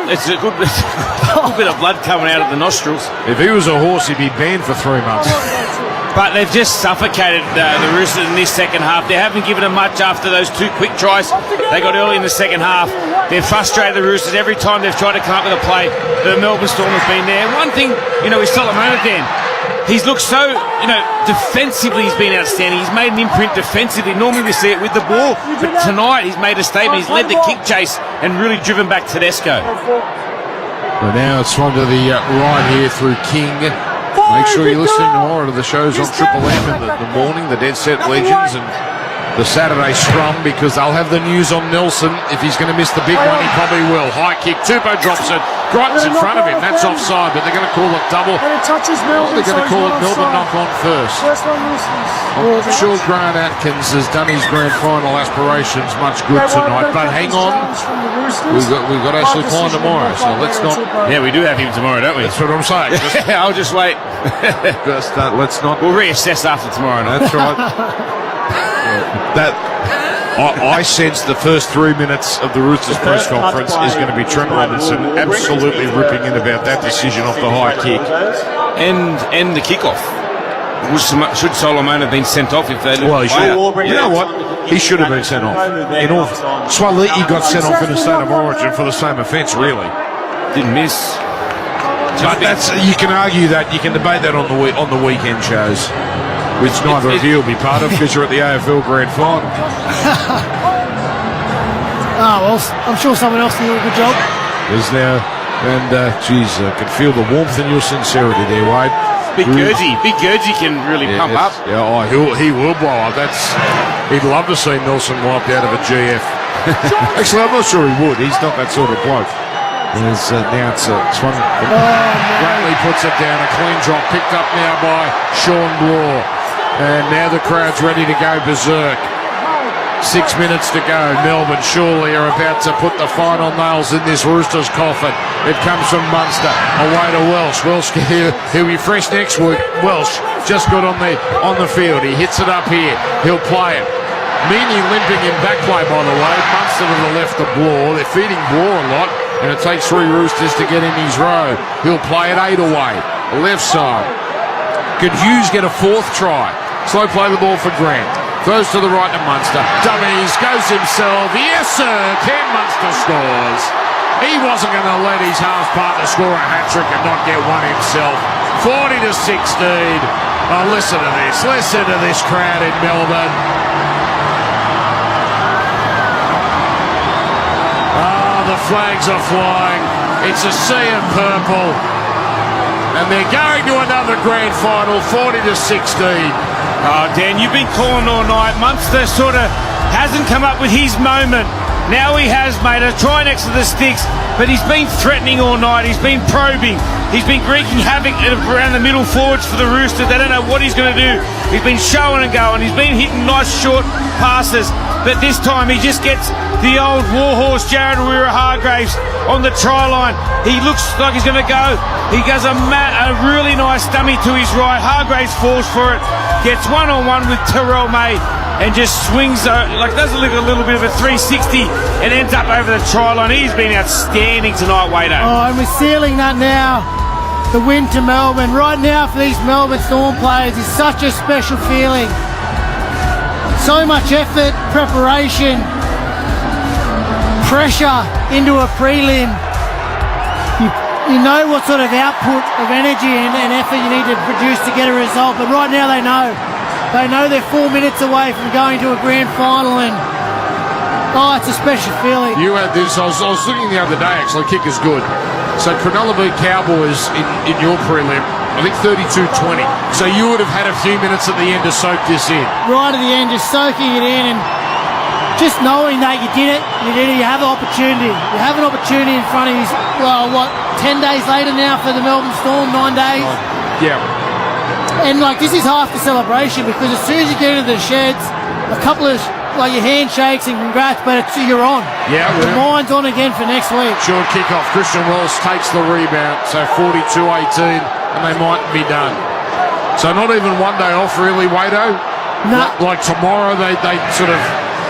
It's a good bit of blood coming out of the nostrils. If he was a horse, he'd be banned for 3 months. But they've just suffocated the Roosters in this second half. They haven't given them much after those 2 quick tries they got early in the second half. They've frustrated the Roosters every time they've tried to come up with a play. The Melbourne Storm has been there. One thing, with Solomona, Dan, he's looked so, defensively he's been outstanding. He's made an imprint defensively. Normally we see it with the ball, but tonight he's made a statement. He's led the kick chase and really driven back Tedesco. But now it's on to the right here through King. Make sure you're listening tomorrow to the shows on Triple M in the morning, the Dead Set Legends and the Saturday Scrum, because they'll have the news on Nelson. If he's going to miss the big one, he probably will. High kick, Tupou drops it. Crichton's in front of him. That's offside, but they're going to call it double. And it touches Melbourne. They're going to call it Melbourne knock on first. I'm sure Grant Atkins has done his grand final aspirations much good tonight, but hang on. We've got Ashley Klein tomorrow, so let's not. Yeah, we do have him tomorrow, don't we? That's what I'm saying. I'll just wait. Let's not. We'll reassess after tomorrow night. That's right. I sense the first 3 minutes of the Roosters press conference is going to be Trent Robinson absolutely ripping in about that decision off the high kick and the kickoff. Should Solomon have been sent off if they looked? Well, he should. You know what? He should have been sent off. Swalee got sent off in a state of origin for the same offence, really. Didn't miss. But you can argue that, you can debate that on the weekend shows, which neither of you will be part of because you're at the AFL Grand Final. Well, I'm sure someone else will do a good job. There's now, and geez, I can feel the warmth in your sincerity there, Wade. Big Gurgy can really pump up. Yeah, he will blow up. He'd love to see Nelson wiped out of a GF. Actually, I'm not sure he would. He's not that sort of bloke. Now it's one. Ratley puts it down. A clean drop picked up now by Sean Bloor. And now the crowd's ready to go berserk. 6 minutes to go. Melbourne surely are about to put the final nails in this Roosters coffin. It comes from Munster away to Welsh. Welsh he'll be fresh next week. Welsh just got on the field. He hits it up here. He'll play it. Meany limping in back play, by the way. Munster to the left of Bloor. They're feeding Bloor a lot, and it takes 3 Roosters to get in his row. He'll play it 8 away. Left side. Could Hughes get a 4th try? Slow play the ball for Grant. Throws to the right to Munster. Dummies, goes himself. Yes, sir. Cam Munster scores. He wasn't going to let his half partner score a hat-trick and not get one himself. 40-16. Oh, listen to this. Listen to this crowd in Melbourne. Oh, the flags are flying. It's a sea of purple. And they're going to another grand final, 40-16. Oh, Dan, you've been calling all night. Munster sort of hasn't come up with his moment. Now he has made a try next to the sticks, but he's been threatening all night. He's been probing. He's been wreaking havoc around the middle forwards for the Roosters. They don't know what he's going to do. He's been showing and going. He's been hitting nice short passes, but this time he just gets the old warhorse Jared Weir-Hargraves on the try line. He looks like he's going to go. He does a really nice dummy to his right. Hargraves falls for it. Gets one-on-one with Terrell May and just swings, does a little bit of a 360 and ends up over the try line. He's been outstanding tonight, Wado. Oh, and we're sealing that now. The win to Melbourne. Right now for these Melbourne Storm players is such a special feeling. So much effort, preparation, pressure into a prelim. You know what sort of output of energy and effort you need to produce to get a result, but right now they know. They know they're 4 minutes away from going to a grand final, and it's a special feeling. You had this, I was looking the other day, actually, kick is good. So Cronulla beat Cowboys in your prelim, I think 32-20. So you would have had a few minutes at the end to soak this in. Right at the end, just soaking it in, and just knowing that you did it, you have an opportunity. You have an opportunity in front of you. 10 days later now for the Melbourne Storm, 9 days. Yeah. And this is half the celebration, because as soon as you get into the sheds, a couple of your handshakes and congrats, but you're on. Yeah. The mind's on again for next week. Short kick-off. Christian Wells takes the rebound, so 42-18, and they might be done. So not even 1 day off, really, Wado? No. Like tomorrow, they sort of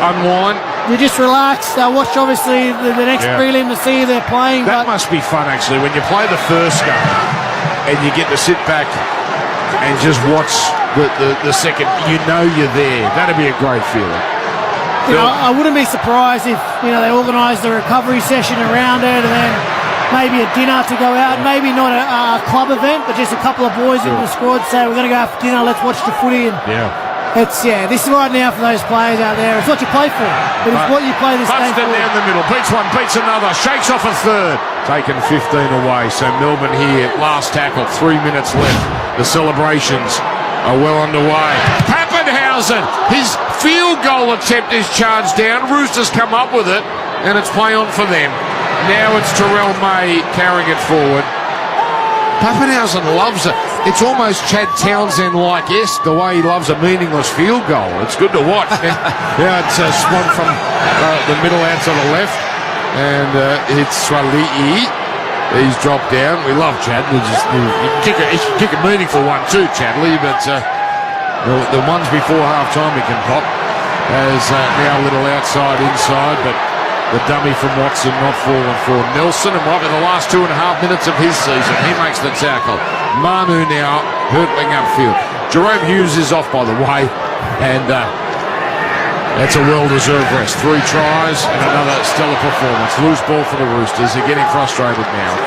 unwind. You just relax. Watch, obviously, the next prelim to see who they're playing. That must be fun, actually, when you play the first game and you get to sit back and just watch the second. You know you're there. That'd be a great feeling. I wouldn't be surprised if they organised a recovery session around it, and then maybe a dinner to go out. Maybe not a club event, but just a couple of boys in the squad say, we're going to go out for dinner, let's watch the footy. And this is right now for those players out there. It's what you play for, but it's what you play this game for. Down the middle, beats one, beats another, shakes off a third. Taken 15 away, so Melbourne here, last tackle, 3 minutes left. The celebrations are well underway. Pappenhausen, his field goal attempt is charged down. Roosters come up with it, and it's play on for them. Now it's Terrell May carrying it forward. Pappenhausen loves it. It's almost Chad Townsend-like the way he loves a meaningless field goal. It's good to watch. It's a spun from the middle out to the left, and it's Swali'i. He's dropped down. We love Chad. He can kick a meaningful one too, Chadley, but the ones before half-time he can pop. As now a little outside, inside, but the dummy from Watson not falling for Nelson, and might be the last 2.5 minutes of his season. He makes the tackle. Manu now hurtling upfield. Jerome Hughes is off, by the way, and That's a well-deserved rest. 3 tries and another stellar performance. Loose ball for the Roosters. They're getting frustrated now.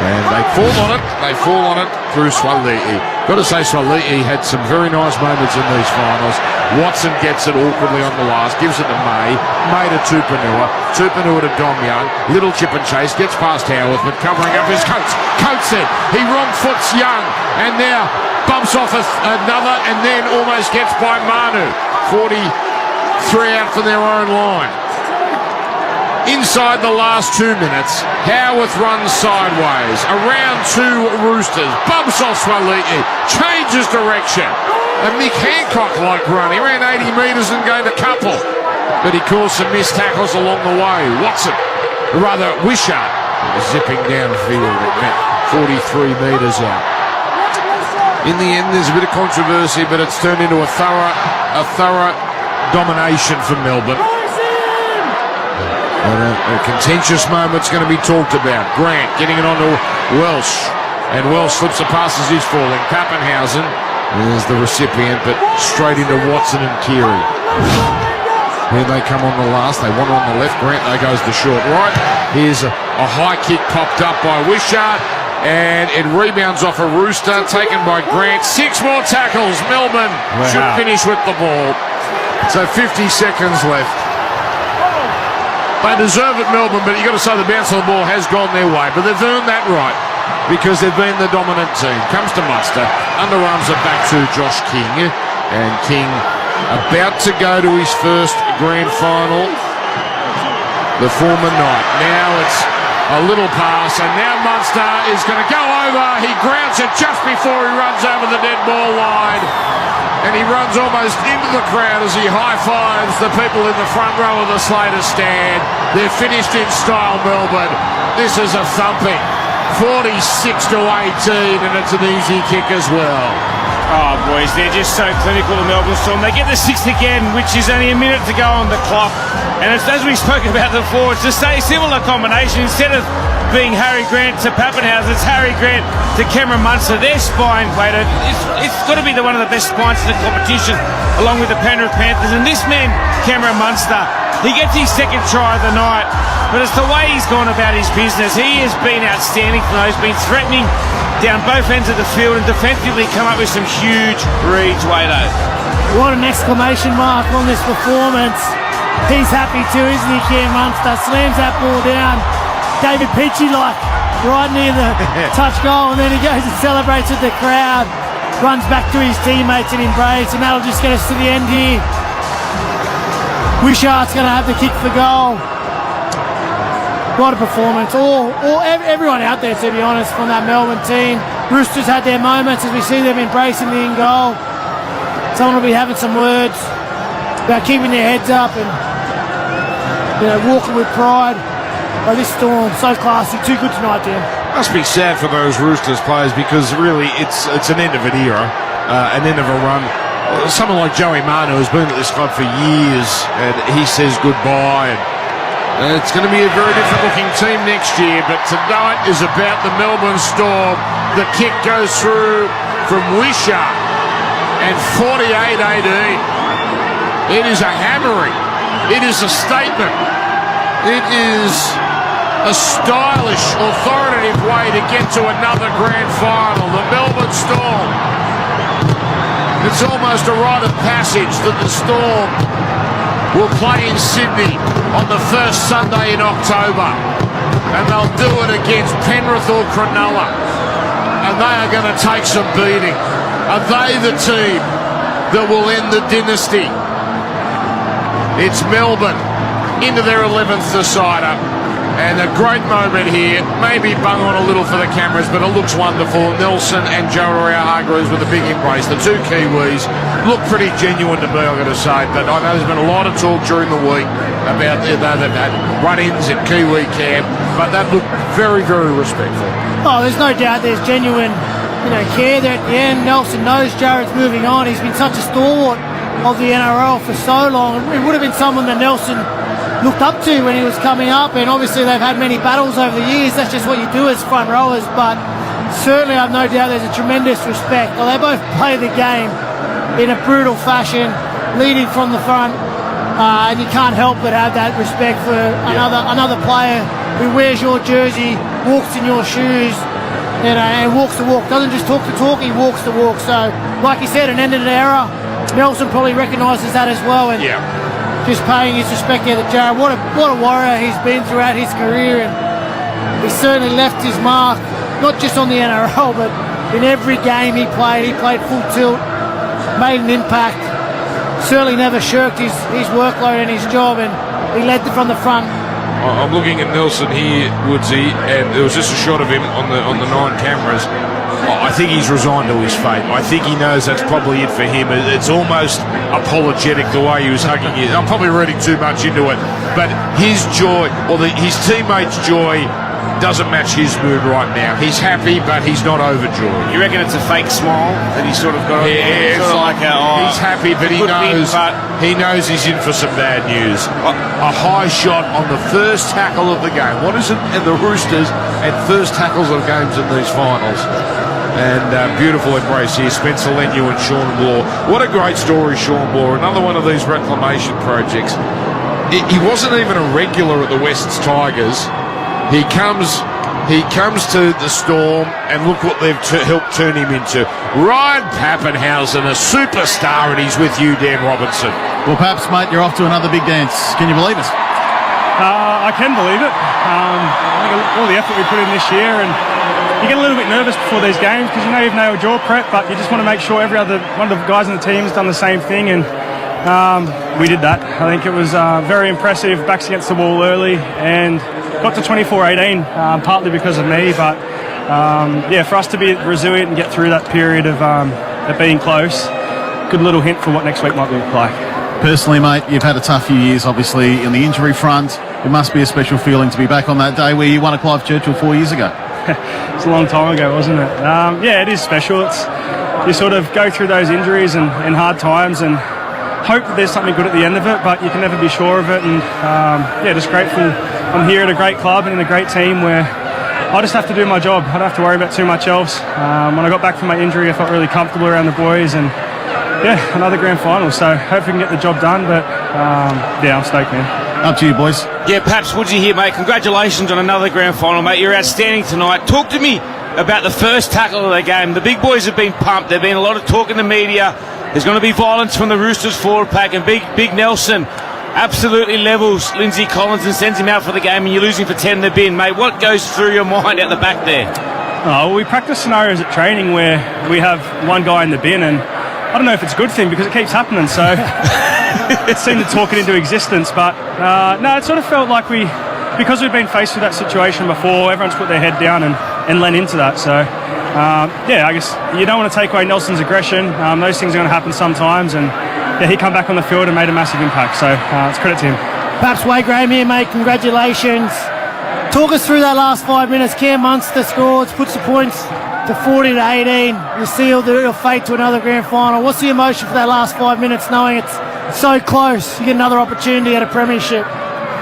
And they fall on it. They fall on it through Swali'i. Got to say, Swali'i had some very nice moments in these finals. Watson gets it awkwardly on the last, gives it to May. May to Tupanua. Tupanua to Dom Young. Little chip and chase. Gets past Howarth, but covering up his Coates. Coates it. He wrong foots Young. And now bumps off another and then almost gets by Manu. 43 out from their own line. Inside the last 2 minutes, Howarth runs sideways. Around 2 Roosters. Bumps off Swali'i. Changes direction. A Mick Hancock-like run. He ran 80 metres and gained a couple. But he caused some missed tackles along the way. Watson, rather Wishart, zipping downfield at 43 metres out. In the end, there's a bit of controversy, but it's turned into a thorough domination for Melbourne. And a contentious moment's going to be talked about. Grant getting it onto Welsh. And Welsh slips a pass as he's falling. Pappenhausen is the recipient, but straight into Watson and Keary. Here they come on the last. They want on the left. Grant, they goes to short right. Here's a high kick popped up by Wishart. And it rebounds off a Rooster, taken by Grant. 6 more tackles. Melbourne should finish with the ball. So 50 seconds left. They deserve it, Melbourne, but you've got to say the bounce of the ball has gone their way. But they've earned that right because they've been the dominant team. Comes to Munster. Underarms it back to Josh King. And King about to go to his first grand final. The former Knight. Now it's a little pass, and now Munster is going to go over. He grounds it just before he runs over the dead ball line. And he runs almost into the crowd as he high-fives the people in the front row of the Slater stand. They're finished in style, Melbourne. This is a thumping. 46-18, and it's an easy kick as well. Oh, boys, they're just so clinical, the Melbourne Storm. They get the 6th again, which is only a minute to go on the clock. And it's, as we spoke about before, it's a similar combination. Instead of being Harry Grant to Pappenhausen, it's Harry Grant to Cameron Munster. Their spine, Wader, it's got to be one of the best spines in the competition, along with the Penrith Panthers. And this man, Cameron Munster, he gets his 2nd try of the night, but it's the way he's gone about his business. He has been outstanding for those, been threatening down both ends of the field and defensively come up with some huge reads, Wader. What an exclamation mark on this performance. He's happy too, isn't he, Cam Munster? Slams that ball down. David Peachy-like, right near the touch goal, and then he goes and celebrates with the crowd. Runs back to his teammates and embrace, and that'll just get us to the end here. Wishart's going to have the kick for goal. What a performance. Everyone out there, to be honest, from that Melbourne team. Roosters had their moments as we see them embracing the in-goal. Someone will be having some words about keeping their heads up and walking with pride. But this Storm, so classy, too good tonight, Dan. Must be sad for those Roosters players because really it's an end of an era, an end of a run. Someone like Joey Manu has been at this club for years and he says goodbye. And it's going to be a very different looking team next year, but tonight is about the Melbourne Storm. The kick goes through from Wishart and 48-18. It is a hammering. It is a statement. It is a stylish, authoritative way to get to another grand final. The Melbourne Storm. It's almost a rite of passage that the Storm will play in Sydney on the first Sunday in October. And they'll do it against Penrith or Cronulla. And they are going to take some beating. Are they the team that will end the dynasty? It's Melbourne into their 11th decider. And a great moment here. Maybe bung on a little for the cameras, but it looks wonderful. Nelson and Joe Hargreaves with a big embrace. The two Kiwis look pretty genuine to me, I've got to say. But I know there's been a lot of talk during the week about they've had run-ins at Kiwi camp, but that looked very, very respectful. Oh, there's no doubt there's genuine care there at the end. Nelson knows Jared's moving on. He's been such a stalwart of the NRL for so long. It would have been someone that Nelson looked up to when he was coming up, and obviously they've had many battles over the years. That's just what you do as front rowers, but certainly I've no doubt there's a tremendous respect. Well, they both play the game in a brutal fashion, leading from the front, And you can't help but have that respect for another player who wears your jersey, walks in your shoes, and walks the walk. Doesn't just talk the talk, he walks the walk. So, like you said, an end of an era. Nelson probably recognises that as well, and just paying his respect there to Jared. What a warrior he's been throughout his career, and he certainly left his mark, not just on the NRL, but in every game he played. He played full tilt, made an impact. Certainly never shirked his workload and his job, and he led from the front. I'm looking at Nelson here, Woodsy, and there was just a shot of him on the 9 cameras. I think he's resigned to his fate. I think he knows that's probably it for him. It's almost apologetic the way he was hugging it. I'm probably reading too much into it, but his joy, or his teammates' joy, doesn't match his mood right now. He's happy, but he's not overjoyed. You reckon it's a fake smile that he's sort of got? Yeah, it's sort of like he's happy, but he knows he's in for some bad news. A high shot on the first tackle of the game. What is it in the Roosters and first tackles of games in these finals? And beautiful embrace here, Spencer Leniu and Sean Bloor. What a great story, Sean Bloor. Another one of these reclamation projects. He wasn't even a regular at the Wests Tigers. He comes to the Storm, and look what they've helped turn him into. Ryan Pappenhausen, a superstar, and he's with you, Dan Robinson. Well, perhaps, mate, you're off to another big dance. Can you believe it? I can believe it. I think all the effort we put in this year, and you get a little bit nervous before these games because you know you've nailed your prep, but you just want to make sure every other one of the guys on the team has done the same thing, and we did that. I think it was very impressive, backs against the wall early, and got to 24-18, partly because of me, but for us to be resilient and get through that period of being close, good little hint for what next week might look like. Personally, mate, you've had a tough few years, obviously, in the injury front. It must be a special feeling to be back on that day where you won a Clive Churchill 4 years ago. It's a long time ago, wasn't it? It is special. You sort of go through those injuries and hard times and hope that there's something good at the end of it, but you can never be sure of it. And just grateful I'm here at a great club and in a great team where I just have to do my job. I don't have to worry about too much else. When I got back from my injury, I felt really comfortable around the boys, and another grand final. So hope we can get the job done, but I'm stoked, man. Up to you, boys. Yeah, perhaps Woodsy here, mate. Congratulations on another grand final, mate. You're outstanding tonight. Talk to me about the first tackle of the game. The big boys have been pumped. There's been a lot of talk in the media. There's going to be violence from the Roosters forward pack, and Big Nelson absolutely levels Lindsay Collins and sends him out for the game, and you're losing for 10 in the bin, mate. What goes through your mind out the back there? We practice scenarios at training where we have one guy in the bin, and I don't know if it's a good thing because it keeps happening, so it seemed to talk it into existence, but it sort of felt like because we've been faced with that situation before, everyone's put their head down and lent into that, so I guess you don't want to take away Nelson's aggression. Those things are going to happen sometimes, and he come back on the field and made a massive impact, so it's credit to him. Perhaps Wade Graham here, mate. Congratulations. Talk us through that last 5 minutes. Cam Munster scores, puts the points to 40-18. You sealed your fate to another grand final. What's the emotion for that last 5 minutes, knowing it's so close? You get another opportunity at a premiership.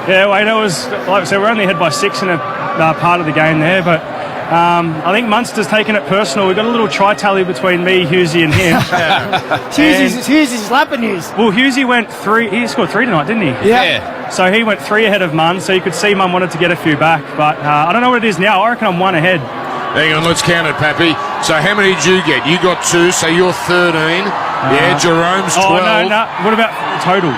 Yeah, Wade, it was, like I said, we're only ahead by 6 in a part of the game there, but I think Munster's taken it personal. We've got a little try-tally between me, Hughesy, and him. Hughesy slapping you. Well, Hughesy went 3. He scored 3 tonight, didn't he? Yeah. So he went 3 ahead of Munn, so you could see Munn wanted to get a few back. But I don't know what it is now. I reckon I'm 1 ahead. Hang on, let's count it, Pappy. So how many did you get? You got 2, so you're 13. Jerome's 12. Oh, no. What about the total?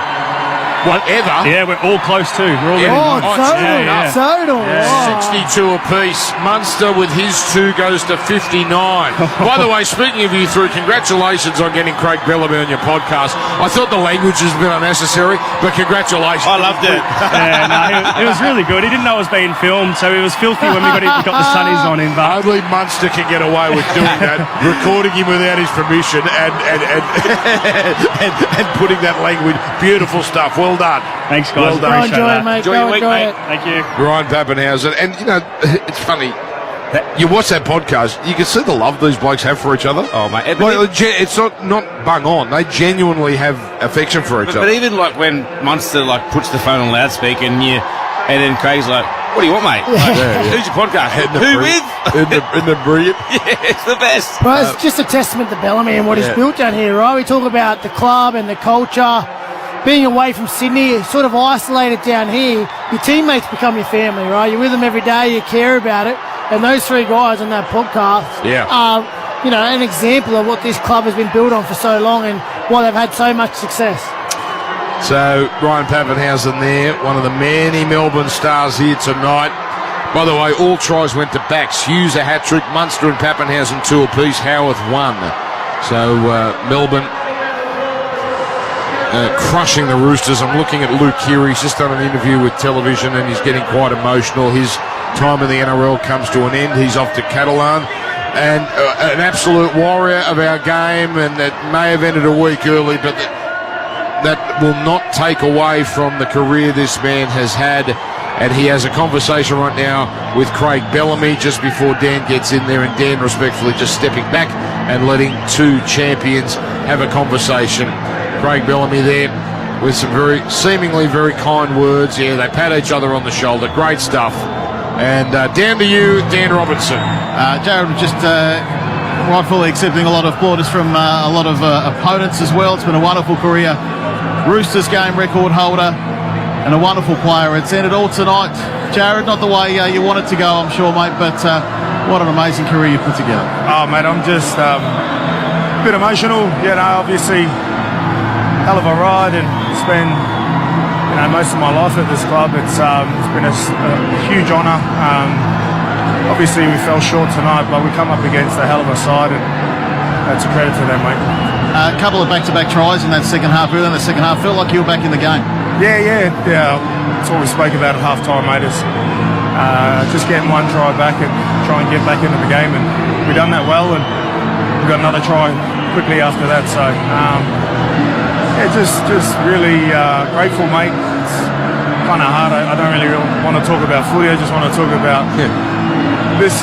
Whatever. Yeah, we're all close too. We're all total. Yeah. 62 apiece. Munster with his 2 goes to 59. By the way, speaking of you three, congratulations on getting Craig Bellamy on your podcast. I thought the language was a bit unnecessary, but congratulations. I loved it. It was really good. He didn't know it was being filmed, so it was filthy when we got the sunnies on him. But only Munster can get away with doing that, recording him without his permission and putting that language. Beautiful stuff. Well done. Thanks, guys. Well done. Go enjoy it, mate. Enjoy your week, mate. Thank you. Ryan Pappenhausen. And, it's funny. You watch that podcast, you can see the love these blokes have for each other. Oh, mate. It's not bung on. They genuinely have affection for each other. But even, when Munster, puts the phone on loudspeaker and then Craig's like, what do you want, mate? Who's your podcast? Who with? In the brilliant. Yeah, it's the best. Well, it's just a testament to Bellamy and what he's built down here, right? We talk about the club and the culture. being away from Sydney, sort of isolated down here, your teammates become your family, right? You're with them every day, you care about it. And those three guys on that podcast are, an example of what this club has been built on for so long and why they've had so much success. So, Ryan Pappenhausen there, one of the many Melbourne stars here tonight. By the way, all tries went to backs. Hughes a hat-trick, Munster and Pappenhausen 2 apiece, Howarth 1. So, Melbourne crushing the Roosters. I'm looking at Luke here. He's just done an interview with television and he's getting quite emotional. His time in the NRL comes to an end. He's off to Catalan. And an absolute warrior of our game, and that may have ended a week early, but that will not take away from the career this man has had. And he has a conversation right now with Craig Bellamy just before Dan gets in there, and Dan respectfully just stepping back and letting two champions have a conversation. Craig Bellamy there with some seemingly very kind words. Yeah, they pat each other on the shoulder. Great stuff. And down to you, Dan Robertson. Jared, just rightfully accepting a lot of plaudits from a lot of opponents as well. It's been a wonderful career. Roosters game record holder and a wonderful player. It's ended all tonight. Jared, not the way you want it to go, I'm sure, mate, but what an amazing career you put together. Oh, mate, I'm just a bit emotional. Obviously, hell of a ride, and spend most of my life at this club. It's been a huge honour. Obviously, we fell short tonight, but we come up against a hell of a side, and that's a credit to them, mate. A couple of back-to-back tries in that second half. Early in the second half, felt like you were back in the game. Yeah. That's what we spoke about at half-time, mate, is just getting one try back and try and get back into the game, and we done that well, and we got another try quickly after that, so just really grateful, mate. It's kind of hard. I don't really want to talk about footy. I just want to talk about this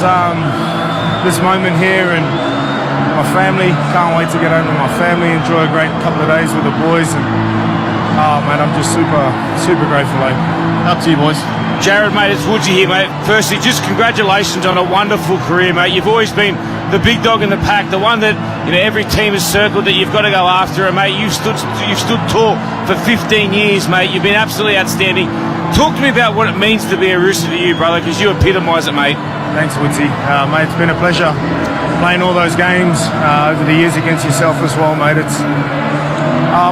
moment here and my family. Can't wait to get home to my family, enjoy a great couple of days with the boys, and man, I'm just super grateful, mate. Up to you, boys. Jared, mate, it's Woodsy here, mate. Firstly, just congratulations on a wonderful career, mate. You've always been the big dog in the pack, the one that every team has circled that you've got to go after, and mate, you've stood tall for 15 years, mate. You've been absolutely outstanding. Talk to me about what it means to be a Rooster to you, brother, because you epitomise it, mate. Thanks, Woodsy. Mate, it's been a pleasure playing all those games over the years against yourself as well, mate. It's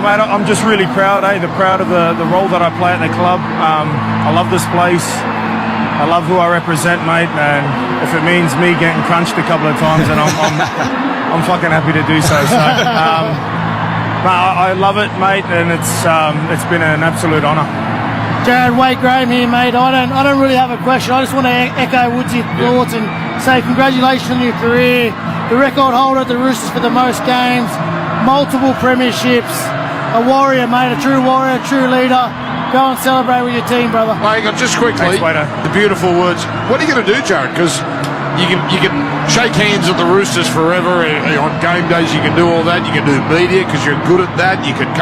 mate, I'm just really proud, proud of the role that I play at the club. I love this place. I love who I represent, mate, and if it means me getting crunched a couple of times, then I'm fucking happy to do so. I love it, mate, and it's been an absolute honour. Jared, Wade Graham here, mate. I don't really have a question. I just want to echo Woodsy's thoughts and say congratulations on your career. The record holder at the Roosters for the most games, multiple premierships, a warrior, mate, a true warrior, a true leader. Go and celebrate with your team, brother. Hang on, just quickly, the beautiful words. What are you going to do, Jared? Because you can shake hands at the Roosters forever. On game days, you can do all that. You can do media because you're good at that.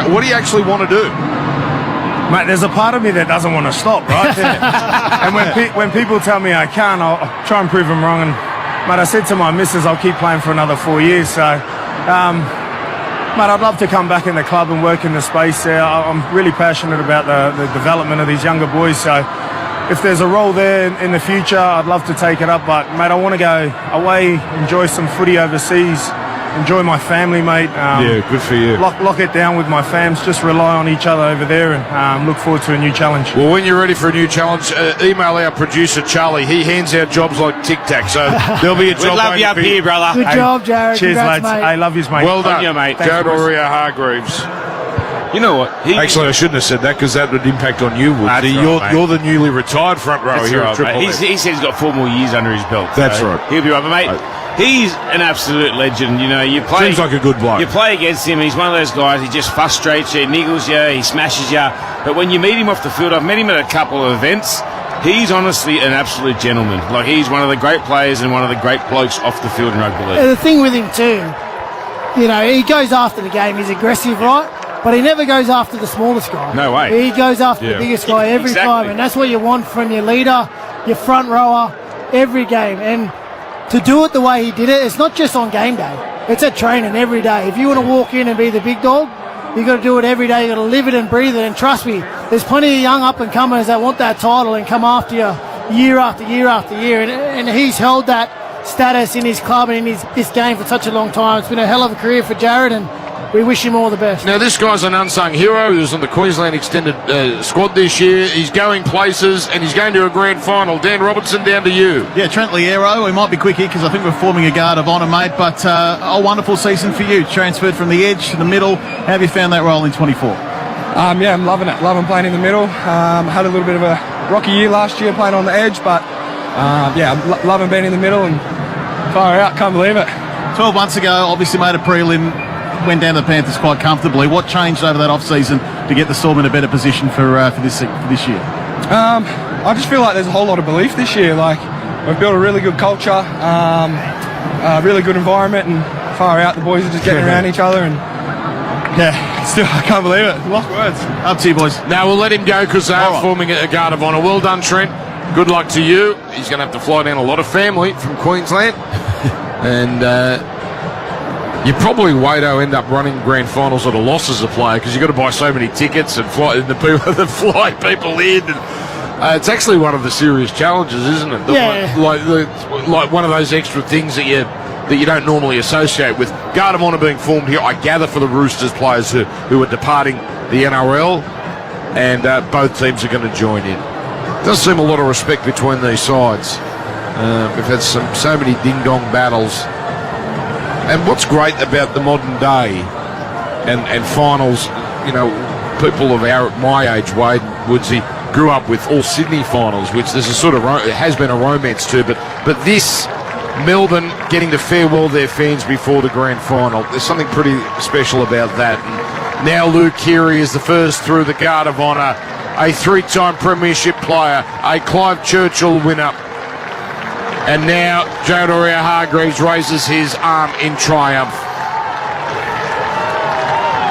What do you actually want to do? Mate, there's a part of me that doesn't want to stop, right? And when people tell me I can, I'll try and prove them wrong. And, mate, I said to my missus, I'll keep playing for another 4 years. So, mate, I'd love to come back in the club and work in the space there. I'm really passionate about the development of these younger boys. So if there's a role there in the future, I'd love to take it up. But, mate, I want to go away, enjoy some footy overseas, enjoy my family, mate. Good for you. Lock it down with my fams, just rely on each other over there, and look forward to a new challenge. Well, when you're ready for a new challenge, email our producer, Charlie. He hands out jobs like Tic Tac, so there'll be a job. We love you up here, brother. Good job, Jared. Cheers, Congrats, lads. mate. I love yous, mate. Well done, mate. Jared Aurea-Hargreaves. You know what? Actually, I shouldn't have said that because that would impact on you, Woodsy. You're the newly retired front rower here at Triple M. He said he's got 4 more years under his belt. That's right. He'll be right, but mate. He's an absolute legend. You play. Seems like a good bloke. You play against him. He's one of those guys. He just frustrates you, niggles you, he smashes you. But when you meet him off the field, I've met him at a couple of events. He's honestly an absolute gentleman. Like, he's one of the great players and one of the great blokes off the field in rugby league. And the thing with him too, he goes after the game. He's aggressive, right? But he never goes after the smallest guy. No way. He goes after the biggest guy every time, and that's what you want from your leader, your front rower, every game. And to do it the way he did it, it's not just on game day. It's at training every day. If you want to walk in and be the big dog, You've got to do it every day. You've got to live it and breathe it. And trust me, there's plenty of young up-and-comers that want that title and come after you year after year after year. And he's held that status in his club and in this game for such a long time. It's been a hell of a career for Jared, and we wish him all the best. Now, this guy's an unsung hero. He was on the Queensland extended squad this year. He's going places, and he's going to a grand final. Dan Robertson, down to you. Yeah, Trent Liero. We might be quick here because I think we're forming a guard of honour, mate. But a wonderful season for you. Transferred from the edge to the middle. How have you found that role in 24? Yeah, I'm loving it. Loving playing in the middle. Had a little bit of a rocky year last year playing on the edge, but yeah, I'm loving being in the middle and far out. Can't believe it. 12 months ago, obviously made a prelim. Went down to the Panthers quite comfortably. What changed over that off-season to get the Storm in a better position for this year? I just feel like there's a whole lot of belief this year. Like, we've built a really good culture, a really good environment, and far out, the boys are just getting around each other, and yeah, still, I can't believe it. Lost words. Up to you, boys. Now, we'll let him go because they are forming a guard of honour. Well done, Trent. Good luck to you. He's going to have to fly down a lot of family from Queensland. And you probably, Wado, end up running grand finals at a loss as a player because you've got to buy so many tickets and fly the people that fly people in. And, it's actually one of the serious challenges, isn't it? Yeah. Like one of those extra things that you don't normally associate with. Guard of honour being formed here, I gather, for the Roosters players who are departing the NRL, and both teams are going to join in. Does seem a lot of respect between these sides. We've had so many ding-dong battles. And what's great about the modern day and finals, you know, people of my age, Wade and Woodsy, grew up with all Sydney finals, which there's a sort of it has been a romance too. But this Melbourne getting to farewell their fans before the grand final, there's something pretty special about that. And now Luke Keary is the first through the guard of honour, a 3-time premiership player, a Clive Churchill winner. And now Joe Doria-Hargreaves raises his arm in triumph.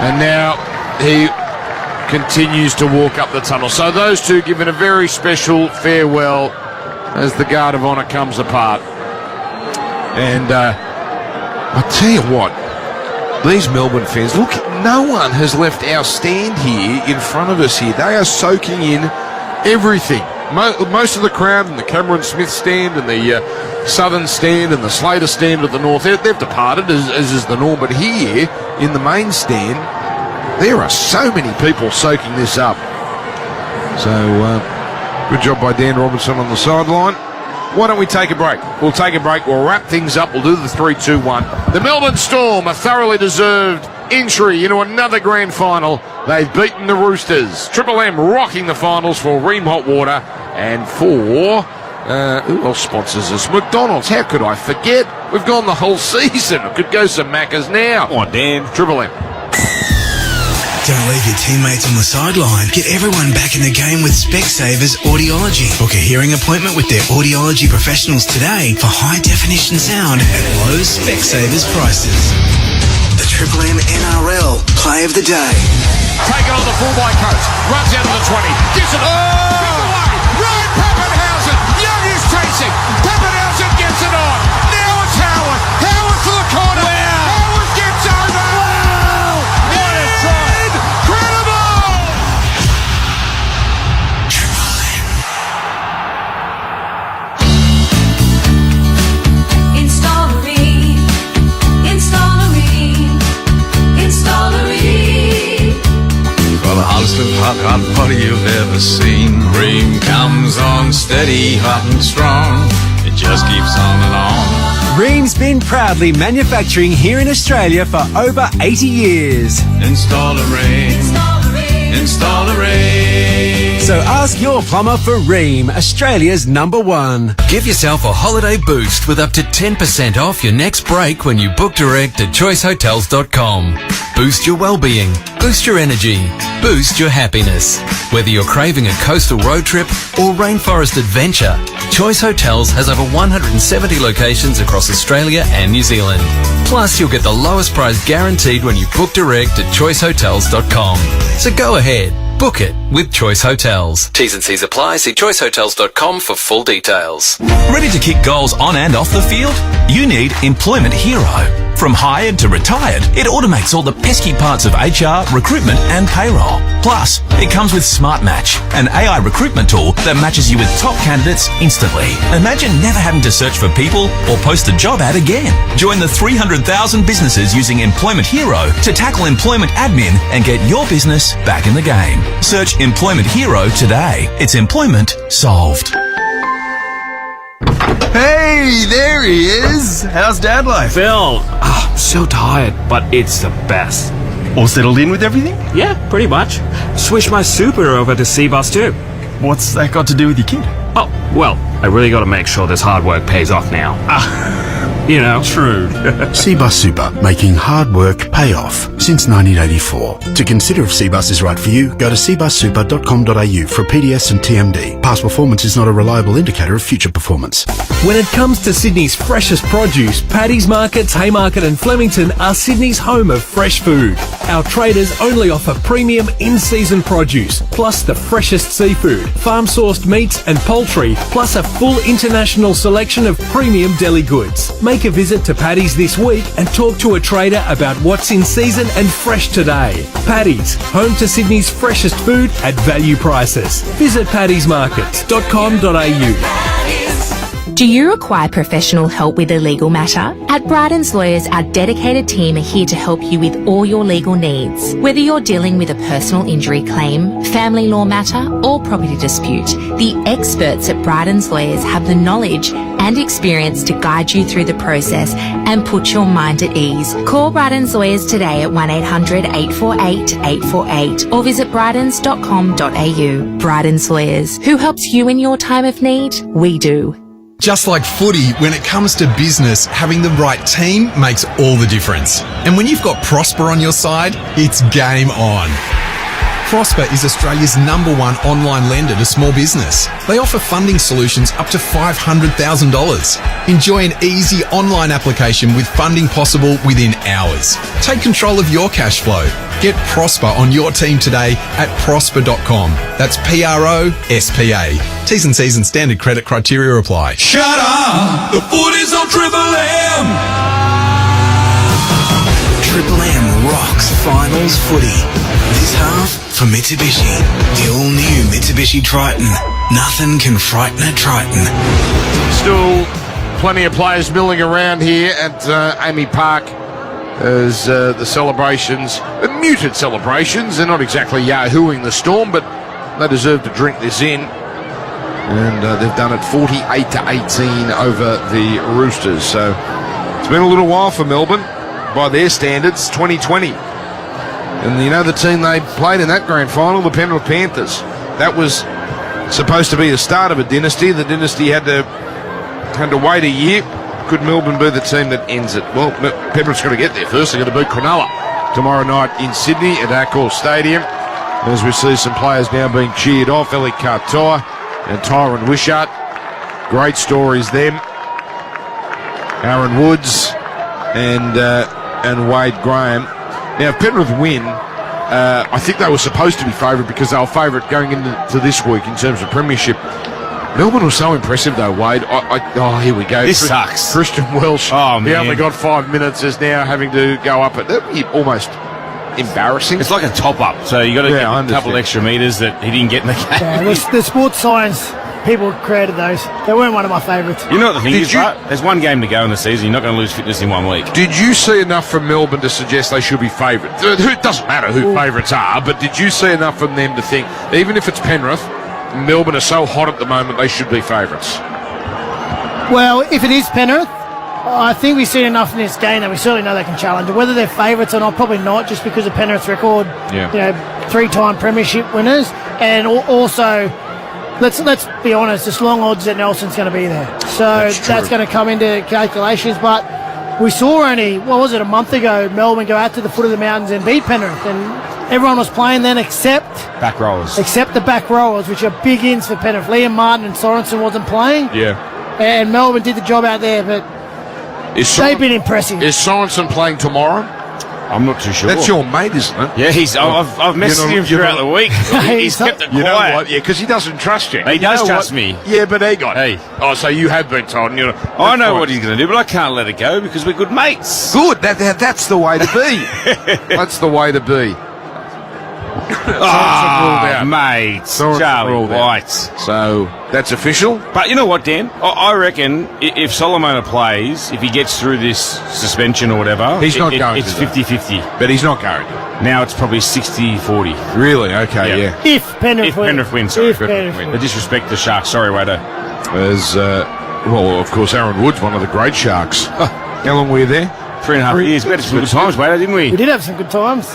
And now he continues to walk up the tunnel. So those two given a very special farewell as the guard of honour comes apart. And I tell you what, these Melbourne fans, look, no one has left our stand here in front of us here. They are soaking in everything. Most of the crowd in the Cameron Smith stand and the Southern stand and the Slater stand at the north, they've departed, as is the norm. But here, in the main stand, there are so many people soaking this up. So, good job by Dan Robertson on the sideline. Why don't we take a break? We'll take a break. We'll wrap things up. We'll do the 3-2-1. The Melbourne Storm, a thoroughly deserved entry into another grand final. They've beaten the Roosters. Triple M rocking the finals for Ream Hot Water and for, who else sponsors us? McDonald's. How could I forget? We've gone the whole season. I could go some Maccas now. Come on, Dan. Triple M. Don't leave your teammates on the sideline. Get everyone back in the game with Specsavers Audiology. Book a hearing appointment with their audiology professionals today for high-definition sound at low Specsavers prices. The Triple M NRL Play of the Day. Taken on the full by Coates. Runs out of the 20. Gives it away. Ryan Pappenhausen. Young is chasing. Pappenhausen gets it on. Now it's Howard. Howard to the corner. Howard gets over. What a try. Incredible. For the hottest of hot party you've ever seen. Cream comes on steady, hot and strong. It just keeps on and on. Ream's been proudly manufacturing here in Australia for over 80 years. Install a Ream. Install a Ream. So ask your plumber for Ream, Australia's #1. Give yourself a holiday boost with up to 10% off your next break when you book direct at choicehotels.com. Boost your well-being, boost your energy, boost your happiness. Whether you're craving a coastal road trip or rainforest adventure, Choice Hotels has over 170 locations across Australia and New Zealand. Plus, you'll get the lowest price guaranteed when you book direct at choicehotels.com. So go ahead, book it with Choice Hotels. T's and C's apply. See choicehotels.com for full details. Ready to kick goals on and off the field? You need Employment Hero. From hired to retired, it automates all the pesky parts of HR, recruitment and payroll. Plus, it comes with Smart Match, an AI recruitment tool that matches you with top candidates instantly. Imagine never having to search for people or post a job ad again. Join the 300,000 businesses using Employment Hero to tackle employment admin and get your business back in the game. Search Employment Hero today. It's employment solved. Hey, there he is. How's dad life? Phil, I'm so tired, but it's the best. All settled in with everything? Yeah, pretty much. Switched my super over to Seabus too. What's that got to do with your kid? Oh, well, I really got to make sure this hard work pays off now. You know. True. Seabus Super, making hard work pay off since 1984. To consider if Seabus is right for you, go to cbussuper.com.au for PDS and TMD. Past performance is not a reliable indicator of future performance. When it comes to Sydney's freshest produce, Paddy's Markets, Haymarket and Flemington are Sydney's home of fresh food. Our traders only offer premium in-season produce, plus the freshest seafood, farm-sourced meats and poultry, plus a full international selection of premium deli goods. Make a visit to Paddy's this week and talk to a trader about what's in season and fresh today. Paddy's, home to Sydney's freshest food at value prices. Visit paddysmarkets.com.au. Do you require professional help with a legal matter? At Bryden's Lawyers, our dedicated team are here to help you with all your legal needs. Whether you're dealing with a personal injury claim, family law matter, or property dispute, the experts at Bryden's Lawyers have the knowledge and experience to guide you through the process and put your mind at ease. Call Bryden's Lawyers today at 1-800-848-848 or visit brydens.com.au. Bryden's Lawyers, who helps you in your time of need? We do. Just like footy, when it comes to business, having the right team makes all the difference. And when you've got Prosper on your side, it's game on. Prosper is Australia's #1 online lender to small business. They offer funding solutions up to $500,000. Enjoy an easy online application with funding possible within hours. Take control of your cash flow. Get Prosper on your team today at prosper.com. That's PROSPA. T's and C's and standard credit criteria apply. Shut up! The footy's on Triple M! Triple M rocks finals footy. This half for Mitsubishi. The all-new Mitsubishi Triton. Nothing can frighten a Triton. Still plenty of players milling around here at Amy Park as the celebrations, muted celebrations. They're not exactly yahooing the Storm, but they deserve to drink this in. And they've done it 48-18 over the Roosters. So it's been a little while for Melbourne. By their standards, 2020. And you know the team they played in that grand final, the Penrith Panthers. That was supposed to be the start of a dynasty. The dynasty had to wait a year. Could Melbourne be the team that ends it? Well, Penrith's got to get there first. They're going to beat Cronulla tomorrow night in Sydney at Accor Stadium. As we see some players now being cheered off, Eli Katoa and Tyron Wishart. Great stories them. Aaron Woods and Wade Graham. Now, if Penrith win, I think they were supposed to be favourite because they were favourite going into this week in terms of premiership. Melbourne was so impressive, though, Wade. Oh, here we go. This sucks. Christian Welsh. Oh, man. He only got 5 minutes, is now having to go up. That would be almost embarrassing. It's like a top-up, so you got to get a couple extra metres that he didn't get in the game. Yeah, the sports science people created those. They weren't one of my favourites. You know what the thing is, right? There's one game to go in the season. You're not going to lose fitness in 1 week. Did you see enough from Melbourne to suggest they should be favourite? It doesn't matter who favourites are, but did you see enough from them to think, even if it's Penrith, Melbourne are so hot at the moment, they should be favourites? Well, if it is Penrith, I think we've seen enough in this game that we certainly know they can challenge it. Whether they're favourites or not, probably not, just because of Penrith's record. Yeah. You know, 3-time premiership winners, and also, let's be honest, it's long odds that Nelson's going to be there. So that's going to come into calculations. But we saw only, a month ago, Melbourne go out to the foot of the mountains and beat Penrith, and everyone was playing then except back rowers. Except the back rowers, which are big ins for Penrith. Liam Martin and Sorensen wasn't playing. Yeah. And Melbourne did the job out there, but they've been impressive. Is Sorensen playing tomorrow? I'm not too sure. That's your mate, isn't it? Yeah, I've messaged him throughout the week. He's kept it quiet. You know what? Yeah, because he doesn't trust you. He does trust me. Yeah, but Hey. Oh, so you have been told. And I know what he's going to do, but I can't let it go because we're good mates. Good. That's the way to be. That's the way to be. Mate. Charlie White. So that's official. But you know what, Dan? I reckon if Solomona plays, if he gets through this suspension or whatever, he's not going it's 50-50. But he's not going to. Now it's probably 60-40. Really? Okay, yeah. If Penrith wins. Sorry. They disrespect the Sharks. Sorry, Wader. There's, well, of course, Aaron Wood's one of the great Sharks. How long were you there? 3.5 years. We had some good times, Wader, didn't we? We did have some good times.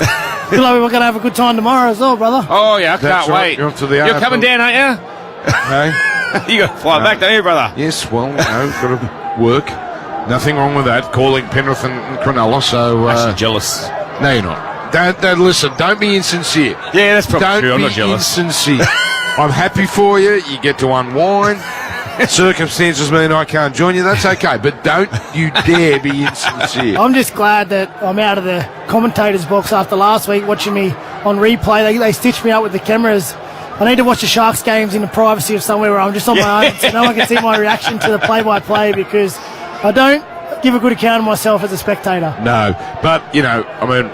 Feel like we were going to have a good time tomorrow as well, brother. Oh, yeah, I can't wait. You're off to the You're coming down, aren't you? Hey? You got to fly back, don't you, brother? Yes, well, got to work. Nothing wrong with that. Calling Penrith and Cronulla, so... Actually jealous. No, you're not. Don't listen. Don't be insincere. Yeah, that's probably true. I'm not jealous. Don't be insincere. I'm happy for you. You get to unwind. Circumstances mean I can't join you. That's okay. But don't you dare be insincere. I'm just glad that I'm out of the commentator's box after last week watching me on replay. They stitched me up with the cameras. I need to watch the Sharks games in the privacy of somewhere where I'm just on my own so no one can see my reaction to the play-by-play because I don't give a good account of myself as a spectator. No, but, I mean...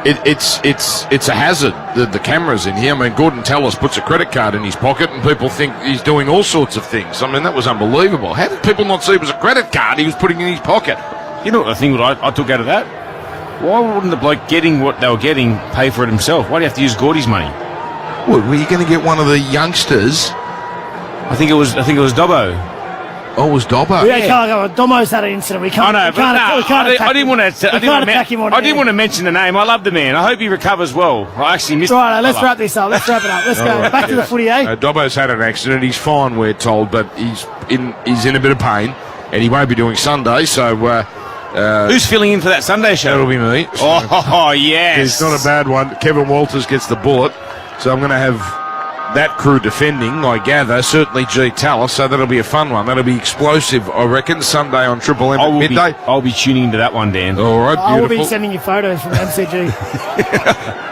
It's a hazard, the cameras in here. I mean, Gordon Tallis puts a credit card in his pocket and people think he's doing all sorts of things. I mean, that was unbelievable. How did people not see it was a credit card he was putting in his pocket? You know what the thing that I took out of that? Why wouldn't the bloke getting what they were getting pay for it himself? Why do you have to use Gordy's money? Well, were you going to get one of the youngsters? I think it was Dobbo. Oh, it was Dobbo? Yeah, Domo's had an incident. We can't. I didn't want to mention the name. I love the man. I hope he recovers well. I actually missed. Right, let's wrap this up. Let's wrap it up. Let's go back to the footy. Dobbo's had an accident. He's fine, we're told, but he's in a bit of pain, and he won't be doing Sunday. So who's filling in for that Sunday show? That'll be me. Oh yes, it's not a bad one. Kevin Walters gets the bullet, so I'm going to have that crew defending, I gather, certainly G. Tallis, so that'll be a fun one. That'll be explosive, I reckon, Sunday on Triple M at midday. I'll be tuning into that one, Dan. All right, beautiful. I will be sending you photos from the MCG.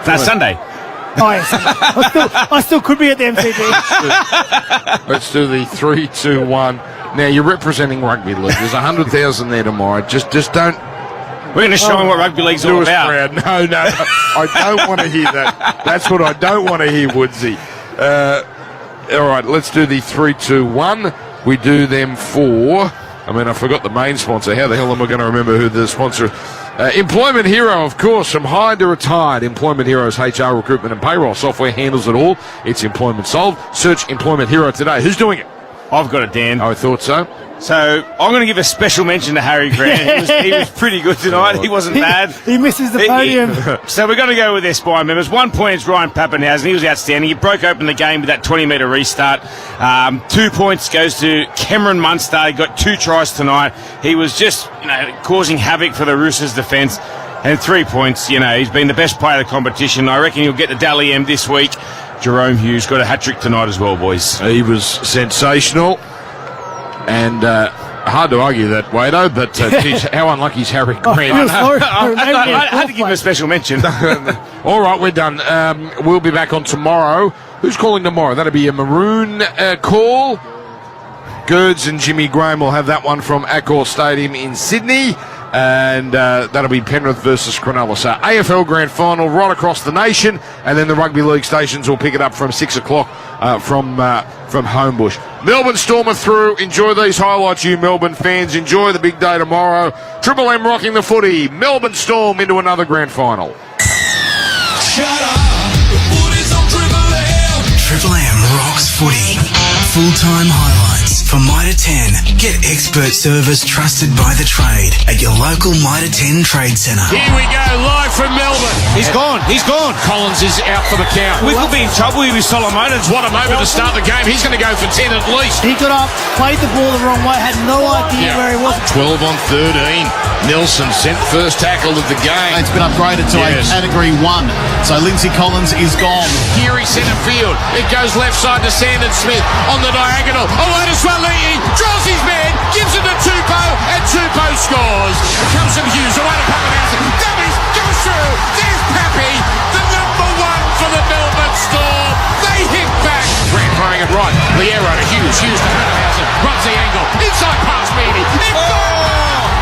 That's Sunday. Oh, yes. I still could be at the MCG. Let's do the 3, 2, 1. Now, you're representing rugby league. There's 100,000 there tomorrow. Just don't... We're going to show them what rugby league's all about. No, I don't want to hear that. That's what I don't want to hear, Woodsy. All right, let's do the 3, 2, 1. We do them for... I mean, I forgot the main sponsor. How the hell am I going to remember who the sponsor is? Employment Hero, of course, from hired to retired. Employment Hero's HR, recruitment and payroll software handles it all. It's Employment Solved. Search Employment Hero today. Who's doing it? I've got it, Dan. I thought so. So I'm going to give a special mention to Harry Grant. He was pretty good tonight. He wasn't bad. He misses the podium. So we're going to go with their spine members. 1 point is Ryan Pappenhausen. He was outstanding. He broke open the game with that 20-metre restart. 2 points goes to Cameron Munster. He got 2 tries tonight. He was just, causing havoc for the Roosters' defence. And 3 points, he's been the best player of the competition. I reckon he'll get the Dally M this week. Jerome Hughes got a hat-trick tonight as well, boys. He was sensational. And hard to argue that, Wado, but geez, how unlucky is Harry Grant? I had to give him a special mention. All right, we're done. We'll be back on tomorrow. Who's calling tomorrow? That'll be a maroon call. Gerds and Jimmy Graham will have that one from Accor Stadium in Sydney. And that'll be Penrith versus Cronulla. So AFL Grand Final right across the nation, and then the rugby league stations will pick it up from 6 o'clock from Homebush. Melbourne Storm are through. Enjoy these highlights, you Melbourne fans. Enjoy the big day tomorrow. Triple M rocking the footy. Melbourne Storm into another grand final. Shut up. The footy's on Triple M. Triple M rocks footy. Full-time highlights. For Mitre 10, get expert service trusted by the trade at your local Mitre 10 Trade Centre. Here we go, live from Melbourne. He's gone. Collins is out for the count. We could be in trouble with Solomonas. What a moment to start the game. He's going to go for 10 at least. He got up, played the ball the wrong way, had no idea where he was. 12 on 13. Nelson sent first tackle of the game. It's been upgraded to a Category 1. So Lindsay Collins is gone. Geary centre field. It goes left side to Sandon Smith on the diagonal. Away to Swali'i. Draws his man. Gives it to Tupou. And Tupou scores. Comes from Hughes. Away to Pappenhausen. Dummies. Goes through. Hughes to Penhausen. Runs the angle. Inside pass, Meany.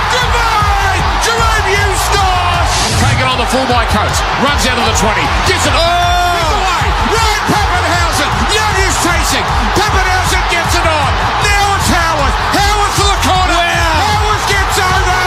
Goodbye! Jerome Hughes scores! Taken on the full by Coates. Runs out of the 20. Gets it. Away! Ryan Pappenhausen. Young is chasing. Pappenhausen gets it on. Now it's Howard. Howard to the corner. Howard gets over.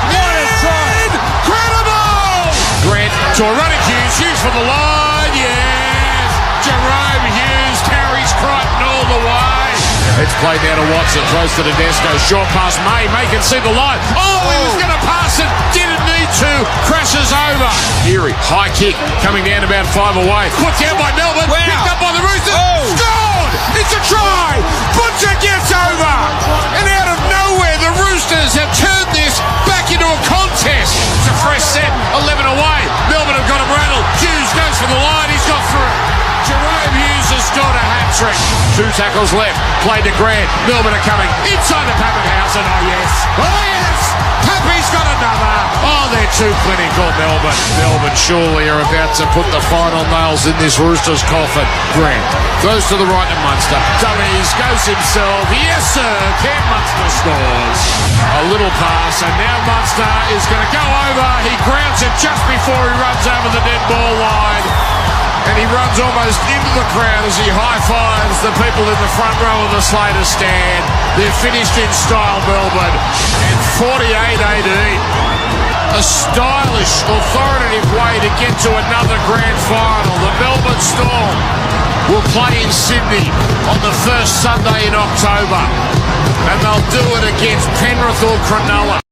What a try! Incredible! Grant to a running Hughes. Hughes for the line. Yes! Jerome Hughes carries Crichton all the way. It's played down to Watson, throws to Tedesco, short pass, May can see the line. Oh, he was going to pass it, didn't need to, crashes over. Geary, high kick, coming down about 5 away. Put down by Melbourne, picked up by the Roosters, scored! It's a try! Butcher gets over! And out of nowhere, the Roosters have turned this back into a contest. It's a fresh set, 11 away. Melbourne have got him rattled. Hughes goes for the line, he's got through. Jerome Hughes has got a hat-trick. 2 tackles left. Played to Grant. Melbourne are coming. Inside to Pappenhausen. Oh, yes. Oh, yes. Pappy's got another. Oh, they're too clinical, Melbourne. Melbourne surely are about to put the final nails in this Roosters coffin. Grant goes to the right to Munster. Dummies goes himself. Yes, sir. Cam Munster scores. A little pass, and now Munster is going to go over. He grounds it just before he runs over the dead ball line. And he runs almost into the crowd as he high-fives the people in the front row of the Slater stand. They're finished in style, Melbourne. And 48 AD. A stylish, authoritative way to get to another grand final. The Melbourne Storm will play in Sydney on the first Sunday in October. And they'll do it against Penrith or Cronulla.